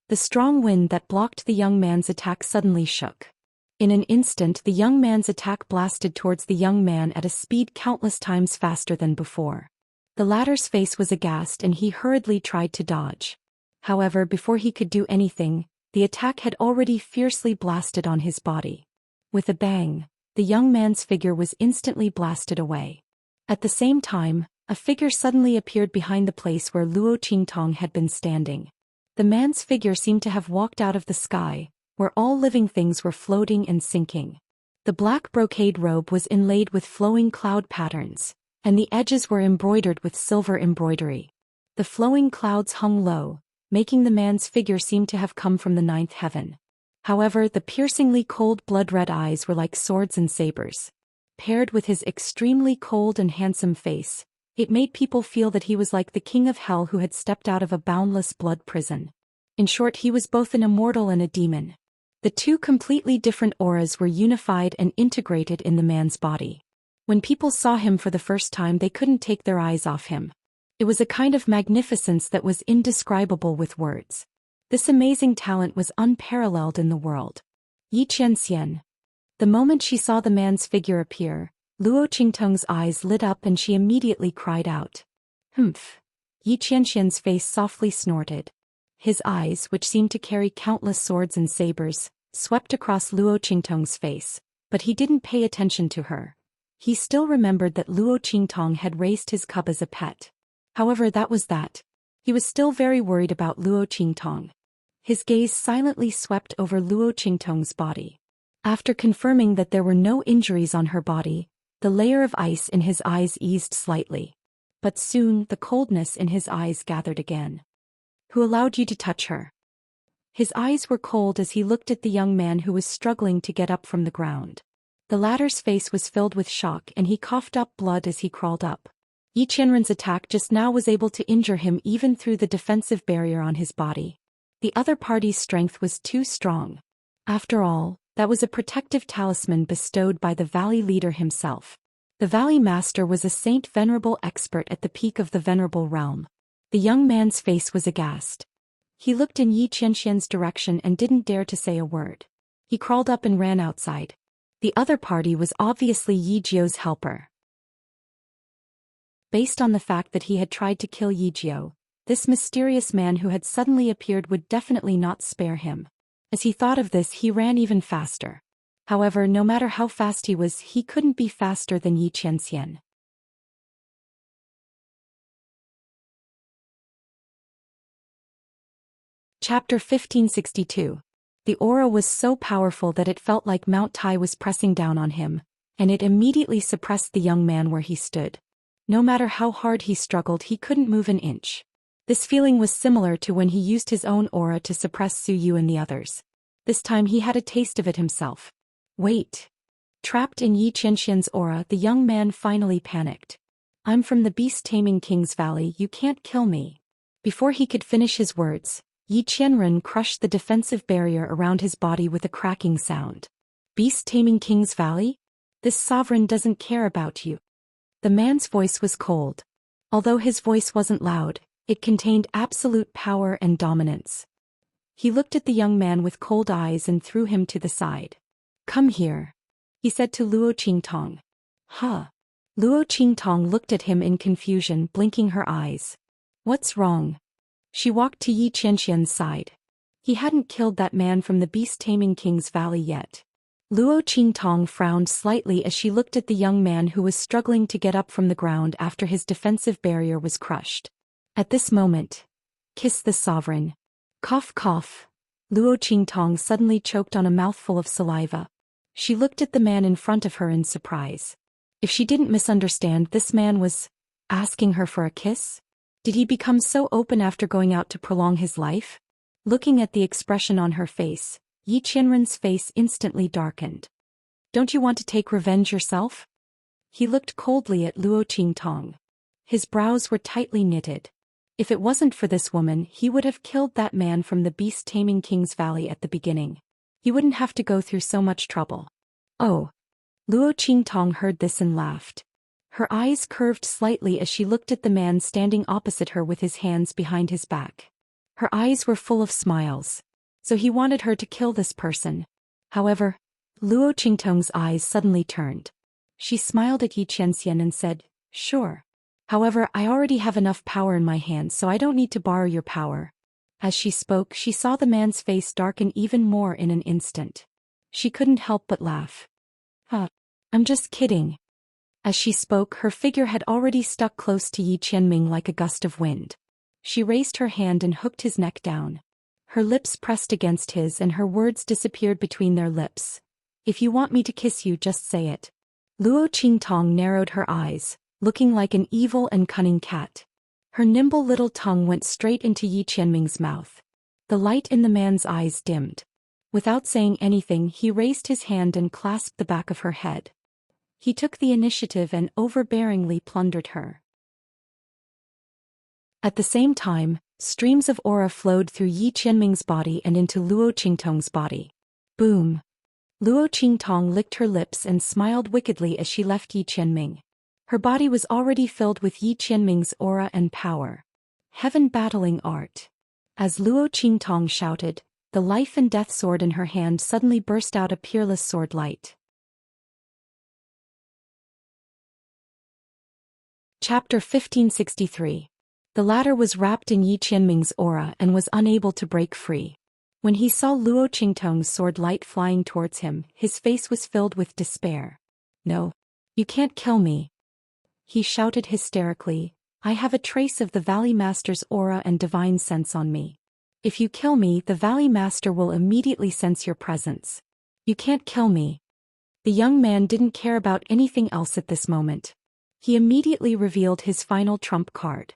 The strong wind that blocked the young man's attack suddenly shook. In an instant the young man's attack blasted towards the young man at a speed countless times faster than before. The latter's face was aghast and he hurriedly tried to dodge. However, before he could do anything, the attack had already fiercely blasted on his body. With a bang, the young man's figure was instantly blasted away. At the same time, a figure suddenly appeared behind the place where Luo Qingtong had been standing. The man's figure seemed to have walked out of the sky, where all living things were floating and sinking. The black brocade robe was inlaid with flowing cloud patterns, and the edges were embroidered with silver embroidery. The flowing clouds hung low, making the man's figure seem to have come from the 9th heaven. However, the piercingly cold blood-red eyes were like swords and sabers. Paired with his extremely cold and handsome face, it made people feel that he was like the king of hell who had stepped out of a boundless blood prison. In short, he was both an immortal and a demon. The two completely different auras were unified and integrated in the man's body. When people saw him for the first time, they couldn't take their eyes off him. It was a kind of magnificence that was indescribable with words. This amazing talent was unparalleled in the world. Yi Qianxian. The moment she saw the man's figure appear, Luo Qingtong's eyes lit up and she immediately cried out. "Humph." Yi Qianxian's face softly snorted. His eyes, which seemed to carry countless swords and sabers, swept across Luo Qingtong's face, but he didn't pay attention to her. He still remembered that Luo Qingtong had raised his cub as a pet. However, that was that. He was still very worried about Luo Qingtong. His gaze silently swept over Luo Qingtong's body. After confirming that there were no injuries on her body, the layer of ice in his eyes eased slightly. But soon the coldness in his eyes gathered again. "Who allowed you to touch her?" His eyes were cold as he looked at the young man who was struggling to get up from the ground. The latter's face was filled with shock and he coughed up blood as he crawled up. Yi Qianren's attack just now was able to injure him even through the defensive barrier on his body. The other party's strength was too strong. After all, that was a protective talisman bestowed by the Valley leader himself. The Valley Master was a saint venerable expert at the peak of the venerable realm. The young man's face was aghast. He looked in Yi Qianxian's direction and didn't dare to say a word. He crawled up and ran outside. The other party was obviously Yi Jiu's helper. Based on the fact that he had tried to kill Yi Jiu, this mysterious man who had suddenly appeared would definitely not spare him. As he thought of this, he ran even faster. However, no matter how fast he was, he couldn't be faster than Yi Qianxian. Chapter 1562. The aura was so powerful that it felt like Mount Tai was pressing down on him, and it immediately suppressed the young man where he stood. No matter how hard he struggled, he couldn't move an inch. This feeling was similar to when he used his own aura to suppress Su Yu and the others. This time he had a taste of it himself. Wait. Trapped in Yi Qianxian's aura, the young man finally panicked. "I'm from the beast-taming King's Valley, you can't kill me." Before he could finish his words, Yi Qianren crushed the defensive barrier around his body with a cracking sound. Beast-taming King's Valley? This sovereign doesn't care about you. The man's voice was cold. Although his voice wasn't loud, it contained absolute power and dominance. He looked at the young man with cold eyes and threw him to the side. Come here, he said to Luo Qingtong. Huh? Luo Qingtong looked at him in confusion, blinking her eyes. What's wrong? She walked to Yi Qianxian's side. He hadn't killed that man from the beast-taming king's valley yet. Luo Qingtong frowned slightly as she looked at the young man who was struggling to get up from the ground after his defensive barrier was crushed. At this moment, kiss the sovereign. Cough cough. Luo Qingtong suddenly choked on a mouthful of saliva. She looked at the man in front of her in surprise. If she didn't misunderstand, this man was asking her for a kiss? Did he become so open after going out to prolong his life? Looking at the expression on her face, Yi Qianren's face instantly darkened. Don't you want to take revenge yourself? He looked coldly at Luo Qingtong. His brows were tightly knitted. If it wasn't for this woman, he would have killed that man from the beast-taming king's valley at the beginning. He wouldn't have to go through so much trouble. Oh. Luo Qingtong heard this and laughed. Her eyes curved slightly as she looked at the man standing opposite her with his hands behind his back. Her eyes were full of smiles. So he wanted her to kill this person. However, Luo Qingtong's eyes suddenly turned. She smiled at Yi Qianxian and said, Sure. However, I already have enough power in my hands, so I don't need to borrow your power. As she spoke, she saw the man's face darken even more in an instant. She couldn't help but laugh. I'm just kidding. As she spoke, her figure had already stuck close to Yi Qianming like a gust of wind. She raised her hand and hooked his neck down. Her lips pressed against his and her words disappeared between their lips. If you want me to kiss you, just say it. Luo Qingtong narrowed her eyes, looking like an evil and cunning cat. Her nimble little tongue went straight into Yi Qianming's mouth. The light in the man's eyes dimmed. Without saying anything, he raised his hand and clasped the back of her head. He took the initiative and overbearingly plundered her. At the same time, streams of aura flowed through Yi Qianming's body and into Luo Qingtong's body. Boom! Luo Qingtong licked her lips and smiled wickedly as she left Yi Qianming. Her body was already filled with Yi Qianming's aura and power. Heaven battling art. As Luo Qingtong shouted, the life and death sword in her hand suddenly burst out a peerless sword light. Chapter 1563. The latter was wrapped in Yi Qianming's aura and was unable to break free. When he saw Luo Qingtong's sword light flying towards him, his face was filled with despair. No. You can't kill me. He shouted hysterically, I have a trace of the Valley Master's aura and divine sense on me. If you kill me, the Valley Master will immediately sense your presence. You can't kill me. The young man didn't care about anything else at this moment. He immediately revealed his final trump card.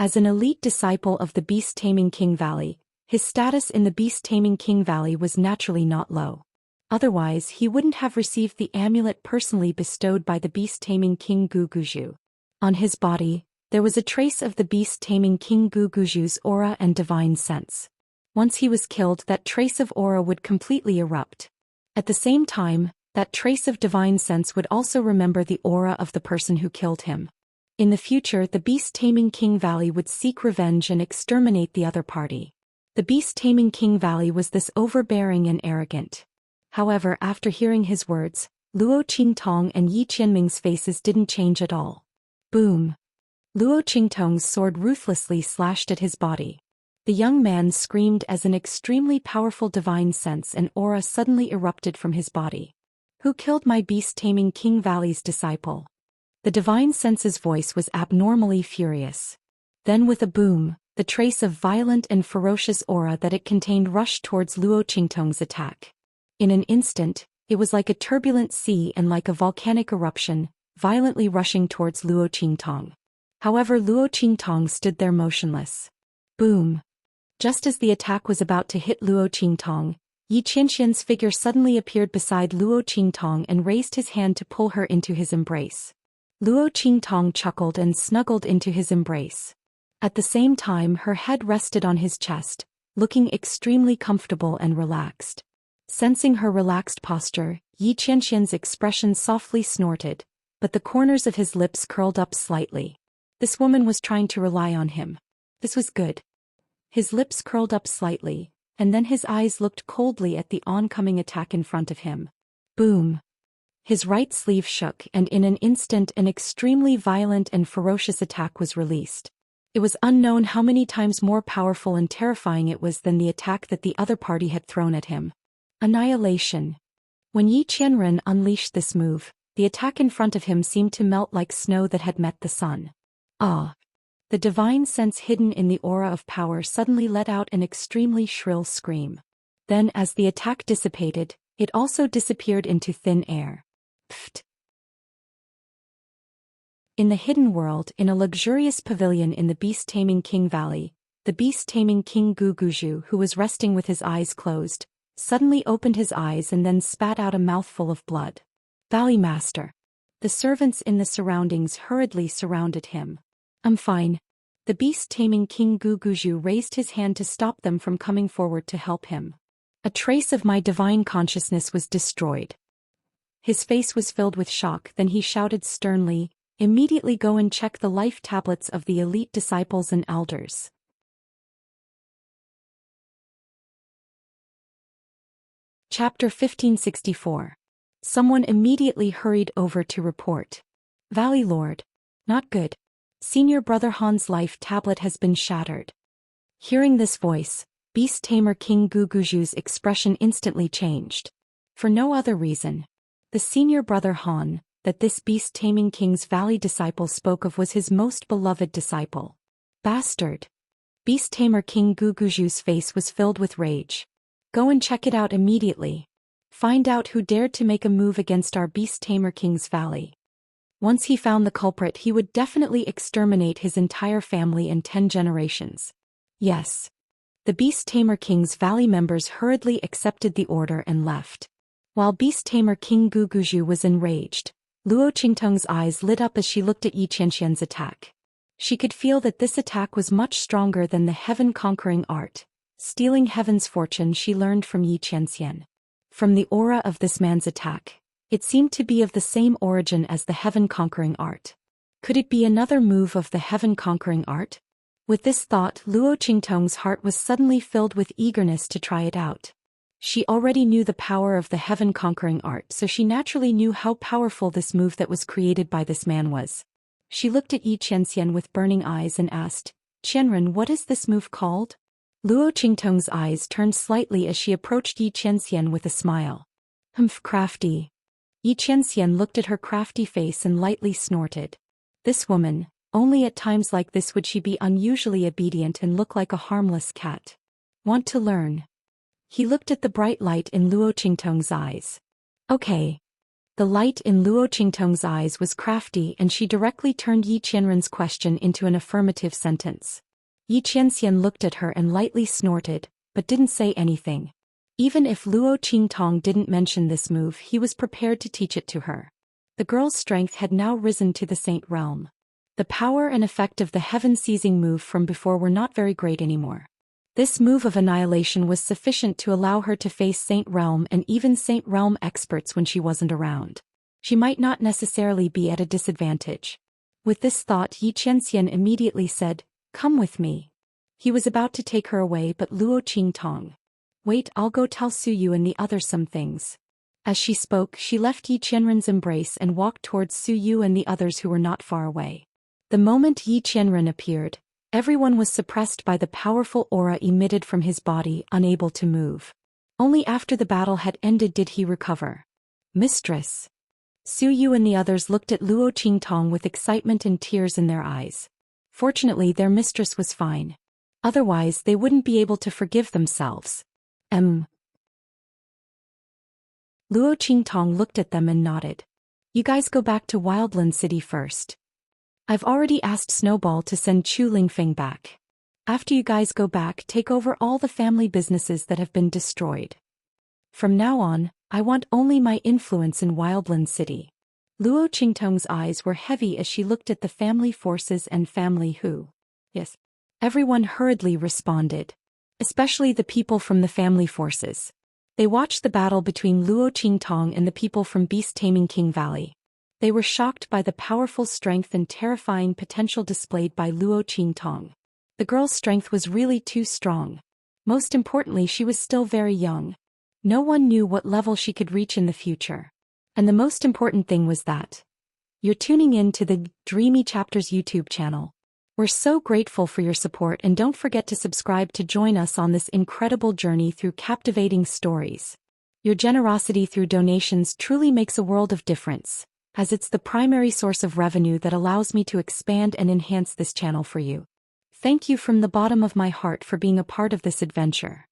As an elite disciple of the beast-taming King Valley, his status in the beast-taming King Valley was naturally not low. Otherwise, he wouldn't have received the amulet personally bestowed by the beast-taming King Guguju. On his body, there was a trace of the beast-taming King Guguju's aura and divine sense. Once he was killed, that trace of aura would completely erupt. At the same time, that trace of divine sense would also remember the aura of the person who killed him. In the future, the beast-taming King Valley would seek revenge and exterminate the other party. The beast-taming King Valley was this overbearing and arrogant. However, after hearing his words, Luo Qingtong and Yi Qianming's faces didn't change at all. Boom! Luo Qingtong's sword ruthlessly slashed at his body. The young man screamed as an extremely powerful divine sense and aura suddenly erupted from his body. Who killed my beast-taming King Valley's disciple? The divine sense's voice was abnormally furious. Then with a boom, the trace of violent and ferocious aura that it contained rushed towards Luo Qingtong's attack. In an instant, it was like a turbulent sea and like a volcanic eruption, violently rushing towards Luo Qingtong. However, Luo Qingtong stood there motionless. Boom! Just as the attack was about to hit Luo Qingtong, Yi Qianxian's figure suddenly appeared beside Luo Qingtong and raised his hand to pull her into his embrace. Luo Qingtong chuckled and snuggled into his embrace. At the same time, her head rested on his chest, looking extremely comfortable and relaxed. Sensing her relaxed posture, Yi Qianxian's expression softly snorted, but the corners of his lips curled up slightly. This woman was trying to rely on him. This was good. His lips curled up slightly, and then his eyes looked coldly at the oncoming attack in front of him. Boom! His right sleeve shook, and in an instant an extremely violent and ferocious attack was released. It was unknown how many times more powerful and terrifying it was than the attack that the other party had thrown at him. Annihilation. When Yi Qianren unleashed this move, the attack in front of him seemed to melt like snow that had met the sun. Ah! The divine sense hidden in the aura of power suddenly let out an extremely shrill scream. Then, as the attack dissipated, it also disappeared into thin air. Pfft! In the hidden world, in a luxurious pavilion in the beast-taming King Valley, the beast-taming King Guguju, who was resting with his eyes closed, suddenly opened his eyes and then spat out a mouthful of blood. Valley Master. The servants in the surroundings hurriedly surrounded him. I'm fine. The beast-taming King Guguju raised his hand to stop them from coming forward to help him. A trace of my divine consciousness was destroyed. His face was filled with shock, then he shouted sternly, immediately go and check the life tablets of the elite disciples and elders. Chapter 1564. Someone immediately hurried over to report. Valley Lord. Not good. Senior Brother Han's life tablet has been shattered. Hearing this voice, Beast Tamer King Guguju's expression instantly changed. For no other reason. The senior brother Han, that this beast-taming king's valley disciple spoke of, was his most beloved disciple. Bastard! Beast-tamer King Guguju's face was filled with rage. Go and check it out immediately. Find out who dared to make a move against our beast-tamer king's valley. Once he found the culprit, he would definitely exterminate his entire family and 10 generations. Yes. The beast-tamer king's valley members hurriedly accepted the order and left. While beast-tamer King Guguju was enraged, Luo Qingtong's eyes lit up as she looked at Yi Qianxian's attack. She could feel that this attack was much stronger than the heaven-conquering art, stealing heaven's fortune she learned from Yi Qianxian. From the aura of this man's attack, it seemed to be of the same origin as the heaven-conquering art. Could it be another move of the heaven-conquering art? With this thought, Luo Qingtong's heart was suddenly filled with eagerness to try it out. She already knew the power of the heaven-conquering art, so she naturally knew how powerful this move that was created by this man was. She looked at Yi Qianxian with burning eyes and asked, Qianren, what is this move called? Luo Qingtong's eyes turned slightly as she approached Yi Qianxian with a smile. Crafty. Yi Qianxian looked at her crafty face and lightly snorted. This woman, only at times like this would she be unusually obedient and look like a harmless cat. Want to learn? He looked at the bright light in Luo Qingtong's eyes. Okay. The light in Luo Qingtong's eyes was crafty, and she directly turned Yi Qianren's question into an affirmative sentence. Yi Qianxian looked at her and lightly snorted, but didn't say anything. Even if Luo Qingtong didn't mention this move, he was prepared to teach it to her. The girl's strength had now risen to the Saint realm. The power and effect of the heaven-seizing move from before were not very great anymore. This move of annihilation was sufficient to allow her to face Saint Realm and even Saint Realm experts when she wasn't around. She might not necessarily be at a disadvantage. With this thought, Yi Qianxian immediately said, Come with me. He was about to take her away, but Luo Qingtong. Wait, I'll go tell Su Yu and the others some things. As she spoke, she left Yi Qianren's embrace and walked towards Su Yu and the others who were not far away. The moment Yi Qianren appeared, everyone was suppressed by the powerful aura emitted from his body, unable to move. Only after the battle had ended did he recover. Mistress. Su Yu and the others looked at Luo Qingtong with excitement and tears in their eyes. Fortunately, their mistress was fine. Otherwise, they wouldn't be able to forgive themselves. Luo Qingtong looked at them and nodded. You guys go back to Wildland City first. I've already asked Snowball to send Chu Lingfeng back. After you guys go back, take over all the family businesses that have been destroyed. From now on, I want only my influence in Wildland City. Luo Qingtong's eyes were heavy as she looked at the family forces and family who. Yes. Everyone hurriedly responded. Especially the people from the family forces. They watched the battle between Luo Qingtong and the people from beast-taming King Valley. They were shocked by the powerful strength and terrifying potential displayed by Luo Qingtong. The girl's strength was really too strong. Most importantly, she was still very young. No one knew what level she could reach in the future. And the most important thing was that you're tuning in to the Dreamy Chapters YouTube channel. We're so grateful for your support, and don't forget to subscribe to join us on this incredible journey through captivating stories. Your generosity through donations truly makes a world of difference, as it's the primary source of revenue that allows me to expand and enhance this channel for you. Thank you from the bottom of my heart for being a part of this adventure.